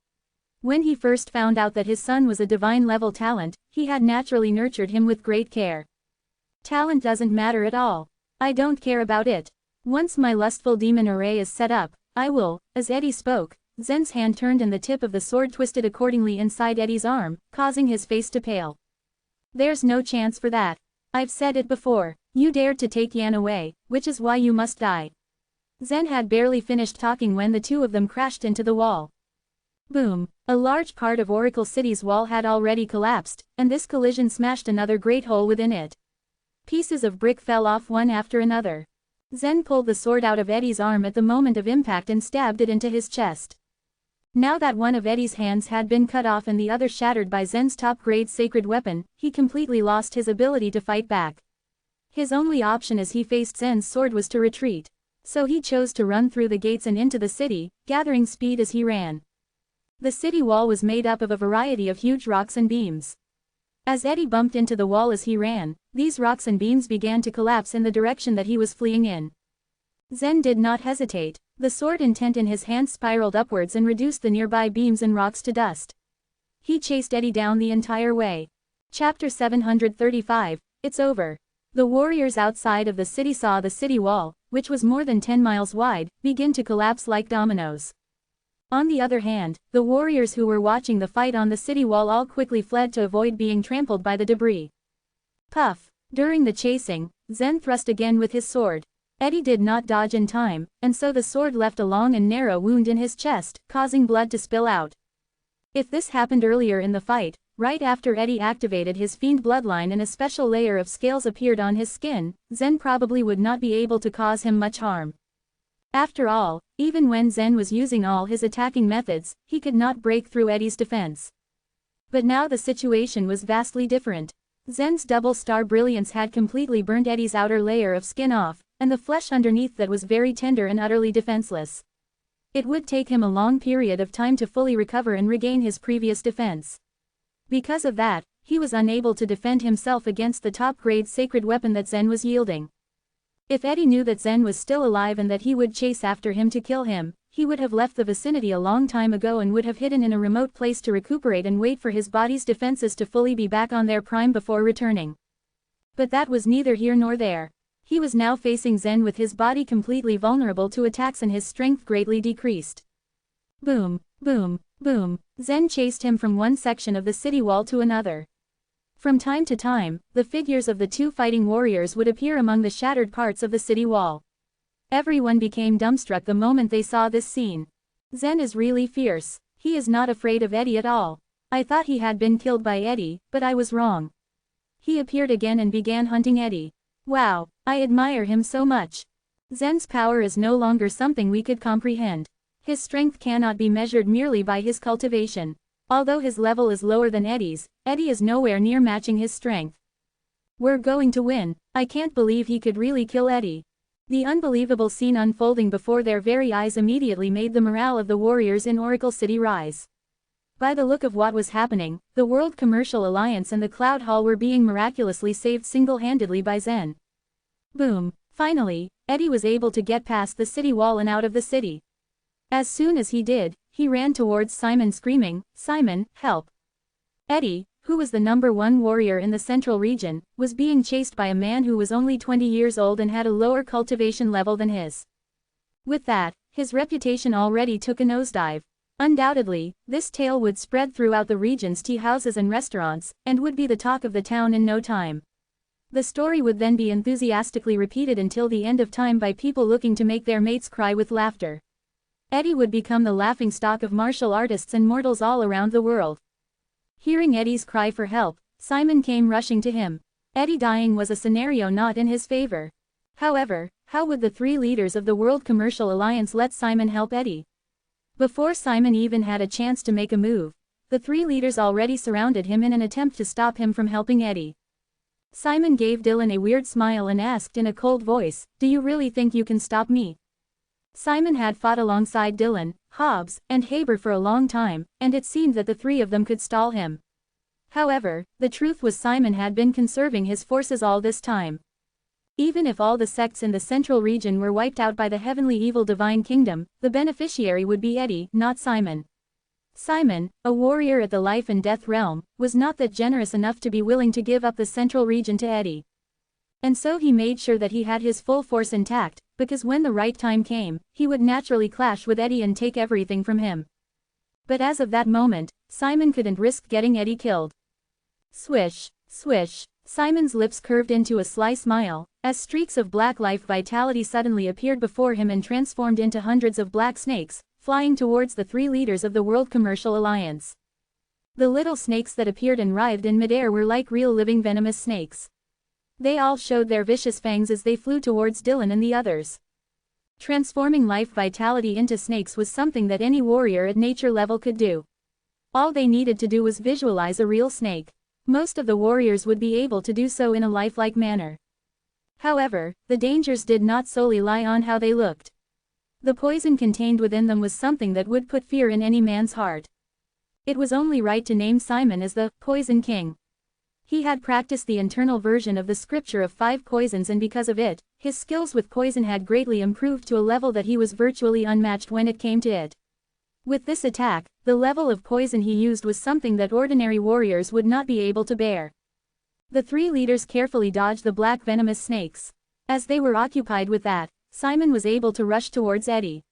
When he first found out that his son was a divine-level talent, he had naturally nurtured him with great care. Talent doesn't matter at all. I don't care about it. Once my lustful demon array is set up, I will. As Eddie spoke, Zen's hand turned and the tip of the sword twisted accordingly inside Eddie's arm, causing his face to pale. "There's no chance for that. I've said it before. You dared to take Yan away, which is why you must die." Zen had barely finished talking when the two of them crashed into the wall. Boom! A large part of Oracle City's wall had already collapsed, and this collision smashed another great hole within it. Pieces of brick fell off one after another. Zen pulled the sword out of Eddie's arm at the moment of impact and stabbed it into his chest. Now that one of Eddie's hands had been cut off and the other shattered by Zen's top-grade sacred weapon, he completely lost his ability to fight back. His only option as he faced Zen's sword was to retreat. So he chose to run through the gates and into the city, gathering speed as he ran. The city wall was made up of a variety of huge rocks and beams. As Eddie bumped into the wall as he ran, these rocks and beams began to collapse in the direction that he was fleeing in. Zen did not hesitate. The sword intent in his hand spiraled upwards and reduced the nearby beams and rocks to dust. He chased Eddie down the entire way. Chapter 735, It's over. The warriors outside of the city saw the city wall, which was more than 10 miles wide, begin to collapse like dominoes. On the other hand, the warriors who were watching the fight on the city wall all quickly fled to avoid being trampled by the debris. Puff! During the chasing, Zen thrust again with his sword. Eddie did not dodge in time, and so the sword left a long and narrow wound in his chest, causing blood to spill out. If this happened earlier in the fight, right after Eddie activated his fiend bloodline and a special layer of scales appeared on his skin, Zen probably would not be able to cause him much harm. After all, even when Zen was using all his attacking methods, he could not break through Eddie's defense. But now the situation was vastly different. Zen's double star brilliance had completely burnt Eddie's outer layer of skin off, and the flesh underneath that was very tender and utterly defenseless. It would take him a long period of time to fully recover and regain his previous defense. Because of that, he was unable to defend himself against the top-grade sacred weapon that Zen was yielding. If Eddie knew that Zen was still alive and that he would chase after him to kill him, he would have left the vicinity a long time ago and would have hidden in a remote place to recuperate and wait for his body's defenses to fully be back on their prime before returning. But that was neither here nor there. He was now facing Zen with his body completely vulnerable to attacks and his strength greatly decreased. Boom, boom, boom. Zen chased him from one section of the city wall to another. From time to time, the figures of the two fighting warriors would appear among the shattered parts of the city wall. Everyone became dumbstruck the moment they saw this scene. Zen is really fierce. He is not afraid of Eddie at all. I thought he had been killed by Eddie, but I was wrong. He appeared again and began hunting Eddie. Wow, I admire him so much. Zen's power is no longer something we could comprehend. His strength cannot be measured merely by his cultivation. Although his level is lower than Eddie's, Eddie is nowhere near matching his strength. We're going to win. I can't believe he could really kill Eddie. The unbelievable scene unfolding before their very eyes immediately made the morale of the warriors in Oracle City rise. By the look of what was happening, the World Commercial Alliance and the Cloud Hall were being miraculously saved single-handedly by Zen. Boom! Finally, Eddie was able to get past the city wall and out of the city. As soon as he did, he ran towards Simon screaming, "Simon, help!" Eddie, who was the #1 warrior in the central region, was being chased by a man who was only 20 years old and had a lower cultivation level than his. With that, his reputation already took a nosedive. Undoubtedly, this tale would spread throughout the region's tea houses and restaurants, and would be the talk of the town in no time. The story would then be enthusiastically repeated until the end of time by people looking to make their mates cry with laughter. Eddie would become the laughingstock of martial artists and mortals all around the world. Hearing Eddie's cry for help, Simon came rushing to him. Eddie dying was a scenario not in his favor. However, how would the three leaders of the World Commercial Alliance let Simon help Eddie? Before Simon even had a chance to make a move, the three leaders already surrounded him in an attempt to stop him from helping Eddie. Simon gave Dylan a weird smile and asked in a cold voice, "Do you really think you can stop me?" Simon had fought alongside Dylan, Hobbs, and Haber for a long time, and it seemed that the three of them could stall him. However, the truth was Simon had been conserving his forces all this time. Even if all the sects in the central region were wiped out by the heavenly evil divine kingdom, the beneficiary would be Eddie, not Simon. Simon, a warrior at the life and death realm, was not that generous enough to be willing to give up the central region to Eddie. And so he made sure that he had his full force intact, because when the right time came, he would naturally clash with Eddie and take everything from him. But as of that moment, Simon couldn't risk getting Eddie killed. Swish, swish, Simon's lips curved into a sly smile, as streaks of black life vitality suddenly appeared before him and transformed into hundreds of black snakes, flying towards the three leaders of the World Commercial Alliance. The little snakes that appeared and writhed in midair were like real living venomous snakes. They all showed their vicious fangs as they flew towards Dylan and the others. Transforming life vitality into snakes was something that any warrior at nature level could do. All they needed to do was visualize a real snake. Most of the warriors would be able to do so in a lifelike manner. However, the dangers did not solely lie on how they looked. The poison contained within them was something that would put fear in any man's heart. It was only right to name Simon as the Poison King. He had practiced the internal version of the scripture of 5 poisons, and because of it, his skills with poison had greatly improved to a level that he was virtually unmatched when it came to it. With this attack, the level of poison he used was something that ordinary warriors would not be able to bear. The three leaders carefully dodged the black venomous snakes. As they were occupied with that, Simon was able to rush towards Eddie.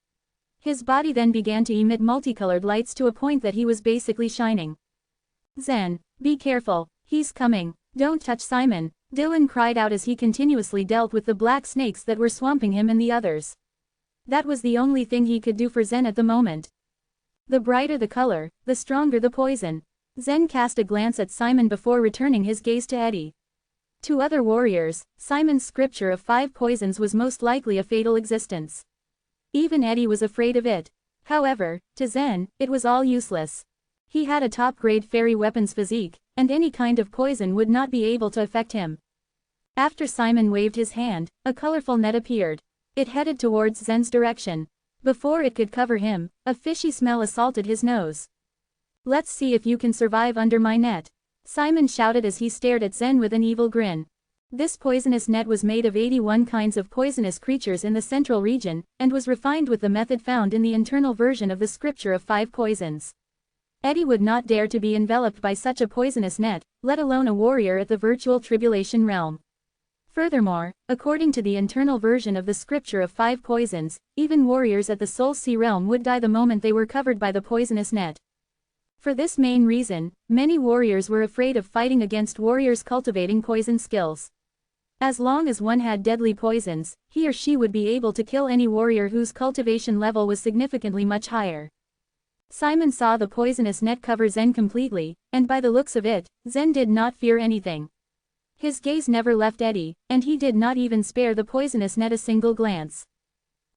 His body then began to emit multicolored lights to a point that he was basically shining. "Zen, be careful. He's coming. Don't touch Simon," Dylan cried out as he continuously dealt with the black snakes that were swamping him and the others. That was the only thing he could do for Zen at the moment. The brighter the color, the stronger the poison. Zen cast a glance at Simon before returning his gaze to Eddie. To other warriors, Simon's scripture of 5 poisons was most likely a fatal existence. Even Eddie was afraid of it. However, to Zen, it was all useless. He had a top-grade fairy weapons physique, and any kind of poison would not be able to affect him. After Simon waved his hand, a colorful net appeared. It headed towards Zen's direction. Before it could cover him, a fishy smell assaulted his nose. "Let's see if you can survive under my net," Simon shouted as he stared at Zen with an evil grin. This poisonous net was made of 81 kinds of poisonous creatures in the central region, and was refined with the method found in the internal version of the scripture of 5 poisons. Eddie would not dare to be enveloped by such a poisonous net, let alone a warrior at the virtual tribulation realm. Furthermore, according to the internal version of the scripture of 5 poisons, even warriors at the Soul Sea realm would die the moment they were covered by the poisonous net. For this main reason, many warriors were afraid of fighting against warriors cultivating poison skills. As long as one had deadly poisons, he or she would be able to kill any warrior whose cultivation level was significantly much higher. Simon saw the poisonous net cover Zen completely, and by the looks of it, Zen did not fear anything. His gaze never left Eddie, and he did not even spare the poisonous net a single glance.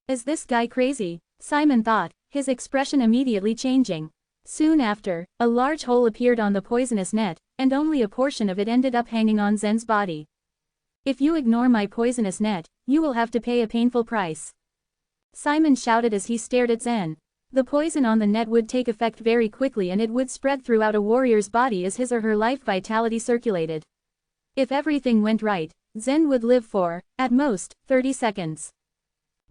Is this guy crazy? Simon thought, his expression immediately changing. Soon after, a large hole appeared on the poisonous net, and only a portion of it ended up hanging on Zen's body. If you ignore my poisonous net, you will have to pay a painful price. Simon shouted as he stared at Zen. The poison on the net would take effect very quickly and it would spread throughout a warrior's body as his or her life vitality circulated. If everything went right, Zen would live for, at most, 30 seconds.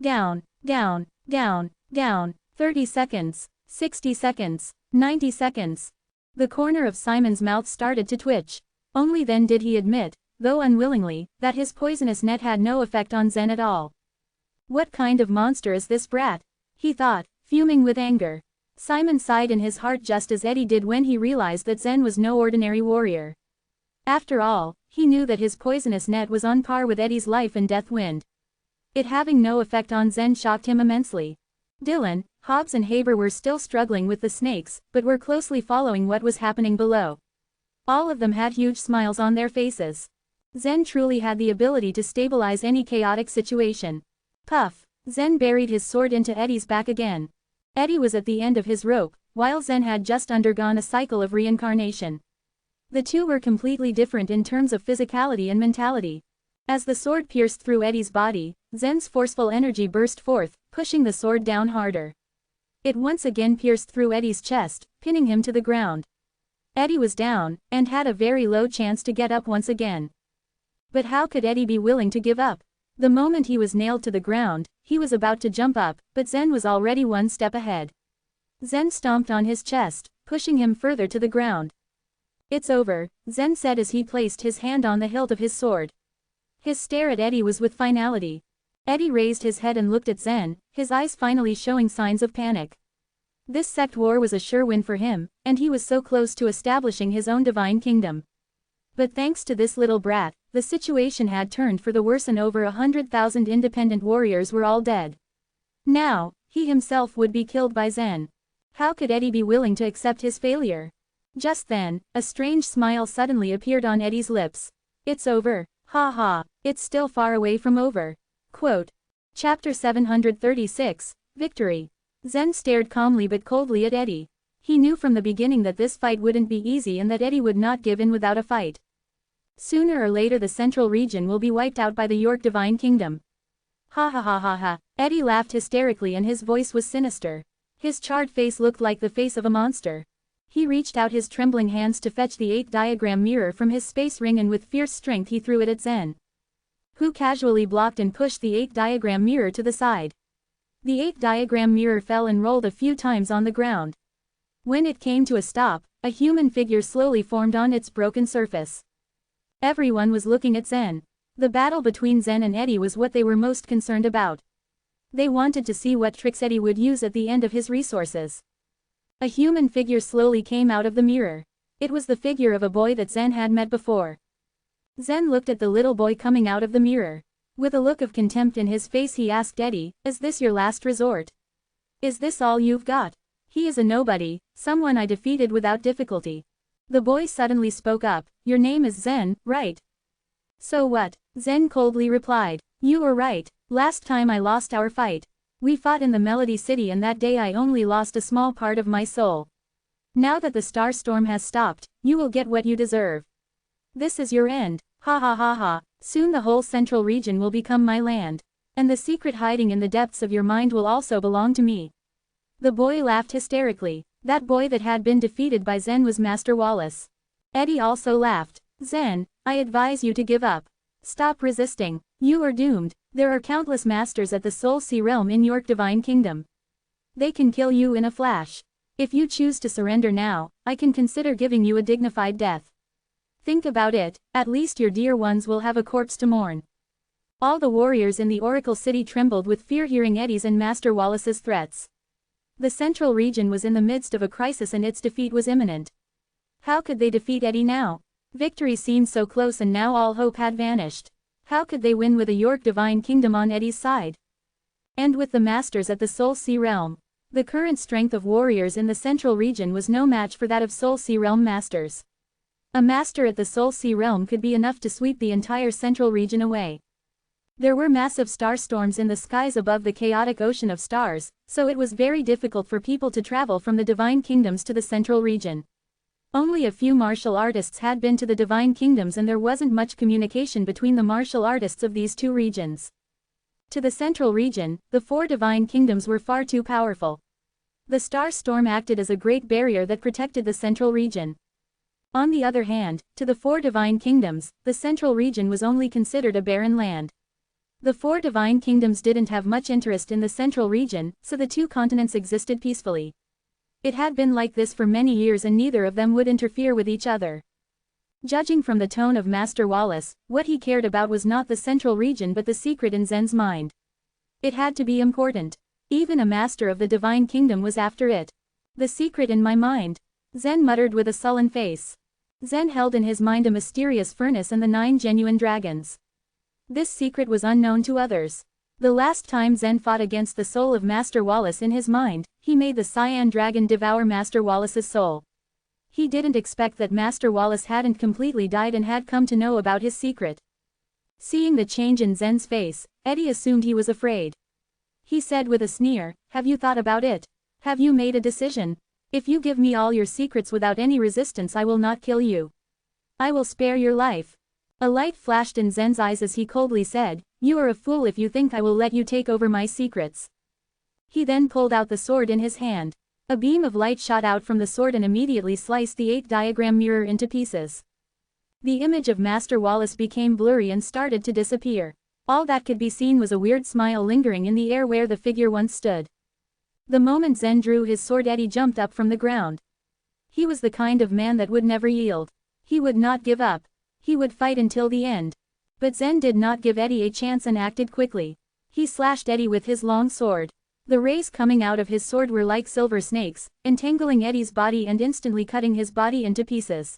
Down, down, down, down, 30 seconds, 60 seconds, 90 seconds. The corner of Simon's mouth started to twitch. Only then did he admit, though unwillingly, that his poisonous net had no effect on Zen at all. What kind of monster is this brat? He thought, fuming with anger. Simon sighed in his heart just as Eddie did when he realized that Zen was no ordinary warrior. After all, he knew that his poisonous net was on par with Eddie's life and death wind. It having no effect on Zen shocked him immensely. Dylan, Hobbs and Haber were still struggling with the snakes, but were closely following what was happening below. All of them had huge smiles on their faces. Zen truly had the ability to stabilize any chaotic situation. Puff! Zen buried his sword into Eddie's back again. Eddie was at the end of his rope, while Zen had just undergone a cycle of reincarnation. The two were completely different in terms of physicality and mentality. As the sword pierced through Eddie's body, Zen's forceful energy burst forth, pushing the sword down harder. It once again pierced through Eddie's chest, pinning him to the ground. Eddie was down, and had a very low chance to get up once again. But how could Eddie be willing to give up? The moment he was nailed to the ground, he was about to jump up, but Zen was already one step ahead. Zen stomped on his chest, pushing him further to the ground. It's over, Zen said as he placed his hand on the hilt of his sword. His stare at Eddie was with finality. Eddie raised his head and looked at Zen, his eyes finally showing signs of panic. This sect war was a sure win for him, and he was so close to establishing his own divine kingdom. But thanks to this little brat, the situation had turned for the worse and over 100,000 independent warriors were all dead. Now, he himself would be killed by Zen. How could Eddie be willing to accept his failure? Just then, a strange smile suddenly appeared on Eddie's lips. It's over, ha ha, it's still far away from over. Quote. Chapter 736, Victory. Zen stared calmly but coldly at Eddie. He knew from the beginning that this fight wouldn't be easy and that Eddie would not give in without a fight. Sooner or later the central region will be wiped out by the York Divine Kingdom. Ha ha ha ha ha. Eddie laughed hysterically and his voice was sinister. His charred face looked like the face of a monster. He reached out his trembling hands to fetch the 8-diagram mirror from his space ring and with fierce strength he threw it at Zen, who casually blocked and pushed the 8-diagram mirror to the side. The 8-diagram mirror fell and rolled a few times on the ground. When it came to a stop, a human figure slowly formed on its broken surface. Everyone was looking at Zen. The battle between Zen and Eddie was what they were most concerned about. They wanted to see what tricks Eddie would use at the end of his resources. A human figure slowly came out of the mirror. It was the figure of a boy that Zen had met before. Zen looked at the little boy coming out of the mirror. With a look of contempt in his face he asked Eddie, "Is this your last resort? Is this all you've got?" "He is a nobody, someone I defeated without difficulty." The boy suddenly spoke up, "Your name is Zen, right?" "So what?" Zen coldly replied. "You were right, last time I lost our fight. We fought in the Melody City and that day I only lost a small part of my soul. Now that the star storm has stopped, you will get what you deserve. This is your end, ha ha ha ha. Soon the whole central region will become my land. And the secret hiding in the depths of your mind will also belong to me." The boy laughed hysterically. That boy that had been defeated by Zen was Master Wallace. Eddie also laughed. "Zen, I advise you to give up. Stop resisting. You are doomed. There are countless masters at the Soul Sea realm in York Divine Kingdom. They can kill you in a flash. If you choose to surrender now, I can consider giving you a dignified death. Think about it, at least your dear ones will have a corpse to mourn." All the warriors in the Oracle City trembled with fear hearing Eddie's and Master Wallace's threats. The central region was in the midst of a crisis and its defeat was imminent. How could they defeat Eddie now? Victory seemed so close and now all hope had vanished. How could they win with a York Divine Kingdom on Eddie's side? And with the masters at the Soul Sea realm. The current strength of warriors in the central region was no match for that of Soul Sea realm masters. A master at the Soul Sea realm could be enough to sweep the entire central region away. There were massive star storms in the skies above the chaotic ocean of stars, so it was very difficult for people to travel from the Divine Kingdoms to the central region. Only a few martial artists had been to the Divine Kingdoms and there wasn't much communication between the martial artists of these two regions. To the central region, the 4 Divine Kingdoms were far too powerful. The star storm acted as a great barrier that protected the central region. On the other hand, to the 4 Divine Kingdoms, the central region was only considered a barren land. The 4 Divine Kingdoms didn't have much interest in the central region, so the 2 continents existed peacefully. It had been like this for many years and neither of them would interfere with each other. Judging from the tone of Master Wallace, what he cared about was not the central region but the secret in Zen's mind. It had to be important. Even a master of the Divine Kingdom was after it. The secret in my mind. Zen muttered with a sullen face. Zen held in his mind a mysterious furnace and the 9 genuine dragons. This secret was unknown to others. The last time Zen fought against the soul of Master Wallace in his mind, he made the cyan dragon devour Master Wallace's soul. He didn't expect that Master Wallace hadn't completely died and had come to know about his secret. Seeing the change in Zen's face, Eddie assumed he was afraid. He said with a sneer, "Have you thought about it? Have you made a decision? If you give me all your secrets without any resistance I will not kill you. I will spare your life." A light flashed in Zen's eyes as he coldly said, "You are a fool if you think I will let you take over my secrets." He then pulled out the sword in his hand. A beam of light shot out from the sword and immediately sliced the 8-diagram mirror into pieces. The image of Master Wallace became blurry and started to disappear. All that could be seen was a weird smile lingering in the air where the figure once stood. The moment Zen drew his sword, Eddie jumped up from the ground. He was the kind of man that would never yield. He would not give up. He would fight until the end. But Zen did not give Eddie a chance and acted quickly. He slashed Eddie with his long sword. The rays coming out of his sword were like silver snakes, entangling Eddie's body and instantly cutting his body into pieces.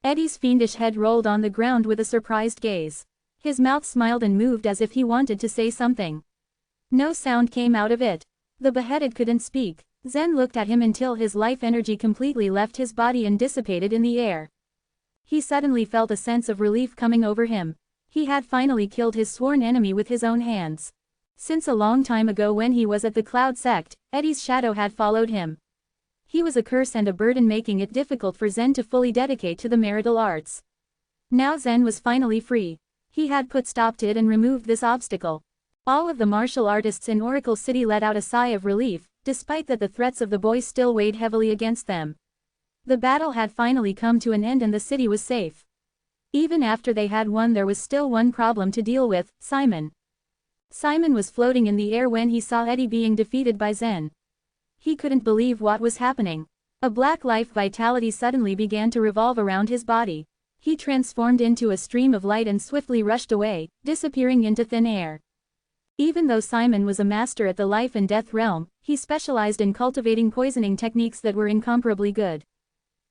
Eddie's fiendish head rolled on the ground with a surprised gaze. His mouth smiled and moved as if he wanted to say something. No sound came out of it. The beheaded couldn't speak. Zen looked at him until his life energy completely left his body and dissipated in the air. He suddenly felt a sense of relief coming over him. He had finally killed his sworn enemy with his own hands. Since a long time ago when he was at the Cloud Sect, Eddie's shadow had followed him. He was a curse and a burden, making it difficult for Zen to fully dedicate to the marital arts. Now Zen was finally free. He had put stop to it and removed this obstacle. All of the martial artists in Oracle City let out a sigh of relief, despite that the threats of the boy still weighed heavily against them. The battle had finally come to an end and the city was safe. Even after they had won, there was still one problem to deal with: Simon. Simon was floating in the air when he saw Eddie being defeated by Zen. He couldn't believe what was happening. A black life vitality suddenly began to revolve around his body. He transformed into a stream of light and swiftly rushed away, disappearing into thin air. Even though Simon was a master at the life and death realm, he specialized in cultivating poisoning techniques that were incomparably good.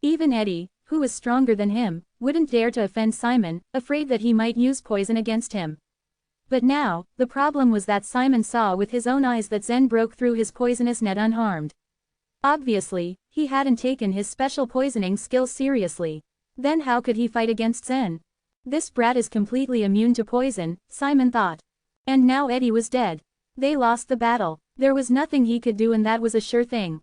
Even Eddie, who was stronger than him, wouldn't dare to offend Simon, afraid that he might use poison against him. But now, the problem was that Simon saw with his own eyes that Zen broke through his poisonous net unharmed. Obviously, he hadn't taken his special poisoning skills seriously. Then how could he fight against Zen? This brat is completely immune to poison, Simon thought. And now Eddie was dead. They lost the battle. There was nothing he could do, and that was a sure thing.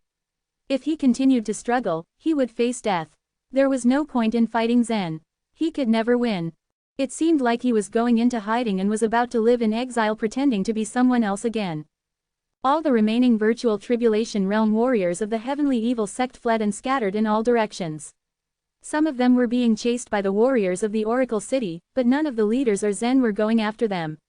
If he continued to struggle, he would face death. There was no point in fighting Zen. He could never win. It seemed like he was going into hiding and was about to live in exile, pretending to be someone else again. All the remaining virtual tribulation realm warriors of the heavenly evil sect fled and scattered in all directions. Some of them were being chased by the warriors of the Oracle City, but none of the leaders or Zen were going after them.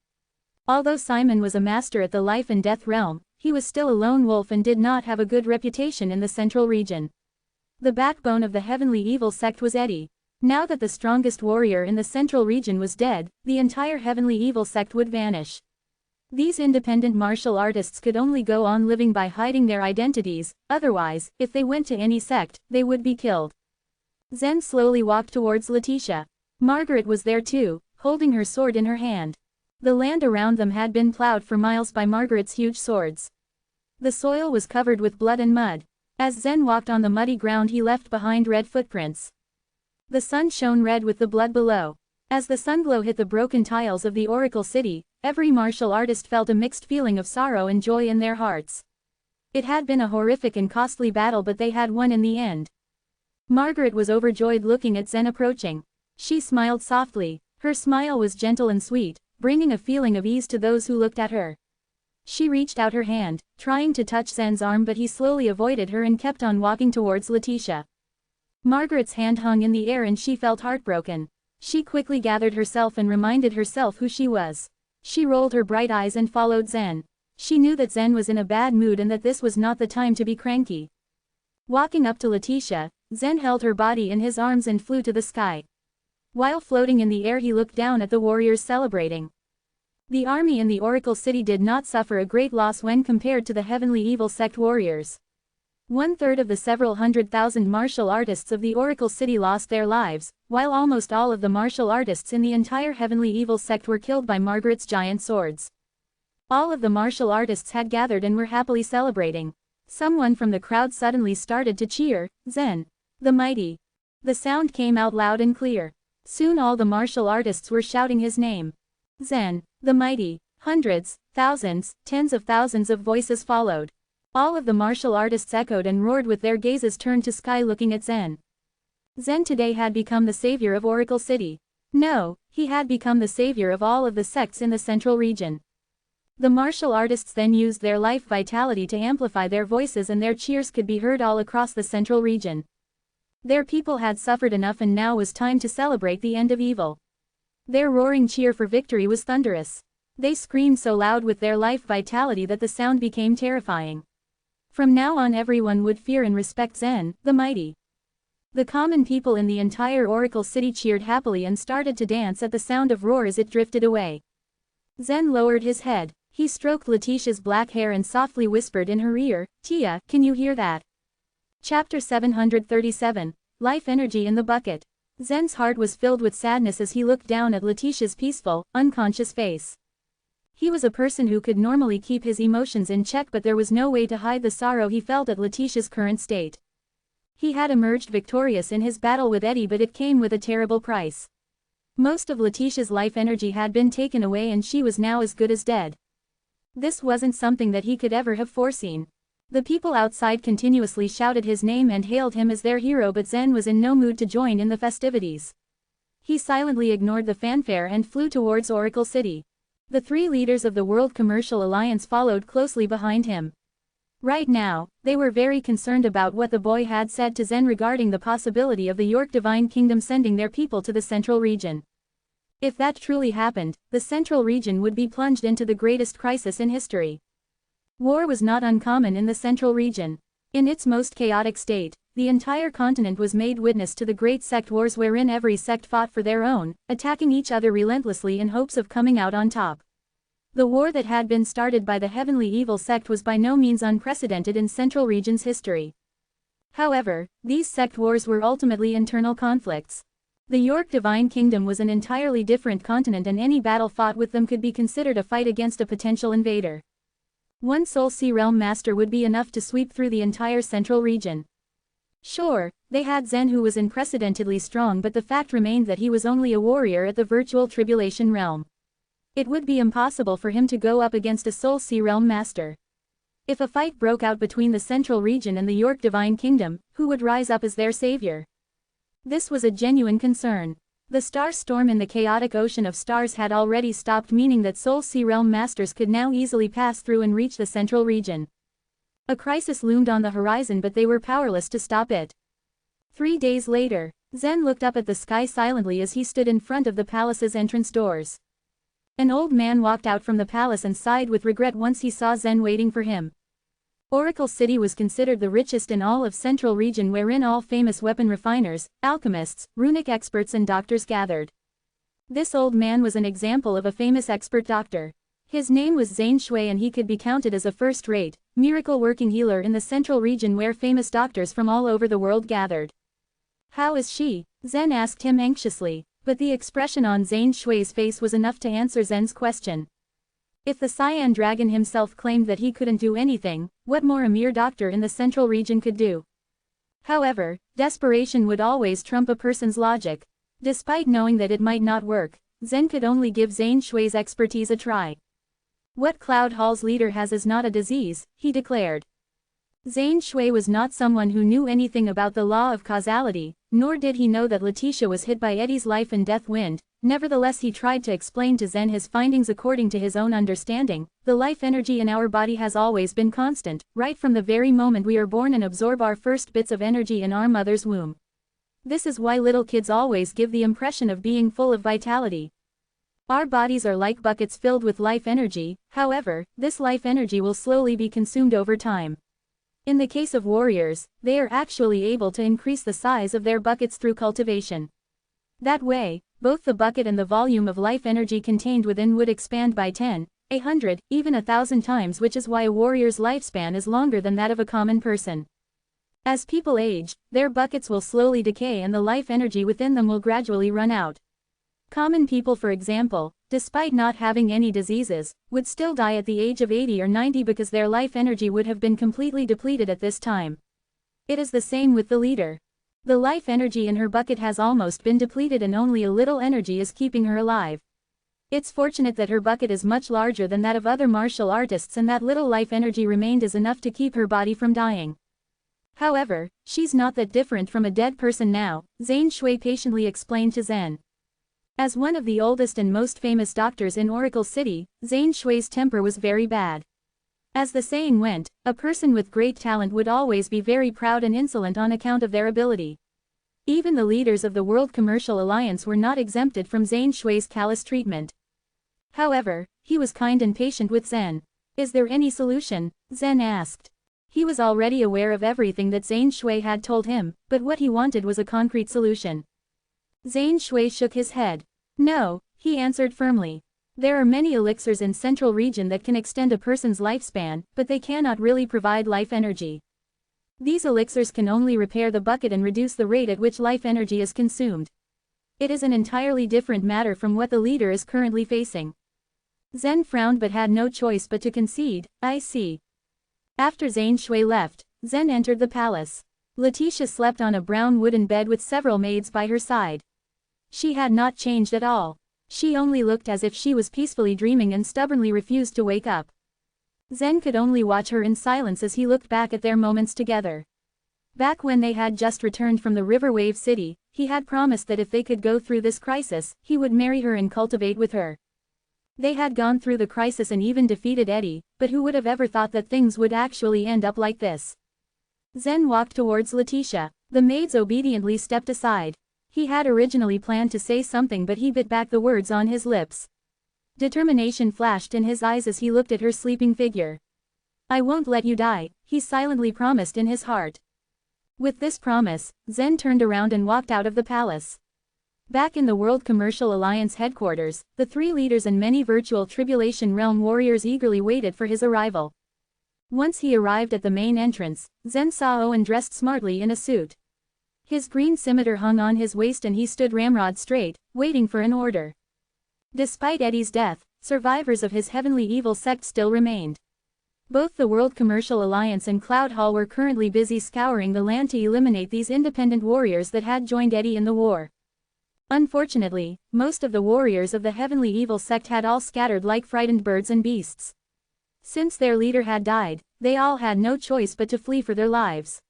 Although Simon was a master at the life and death realm, he was still a lone wolf and did not have a good reputation in the central region. The backbone of the heavenly evil sect was Eddie. Now that the strongest warrior in the central region was dead, the entire heavenly evil sect would vanish. These independent martial artists could only go on living by hiding their identities, otherwise, if they went to any sect, they would be killed. Zen slowly walked towards Letitia. Margaret was there too, holding her sword in her hand. The land around them had been plowed for miles by Margaret's huge swords. The soil was covered with blood and mud. As Zen walked on the muddy ground he left behind red footprints. The sun shone red with the blood below. As the sunglow hit the broken tiles of the Oracle City, every martial artist felt a mixed feeling of sorrow and joy in their hearts. It had been a horrific and costly battle, but they had won in the end. Margaret was overjoyed looking at Zen approaching. She smiled softly. Her smile was gentle and sweet, bringing a feeling of ease to those who looked at her. She reached out her hand, trying to touch Zen's arm, but he slowly avoided her and kept on walking towards Letitia. Margaret's hand hung in the air and she felt heartbroken. She quickly gathered herself and reminded herself who she was. She rolled her bright eyes and followed Zen. She knew that Zen was in a bad mood and that this was not the time to be cranky. Walking up to Letitia, Zen held her body in his arms and flew to the sky. While floating in the air he looked down at the warriors celebrating. The army in the Oracle City did not suffer a great loss when compared to the heavenly evil sect warriors. 1/3 of the several 100,000 martial artists of the Oracle City lost their lives, while almost all of the martial artists in the entire heavenly evil sect were killed by Margaret's giant swords. All of the martial artists had gathered and were happily celebrating. Someone from the crowd suddenly started to cheer, "Zen, the mighty." The sound came out loud and clear. Soon all the martial artists were shouting his name. "Zen, the mighty." Hundreds, thousands, tens of thousands of voices followed. All of the martial artists echoed and roared with their gazes turned to sky looking at Zen. Zen today had become the savior of Oracle City. No, he had become the savior of all of the sects in the central region. The martial artists then used their life vitality to amplify their voices and their cheers could be heard all across the central region. Their people had suffered enough and now was time to celebrate the end of evil. Their roaring cheer for victory was thunderous. They screamed so loud with their life vitality that the sound became terrifying. From now on everyone would fear and respect Zen, the mighty. The common people in the entire Oracle City cheered happily and started to dance at the sound of roar as it drifted away. Zen lowered his head. He stroked Letitia's black hair and softly whispered in her ear, "Tia, can you hear that?" Chapter 737, Life Energy in the Bucket. Zen's heart was filled with sadness as he looked down at Letitia's peaceful, unconscious face. He was a person who could normally keep his emotions in check, but there was no way to hide the sorrow he felt at Letitia's current state. He had emerged victorious in his battle with Eddie, but it came with a terrible price. Most of Letitia's life energy had been taken away and she was now as good as dead. This wasn't something that he could ever have foreseen. The people outside continuously shouted his name and hailed him as their hero, but Zen was in no mood to join in the festivities. He silently ignored the fanfare and flew towards Oracle City. The three leaders of the World Commercial Alliance followed closely behind him. Right now, they were very concerned about what the boy had said to Zen regarding the possibility of the York Divine Kingdom sending their people to the Central Region. If that truly happened, the Central Region would be plunged into the greatest crisis in history. War was not uncommon in the Central Region. In its most chaotic state, the entire continent was made witness to the great sect wars wherein every sect fought for their own, attacking each other relentlessly in hopes of coming out on top. The war that had been started by the Heavenly Evil sect was by no means unprecedented in Central Region's history. However, these sect wars were ultimately internal conflicts. The York Divine Kingdom was an entirely different continent and any battle fought with them could be considered a fight against a potential invader. One Soul Sea Realm Master would be enough to sweep through the entire Central Region. Sure, they had Zen who was unprecedentedly strong, but the fact remained that he was only a warrior at the virtual Tribulation Realm. It would be impossible for him to go up against a Soul Sea Realm Master. If a fight broke out between the Central Region and the York Divine Kingdom, who would rise up as their savior? This was a genuine concern. The star storm in the chaotic ocean of stars had already stopped, meaning that Soul Sea Realm Masters could now easily pass through and reach the Central Region. A crisis loomed on the horizon, but they were powerless to stop it. 3 days later, Zen looked up at the sky silently as he stood in front of the palace's entrance doors. An old man walked out from the palace and sighed with regret once he saw Zen waiting for him. Oracle City was considered the richest in all of Central Region, wherein all famous weapon refiners, alchemists, runic experts and doctors gathered. This old man was an example of a famous expert doctor. His name was Zane Shui and he could be counted as a first-rate, miracle-working healer in the Central Region where famous doctors from all over the world gathered. "How is she?" Zen asked him anxiously. But the expression on Zhang Shui's face was enough to answer Zhen's question. If the Cyan Dragon himself claimed that he couldn't do anything, what more a mere doctor in the central region could do? However, desperation would always trump a person's logic. Despite knowing that it might not work, Zhen could only give Zhang Shui's expertise a try. What Cloud Hall's leader has is not a disease, he declared. Zhang Shui was not someone who knew anything about the law of causality, nor did he know that Letitia was hit by Eddie's life and death wind. Nevertheless, he tried to explain to Zhen his findings according to his own understanding. The life energy in our body has always been constant, right from the very moment we are born and absorb our first bits of energy in our mother's womb. This is why little kids always give the impression of being full of vitality. Our bodies are like buckets filled with life energy, however, this life energy will slowly be consumed over time. In the case of warriors, they are actually able to increase the size of their buckets through cultivation. That way, both the bucket and the volume of life energy contained within would expand by 10, 100, even 1,000 times, which is why a warrior's lifespan is longer than that of a common person. As people age, their buckets will slowly decay and the life energy within them will gradually run out. Common people, for example, despite not having any diseases, would still die at the age of 80 or 90 because their life energy would have been completely depleted at this time. It is the same with the leader. The life energy in her bucket has almost been depleted and only a little energy is keeping her alive. It's fortunate that her bucket is much larger than that of other martial artists and that little life energy remained is enough to keep her body from dying. However, she's not that different from a dead person now, Zhang Shui patiently explained to Zhen. As one of the oldest and most famous doctors in Oracle City, Zhang Shui's temper was very bad. As the saying went, a person with great talent would always be very proud and insolent on account of their ability. Even the leaders of the World Commercial Alliance were not exempted from Zhang Shui's callous treatment. However, he was kind and patient with Zhen. Is there any solution? Zhen asked. He was already aware of everything that Zhang Shui had told him, but what he wanted was a concrete solution. Zhang Shui shook his head. No, he answered firmly. There are many elixirs in Central Region that can extend a person's lifespan, but they cannot really provide life energy. These elixirs can only repair the bucket and reduce the rate at which life energy is consumed. It is an entirely different matter from what the leader is currently facing. Zhen frowned but had no choice but to concede. I see. After Zhang Shui left, Zhen entered the palace. Letitia slept on a brown wooden bed with several maids by her side. She had not changed at all. She only looked as if she was peacefully dreaming and stubbornly refused to wake up. Zhen could only watch her in silence as he looked back at their moments together. Back when they had just returned from the River Wave City, he had promised that if they could go through this crisis, he would marry her and cultivate with her. They had gone through the crisis and even defeated Eddie, but who would have ever thought that things would actually end up like this? Zhen walked towards Letitia. The maids obediently stepped aside. He had originally planned to say something but he bit back the words on his lips. Determination flashed in his eyes as he looked at her sleeping figure. I won't let you die, he silently promised in his heart. With this promise, Zhen turned around and walked out of the palace. Back in the World Commercial Alliance headquarters, the three leaders and many virtual Tribulation Realm warriors eagerly waited for his arrival. Once he arrived at the main entrance, Zhen saw Owen dressed smartly in a suit. His green scimitar hung on his waist and he stood ramrod straight, waiting for an order. Despite Eddie's death, survivors of his heavenly evil sect still remained. Both the World Commercial Alliance and Cloud Hall were currently busy scouring the land to eliminate these independent warriors that had joined Eddie in the war. Unfortunately, most of the warriors of the heavenly evil sect had all scattered like frightened birds and beasts. Since their leader had died, they all had no choice but to flee for their lives.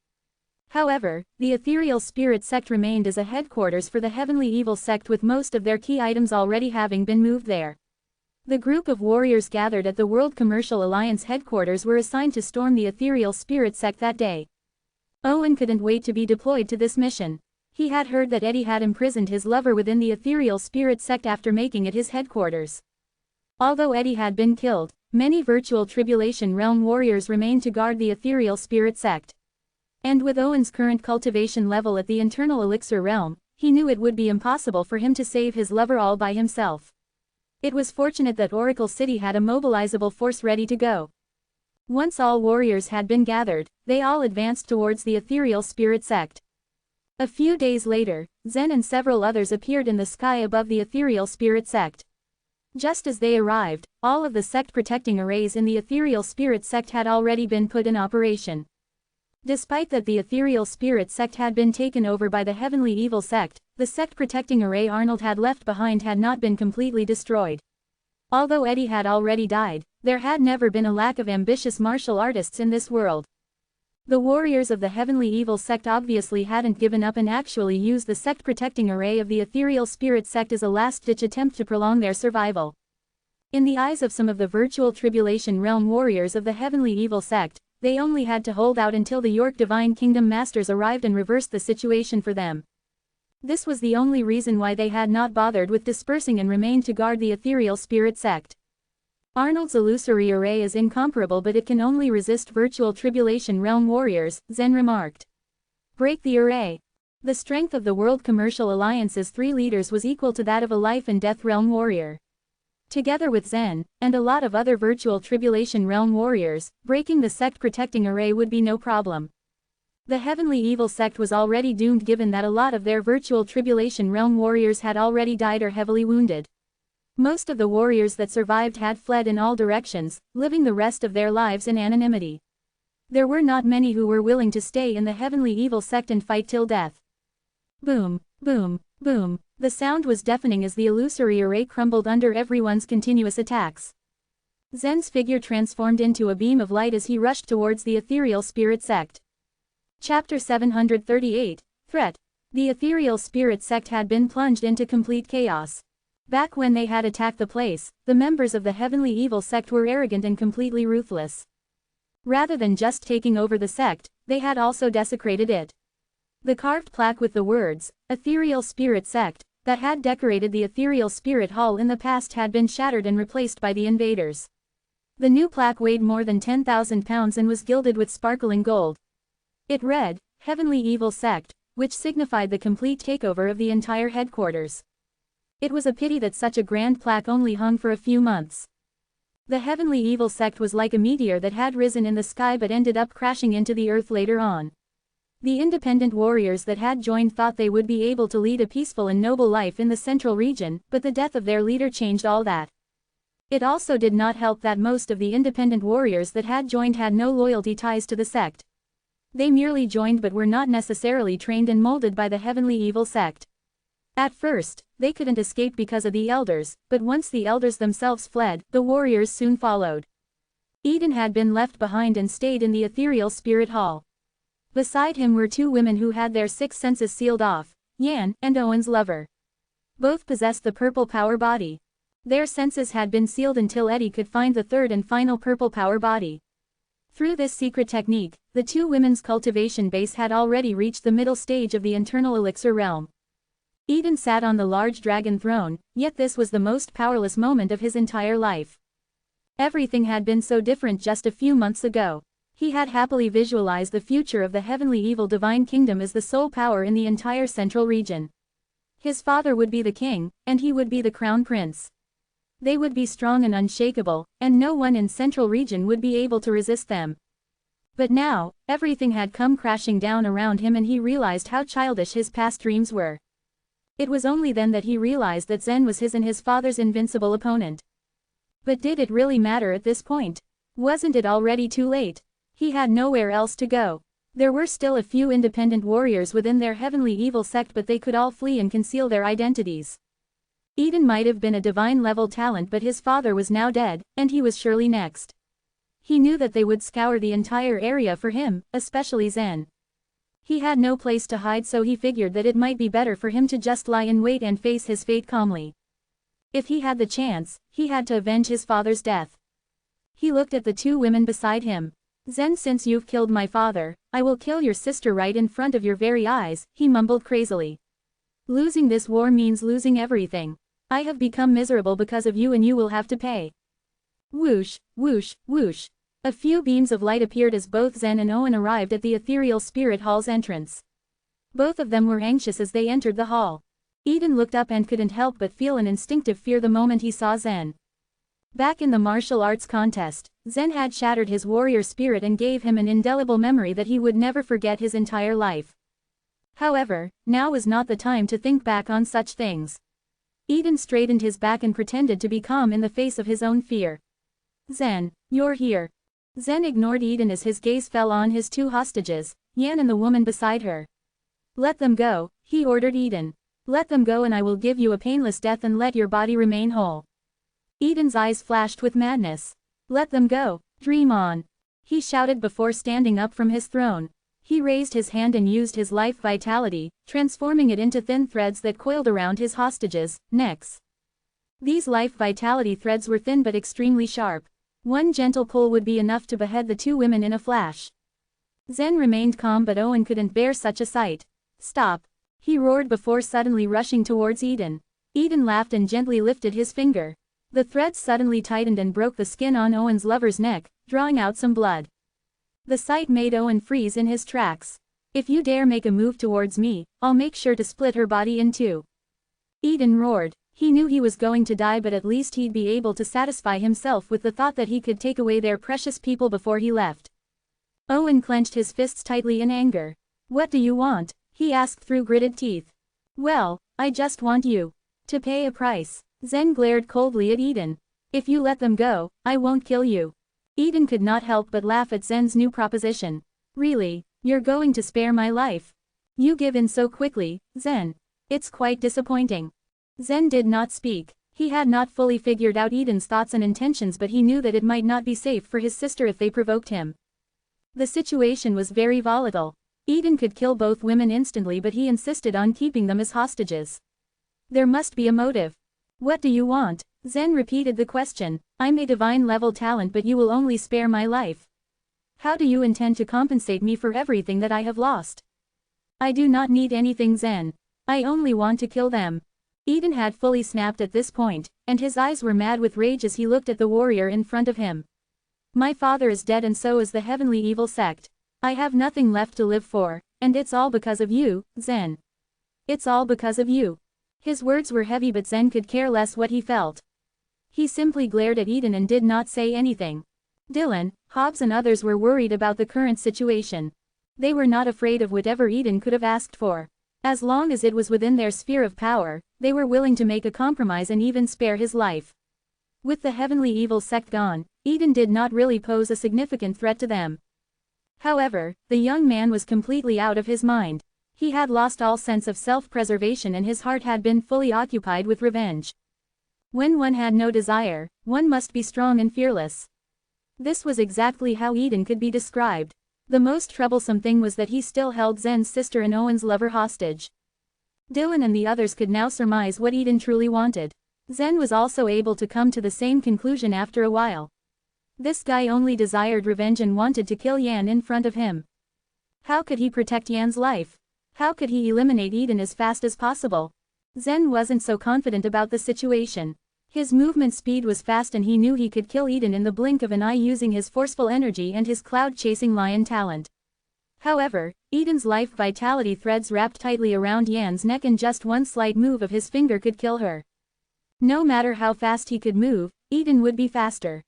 However, the Ethereal Spirit Sect remained as a headquarters for the Heavenly Evil Sect with most of their key items already having been moved there. The group of warriors gathered at the World Commercial Alliance headquarters were assigned to storm the Ethereal Spirit Sect that day. Owen couldn't wait to be deployed to this mission. He had heard that Eddie had imprisoned his lover within the Ethereal Spirit Sect after making it his headquarters. Although Eddie had been killed, many virtual Tribulation Realm warriors remained to guard the Ethereal Spirit Sect. And with Owen's current cultivation level at the internal elixir realm, he knew it would be impossible for him to save his lover all by himself. It was fortunate that Oracle City had a mobilizable force ready to go. Once all warriors had been gathered, they all advanced towards the Ethereal Spirit Sect. A few days later, Zen and several others appeared in the sky above the ethereal spirit sect. Just as they arrived, all of the sect protecting arrays in the ethereal spirit sect had already been put in operation. Despite that the ethereal spirit sect had been taken over by the heavenly evil sect, the sect protecting array Arnold had left behind had not been completely destroyed. Although Eddie had already died, there had never been a lack of ambitious martial artists in this world. The warriors of the heavenly evil sect obviously hadn't given up and actually used the sect protecting array of the ethereal spirit sect as a last-ditch attempt to prolong their survival. In the eyes of some of the virtual tribulation realm warriors of the heavenly evil sect, they only had to hold out until the York Divine Kingdom Masters arrived and reversed the situation for them. This was the only reason why they had not bothered with dispersing and remained to guard the ethereal spirit sect. Arnold's illusory array is incomparable, but it can only resist virtual tribulation realm warriors, Zen remarked. Break the array. The strength of the World Commercial Alliance's 3 leaders was equal to that of a life and death realm warrior. Together with Zen, and a lot of other virtual tribulation realm warriors, breaking the sect protecting array would be no problem. The heavenly evil sect was already doomed given that a lot of their virtual tribulation realm warriors had already died or heavily wounded. Most of the warriors that survived had fled in all directions, living the rest of their lives in anonymity. There were not many who were willing to stay in the heavenly evil sect and fight till death. Boom, boom, boom. The sound was deafening as the illusory array crumbled under everyone's continuous attacks. Zen's figure transformed into a beam of light as he rushed towards the ethereal spirit sect. Chapter 738, Threat. The ethereal spirit sect had been plunged into complete chaos. Back when they had attacked the place, the members of the heavenly evil sect were arrogant and completely ruthless. Rather than just taking over the sect, they had also desecrated it. The carved plaque with the words, Ethereal Spirit Sect, that had decorated the Ethereal Spirit Hall in the past had been shattered and replaced by the invaders. The new plaque weighed more than 10,000 pounds and was gilded with sparkling gold. It read, Heavenly Evil Sect, which signified the complete takeover of the entire headquarters. It was a pity that such a grand plaque only hung for a few months. The heavenly evil sect was like a meteor that had risen in the sky but ended up crashing into the earth later on. The independent warriors that had joined thought they would be able to lead a peaceful and noble life in the central region, but the death of their leader changed all that. It also did not help that most of the independent warriors that had joined had no loyalty ties to the sect. They merely joined but were not necessarily trained and molded by the heavenly evil sect. At first, they couldn't escape because of the elders, but once the elders themselves fled, the warriors soon followed. Eden had been left behind and stayed in the ethereal spirit hall. Beside him were 2 women who had their 6 senses sealed off, Yan and Owen's lover. Both possessed the purple power body. Their senses had been sealed until Eddie could find the 3rd and final purple power body. Through this secret technique, the 2 women's cultivation base had already reached the middle stage of the internal elixir realm. Eden sat on the large dragon throne, yet this was the most powerless moment of his entire life. Everything had been so different just a few months ago. He had happily visualized the future of the heavenly evil divine kingdom as the sole power in the entire central region. His father would be the king, and he would be the crown prince. They would be strong and unshakable, and no one in central region would be able to resist them. But now, everything had come crashing down around him and he realized how childish his past dreams were. It was only then that he realized that Zen was his and his father's invincible opponent. But did it really matter at this point? Wasn't it already too late? He had nowhere else to go. There were still a few independent warriors within their heavenly evil sect, but they could all flee and conceal their identities. Eden might have been a divine-level talent, but his father was now dead, and he was surely next. He knew that they would scour the entire area for him, especially Zen. He had no place to hide, so he figured that it might be better for him to just lie in wait and face his fate calmly. If he had the chance, he had to avenge his father's death. He looked at the 2 women beside him. Zen, since you've killed my father, I will kill your sister right in front of your very eyes, he mumbled crazily. Losing this war means losing everything. I have become miserable because of you and you will have to pay. Whoosh, whoosh, whoosh. A few beams of light appeared as both Zen and Owen arrived at the ethereal spirit hall's entrance. Both of them were anxious as they entered the hall. Eden looked up and couldn't help but feel an instinctive fear the moment he saw Zen. Back in the martial arts contest, Zen had shattered his warrior spirit and gave him an indelible memory that he would never forget his entire life. However, now was not the time to think back on such things. Eden straightened his back and pretended to be calm in the face of his own fear. Zen, you're here. Zen ignored Eden as his gaze fell on his two hostages, Yan and the woman beside her. Let them go, he ordered Eden. Let them go and I will give you a painless death and let your body remain whole. Eden's eyes flashed with madness. Let them go, dream on. He shouted before standing up from his throne. He raised his hand and used his life vitality, transforming it into thin threads that coiled around his hostages' necks. These life vitality threads were thin but extremely sharp. One gentle pull would be enough to behead the two women in a flash. Zen remained calm but Owen couldn't bear such a sight. Stop! He roared before suddenly rushing towards Eden. Eden laughed and gently lifted his finger. The threads suddenly tightened and broke the skin on Owen's lover's neck, drawing out some blood. The sight made Owen freeze in his tracks. If you dare make a move towards me, I'll make sure to split her body in two. Eden roared. He knew he was going to die but at least he'd be able to satisfy himself with the thought that he could take away their precious people before he left. Owen clenched his fists tightly in anger. What do you want? He asked through gritted teeth. Well, I just want you to pay a price. Zen glared coldly at Eden. If you let them go, I won't kill you. Eden could not help but laugh at Zen's new proposition. Really, you're going to spare my life? You give in so quickly, Zen. It's quite disappointing. Zen did not speak. He had not fully figured out Eden's thoughts and intentions but he knew that it might not be safe for his sister if they provoked him. The situation was very volatile. Eden could kill both women instantly but he insisted on keeping them as hostages. There must be a motive. What do you want? Zen repeated the question. I'm a divine-level talent but you will only spare my life. How do you intend to compensate me for everything that I have lost? I do not need anything, Zen. I only want to kill them. Eden had fully snapped at this point, and his eyes were mad with rage as he looked at the warrior in front of him. My father is dead and so is the heavenly evil sect. I have nothing left to live for, and it's all because of you, Zen. It's all because of you. His words were heavy but Zen could care less what he felt. He simply glared at Eden and did not say anything. Dylan, Hobbs and others were worried about the current situation. They were not afraid of whatever Eden could have asked for. As long as it was within their sphere of power, they were willing to make a compromise and even spare his life. With the heavenly evil sect gone, Eden did not really pose a significant threat to them. However, the young man was completely out of his mind. He had lost all sense of self-preservation and his heart had been fully occupied with revenge. When one had no desire, one must be strong and fearless. This was exactly how Eden could be described. The most troublesome thing was that he still held Zen's sister and Owen's lover hostage. Dylan and the others could now surmise what Eden truly wanted. Zen was also able to come to the same conclusion after a while. This guy only desired revenge and wanted to kill Yan in front of him. How could he protect Yan's life? How could he eliminate Eden as fast as possible? Zen wasn't so confident about the situation. His movement speed was fast and he knew he could kill Eden in the blink of an eye using his forceful energy and his cloud-chasing lion talent. However, Eden's life vitality threads wrapped tightly around Yan's neck and just one slight move of his finger could kill her. No matter how fast he could move, Eden would be faster.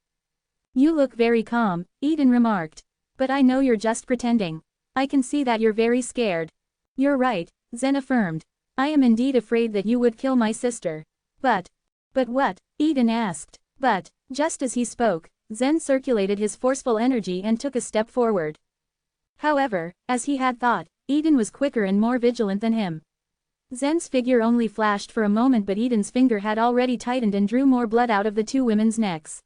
You look very calm, Eden remarked. But I know you're just pretending. I can see that you're very scared. You're right, Zen affirmed. I am indeed afraid that you would kill my sister. But what? Eden asked. But, just as he spoke, Zen circulated his forceful energy and took a step forward. However, as he had thought, Eden was quicker and more vigilant than him. Zen's figure only flashed for a moment but Eden's finger had already tightened and drew more blood out of the two women's necks.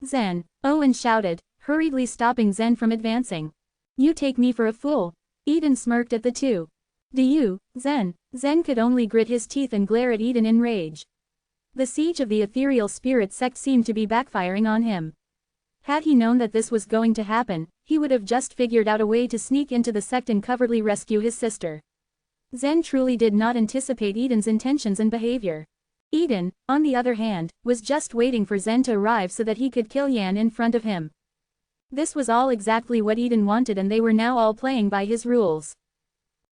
Zen, Owen shouted, hurriedly stopping Zen from advancing. You take me for a fool. Eden smirked at the two. Do you, Zen? Zen could only grit his teeth and glare at Eden in rage. The siege of the ethereal spirit sect seemed to be backfiring on him. Had he known that this was going to happen, he would have just figured out a way to sneak into the sect and covertly rescue his sister. Zen truly did not anticipate Eden's intentions and behavior. Eden, on the other hand, was just waiting for Zen to arrive so that he could kill Yan in front of him. This was all exactly what Eden wanted and they were now all playing by his rules.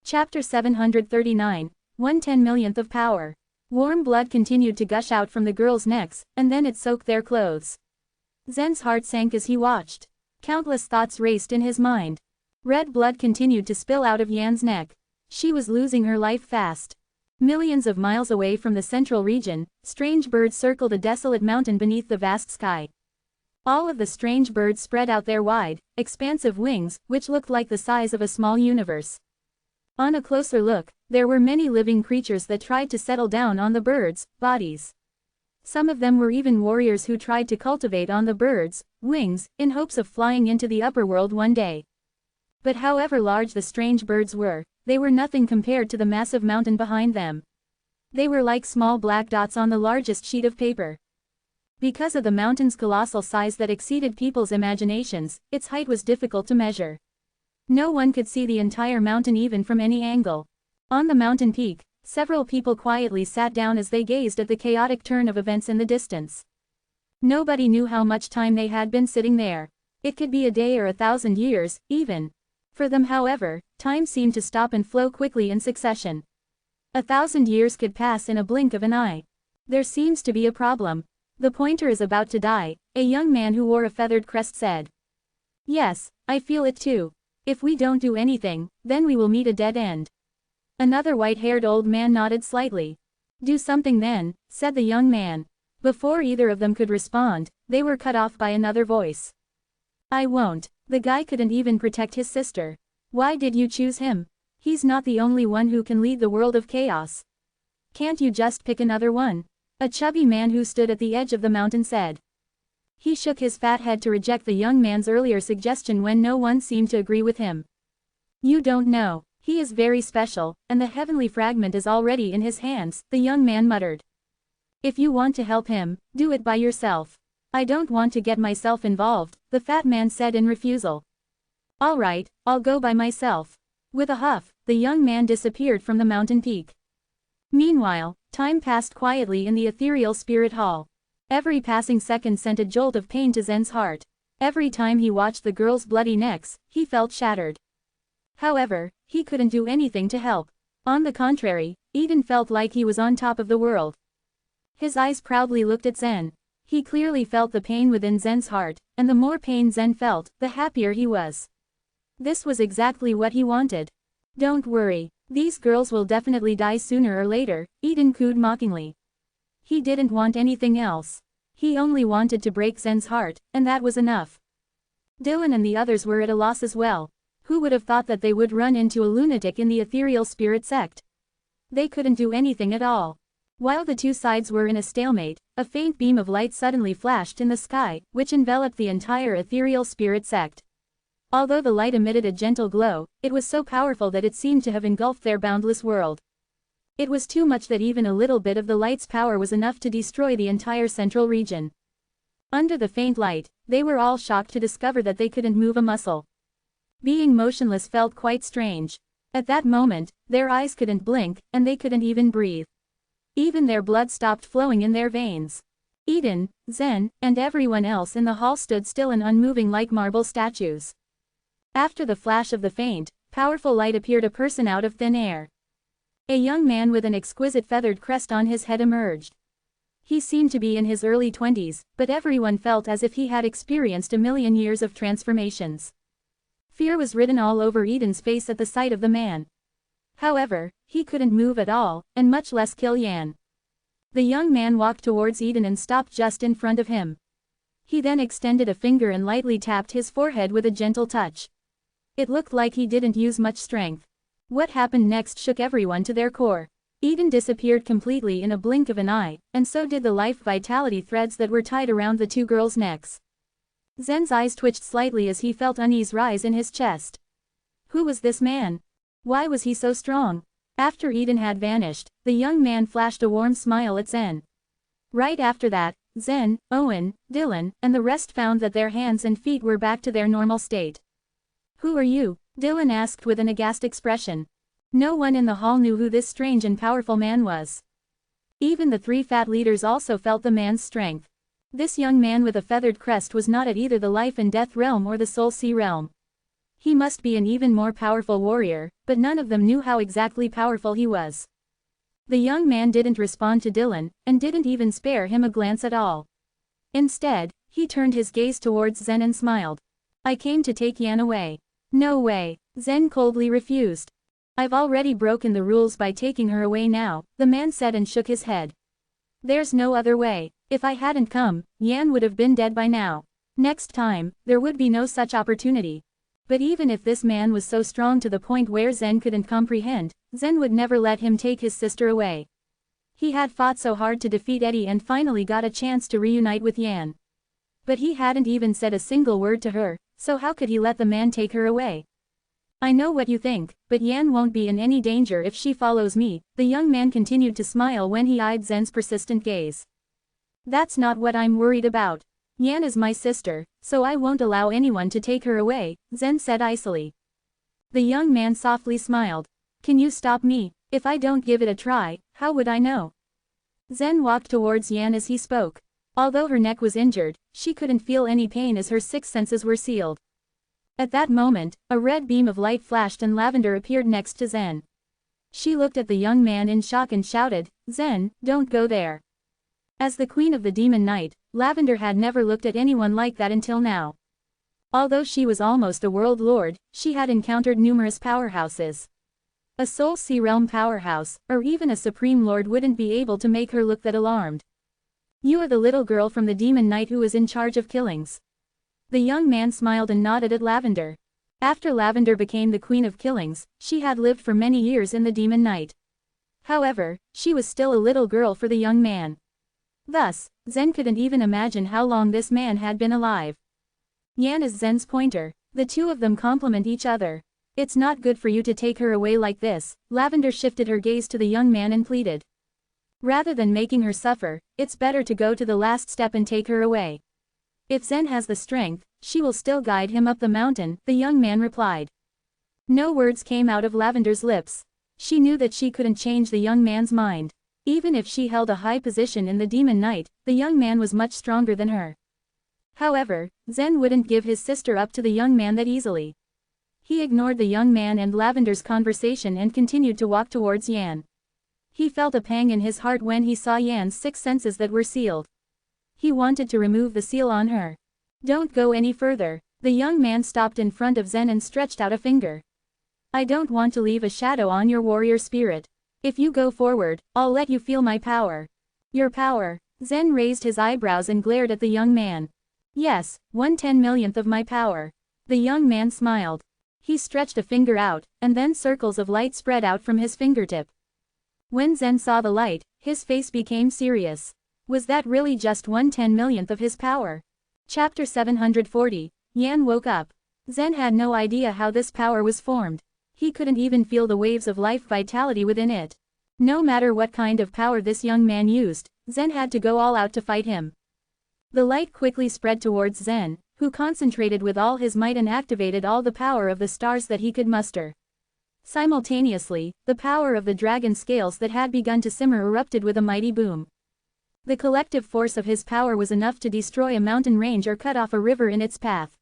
Chapter 739, 1/10 of power. Warm blood continued to gush out from the girls' necks, and then it soaked their clothes. Zen's heart sank as he watched. Countless thoughts raced in his mind. Red blood continued to spill out of Yan's neck. She was losing her life fast. Millions of miles away from the central region, strange birds circled a desolate mountain beneath the vast sky. All of the strange birds spread out their wide, expansive wings, which looked like the size of a small universe. On a closer look, there were many living creatures that tried to settle down on the birds' bodies. Some of them were even warriors who tried to cultivate on the birds' wings, in hopes of flying into the upper world one day. But however large the strange birds were, they were nothing compared to the massive mountain behind them. They were like small black dots on the largest sheet of paper. Because of the mountain's colossal size that exceeded people's imaginations, its height was difficult to measure. No one could see the entire mountain even from any angle. On the mountain peak, several people quietly sat down as they gazed at the chaotic turn of events in the distance. Nobody knew how much time they had been sitting there. It could be a day or 1,000 years, even. For them, however, time seemed to stop and flow quickly in succession. 1,000 years could pass in a blink of an eye. There seems to be a problem. The pointer is about to die, a young man who wore a feathered crest said. Yes, I feel it too. If we don't do anything, then we will meet a dead end. Another white-haired old man nodded slightly. Do something then, said the young man. Before either of them could respond, they were cut off by another voice. I won't. The guy couldn't even protect his sister. Why did you choose him? He's not the only one who can lead the world of chaos. Can't you just pick another one? A chubby man who stood at the edge of the mountain said. He shook his fat head to reject the young man's earlier suggestion when no one seemed to agree with him. You don't know. He is very special, and the heavenly fragment is already in his hands, the young man muttered. If you want to help him, do it by yourself. I don't want to get myself involved, the fat man said in refusal. All right, I'll go by myself. With a huff, the young man disappeared from the mountain peak. Meanwhile, time passed quietly in the ethereal spirit hall. Every passing second sent a jolt of pain to Zen's heart. Every time he watched the girls' bloody necks, he felt shattered. However, he couldn't do anything to help. On the contrary, Eden felt like he was on top of the world. His eyes proudly looked at Zen. He clearly felt the pain within Zen's heart, and the more pain Zen felt, the happier he was. This was exactly what he wanted. Don't worry. These girls will definitely die sooner or later, Eden cooed mockingly. He didn't want anything else. He only wanted to break Zen's heart, and that was enough. Dylan and the others were at a loss as well. Who would have thought that they would run into a lunatic in the ethereal spirit sect? They couldn't do anything at all. While the two sides were in a stalemate, a faint beam of light suddenly flashed in the sky, which enveloped the entire ethereal spirit sect. Although the light emitted a gentle glow, it was so powerful that it seemed to have engulfed their boundless world. It was too much that even a little bit of the light's power was enough to destroy the entire central region. Under the faint light, they were all shocked to discover that they couldn't move a muscle. Being motionless felt quite strange. At that moment, their eyes couldn't blink, and they couldn't even breathe. Even their blood stopped flowing in their veins. Eden, Zen, and everyone else in the hall stood still and unmoving like marble statues. After the flash of the faint, powerful light appeared a person out of thin air. A young man with an exquisite feathered crest on his head emerged. He seemed to be in his early 20s, but everyone felt as if he had experienced a million years of transformations. Fear was written all over Eden's face at the sight of the man. However, he couldn't move at all, and much less kill Yan. The young man walked towards Eden and stopped just in front of him. He then extended a finger and lightly tapped his forehead with a gentle touch. It looked like he didn't use much strength. What happened next shook everyone to their core. Eden disappeared completely in a blink of an eye, and so did the life vitality threads that were tied around the two girls' necks. Zen's eyes twitched slightly as he felt unease rise in his chest. Who was this man? Why was he so strong? After Eden had vanished, the young man flashed a warm smile at Zen. Right after that, Zen, Owen, Dylan, and the rest found that their hands and feet were back to their normal state. Who are you? Dylan asked with an aghast expression. No one in the hall knew who this strange and powerful man was. Even the three fat leaders also felt the man's strength. This young man with a feathered crest was not at either the life and death realm or the soul sea realm. He must be an even more powerful warrior, but none of them knew how exactly powerful he was. The young man didn't respond to Dylan, and didn't even spare him a glance at all. Instead, he turned his gaze towards Zen and smiled. I came to take Yan away. No way, Zen coldly refused. I've already broken the rules by taking her away now, the man said and shook his head. There's no other way. If I hadn't come, Yan would have been dead by now. Next time, there would be no such opportunity. But even if this man was so strong to the point where Zen couldn't comprehend, Zen would never let him take his sister away. He had fought so hard to defeat Eddie and finally got a chance to reunite with Yan. But he hadn't even said a single word to her, so how could he let the man take her away? I know what you think, but Yan won't be in any danger if she follows me, the young man continued to smile when he eyed Zen's persistent gaze. That's not what I'm worried about. Yan is my sister, so I won't allow anyone to take her away, Zen said icily. The young man softly smiled. Can you stop me? If I don't give it a try, how would I know? Zen walked towards Yan as he spoke. Although her neck was injured, she couldn't feel any pain as her six senses were sealed. At that moment, a red beam of light flashed and Lavender appeared next to Zen. She looked at the young man in shock and shouted, Zen, don't go there. As the queen of the demon night, Lavender had never looked at anyone like that until now. Although she was almost a world lord, she had encountered numerous powerhouses. A Soul Sea Realm powerhouse, or even a supreme lord wouldn't be able to make her look that alarmed. You are the little girl from the demon night who was in charge of killings. The young man smiled and nodded at Lavender. After Lavender became the queen of killings, she had lived for many years in the demon night. However, she was still a little girl for the young man. Thus, Zen couldn't even imagine how long this man had been alive. Yan is Zen's pointer. The two of them complement each other. It's not good for you to take her away like this. Lavender shifted her gaze to the young man and pleaded. Rather than making her suffer, it's better to go to the last step and take her away. If Zen has the strength, she will still guide him up the mountain, the young man replied. No words came out of Lavender's lips. She knew that she couldn't change the young man's mind. Even if she held a high position in the demon night, the young man was much stronger than her. However, Zen wouldn't give his sister up to the young man that easily. He ignored the young man and Lavender's conversation and continued to walk towards Yan. He felt a pang in his heart when he saw Yan's six senses that were sealed. He wanted to remove the seal on her. Don't go any further. The young man stopped in front of Zen and stretched out a finger. I don't want to leave a shadow on your warrior spirit. If you go forward, I'll let you feel my power. Your power? Zen raised his eyebrows and glared at the young man. Yes, 1/10,000,000th of my power. The young man smiled. He stretched a finger out, and then circles of light spread out from his fingertip. When Zen saw the light, his face became serious. Was that really just 1/10,000,000th of his power? Chapter 740, Yan woke up. Zen had no idea how this power was formed. He couldn't even feel the waves of life vitality within it. No matter what kind of power this young man used, Zen had to go all out to fight him. The light quickly spread towards Zen, who concentrated with all his might and activated all the power of the stars that he could muster. Simultaneously, the power of the dragon scales that had begun to simmer erupted with a mighty boom. The collective force of his power was enough to destroy a mountain range or cut off a river in its path.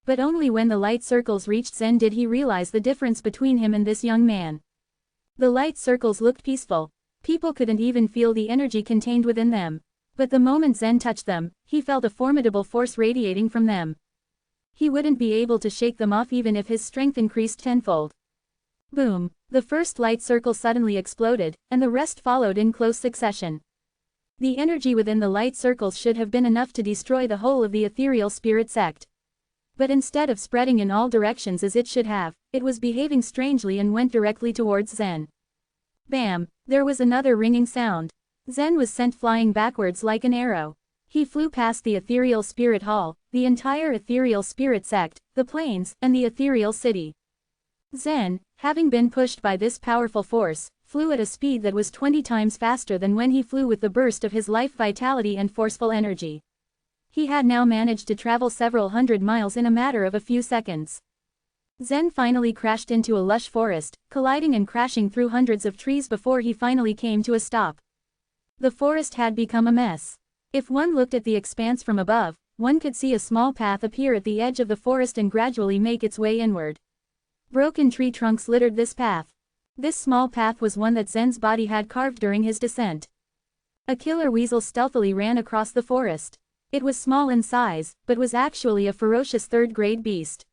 But only when the light circles reached Zen did he realize the difference between him and this young man. The light circles looked peaceful. People couldn't even feel the energy contained within them. But the moment Zen touched them, he felt a formidable force radiating from them. He wouldn't be able to shake them off even if his strength increased tenfold. Boom! The first light circle suddenly exploded, and the rest followed in close succession. The energy within the light circles should have been enough to destroy the whole of the ethereal spirit sect. But instead of spreading in all directions as it should have, it was behaving strangely and went directly towards Zen. Bam! There was another ringing sound. Zen was sent flying backwards like an arrow. He flew past the ethereal spirit hall, the entire ethereal spirit sect, the plains, and the ethereal city. Zen, having been pushed by this powerful force, flew at a speed that was 20 times faster than when he flew with the burst of his life vitality and forceful energy. He had now managed to travel several hundred miles in a matter of a few seconds. Zen finally crashed into a lush forest, colliding and crashing through hundreds of trees before he finally came to a stop. The forest had become a mess. If one looked at the expanse from above, one could see a small path appear at the edge of the forest and gradually make its way inward. Broken tree trunks littered this path. This small path was one that Zen's body had carved during his descent. A killer weasel stealthily ran across the forest. It was small in size, but was actually a ferocious third-grade beast.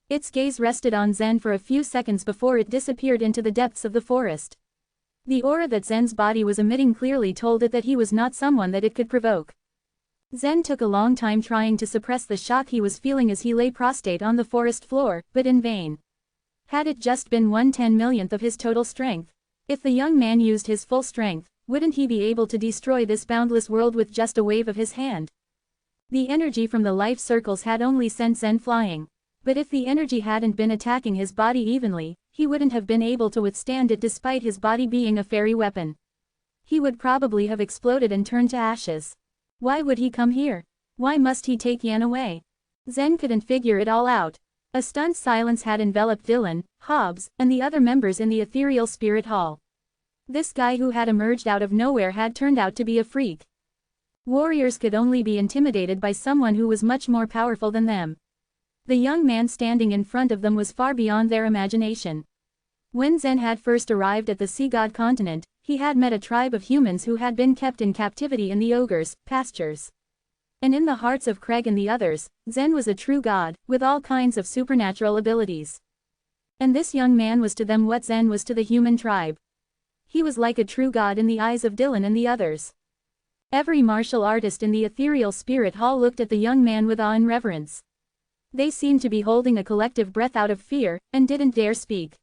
Its gaze rested on Zen for a few seconds before it disappeared into the depths of the forest. The aura that Zen's body was emitting clearly told it that he was not someone that it could provoke. Zen took a long time trying to suppress the shock he was feeling as he lay prostrate on the forest floor, but in vain. Had it just been 1/10,000,000th of his total strength? If the young man used his full strength, wouldn't he be able to destroy this boundless world with just a wave of his hand? The energy from the life circles had only sent Zen flying. But if the energy hadn't been attacking his body evenly, he wouldn't have been able to withstand it despite his body being a fairy weapon. He would probably have exploded and turned to ashes. Why would he come here? Why must he take Yan away? Zen couldn't figure it all out. A stunned silence had enveloped Dylan, Hobbs, and the other members in the ethereal spirit hall. This guy who had emerged out of nowhere had turned out to be a freak. Warriors could only be intimidated by someone who was much more powerful than them. The young man standing in front of them was far beyond their imagination. When Zen had first arrived at the Sea God continent, he had met a tribe of humans who had been kept in captivity in the ogres' pastures. And in the hearts of Craig and the others, Zen was a true god, with all kinds of supernatural abilities. And this young man was to them what Zen was to the human tribe. He was like a true god in the eyes of Dylan and the others. Every martial artist in the ethereal spirit hall looked at the young man with awe and reverence. They seemed to be holding a collective breath out of fear, and didn't dare speak.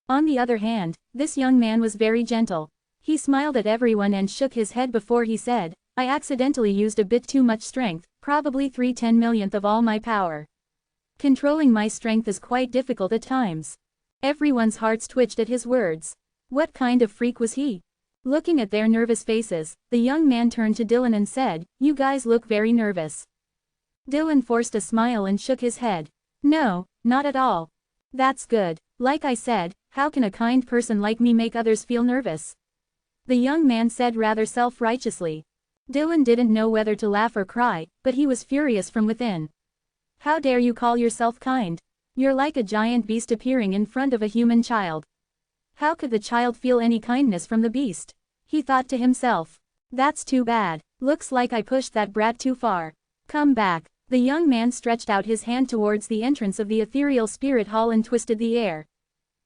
On the other hand, this young man was very gentle. He smiled at everyone and shook his head before he said, I accidentally used a bit too much strength, probably 3/10,000,000th of all my power. Controlling my strength is quite difficult at times. Everyone's hearts twitched at his words. What kind of freak was he? Looking at their nervous faces, the young man turned to Dylan and said, You guys look very nervous. Dylan forced a smile and shook his head. No, not at all. That's good. Like I said, how can a kind person like me make others feel nervous? The young man said rather self-righteously. Dylan didn't know whether to laugh or cry, but he was furious from within. How dare you call yourself kind? You're like a giant beast appearing in front of a human child. How could the child feel any kindness from the beast? He thought to himself. That's too bad. Looks like I pushed that brat too far. Come back. The young man stretched out his hand towards the entrance of the ethereal spirit hall and twisted the air.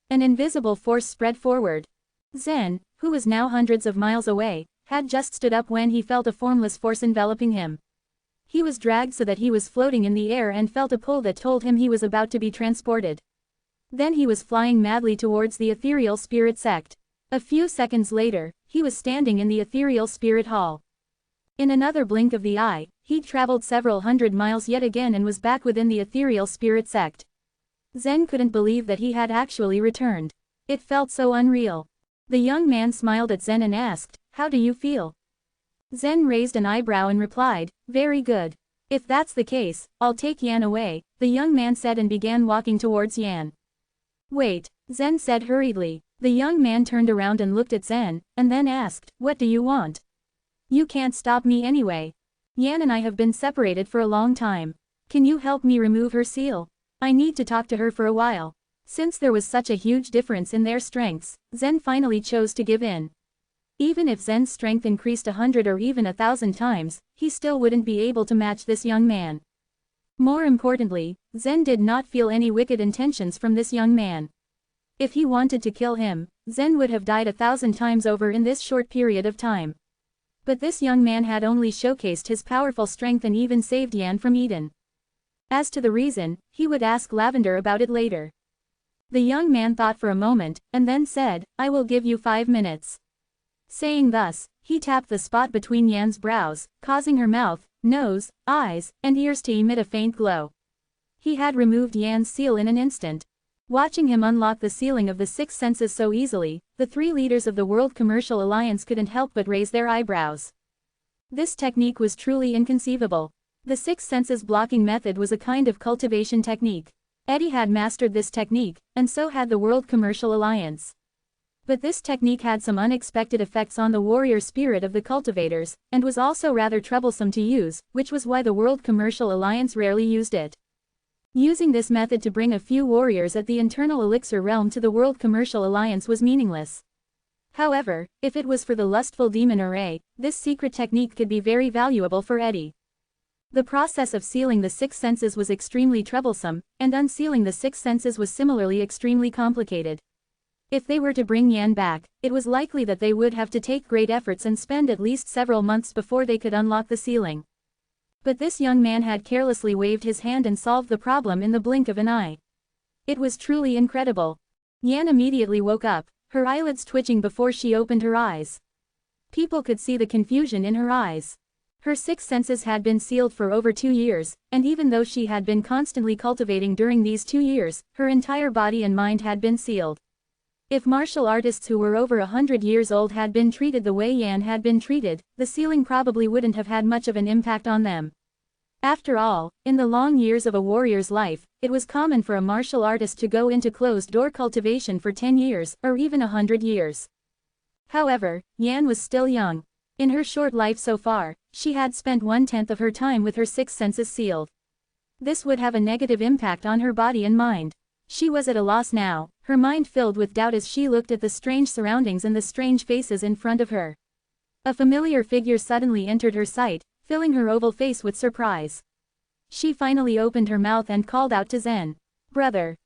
An invisible force spread forward. Zen, who was now hundreds of miles away, had just stood up when he felt a formless force enveloping him. He was dragged so that he was floating in the air and felt a pull that told him he was about to be transported. Then he was flying madly towards the ethereal spirit sect. A few seconds later, he was standing in the ethereal spirit hall. In another blink of the eye, he'd traveled several hundred miles yet again and was back within the ethereal spirit sect. Zen couldn't believe that he had actually returned. It felt so unreal. The young man smiled at Zen and asked, How do you feel? Zen raised an eyebrow and replied, Very good. If that's the case, I'll take Yan away, the young man said and began walking towards Yan. Wait, Zen said hurriedly. The young man turned around and looked at Zen, and then asked, What do you want? You can't stop me anyway. Yan and I have been separated for a long time. Can you help me remove her seal? I need to talk to her for a while. Since there was such a huge difference in their strengths, Zen finally chose to give in. Even if Zen's strength increased 100 or even 1,000 times, he still wouldn't be able to match this young man. More importantly, Zen did not feel any wicked intentions from this young man. If he wanted to kill him, Zen would have died 1,000 times over in this short period of time. But this young man had only showcased his powerful strength and even saved Yan from Eden. As to the reason, he would ask Lavender about it later. The young man thought for a moment, and then said, I will give you 5 minutes. Saying thus, he tapped the spot between Yan's brows, causing her mouth, nose, eyes, and ears to emit a faint glow. He had removed Yan's seal in an instant. Watching him unlock the sealing of the 6 senses so easily, the 3 leaders of the World Commercial Alliance couldn't help but raise their eyebrows. This technique was truly inconceivable. The 6 senses blocking method was a kind of cultivation technique. Eddie had mastered this technique, and so had the World Commercial Alliance. But this technique had some unexpected effects on the warrior spirit of the cultivators, and was also rather troublesome to use, which was why the World Commercial Alliance rarely used it. Using this method to bring a few warriors at the internal elixir realm to the World Commercial Alliance was meaningless. However, if it was for the lustful demon array, this secret technique could be very valuable for Eddie. The process of sealing the six senses was extremely troublesome, and unsealing the six senses was similarly extremely complicated. If they were to bring Yan back, it was likely that they would have to take great efforts and spend at least several months before they could unlock the sealing. But this young man had carelessly waved his hand and solved the problem in the blink of an eye. It was truly incredible. Yan immediately woke up, her eyelids twitching before she opened her eyes. People could see the confusion in her eyes. Her six senses had been sealed for over 2 years, and even though she had been constantly cultivating during these 2 years, her entire body and mind had been sealed. If martial artists who were over 100 years old had been treated the way Yan had been treated, the sealing probably wouldn't have had much of an impact on them. After all, in the long years of a warrior's life, it was common for a martial artist to go into closed-door cultivation for 10 years, or even 100 years. However, Yan was still young. In her short life so far, she had spent 1/10 of her time with her six senses sealed. This would have a negative impact on her body and mind. She was at a loss now, her mind filled with doubt as she looked at the strange surroundings and the strange faces in front of her. A familiar figure suddenly entered her sight, filling her oval face with surprise. She finally opened her mouth and called out to Zen. "Brother."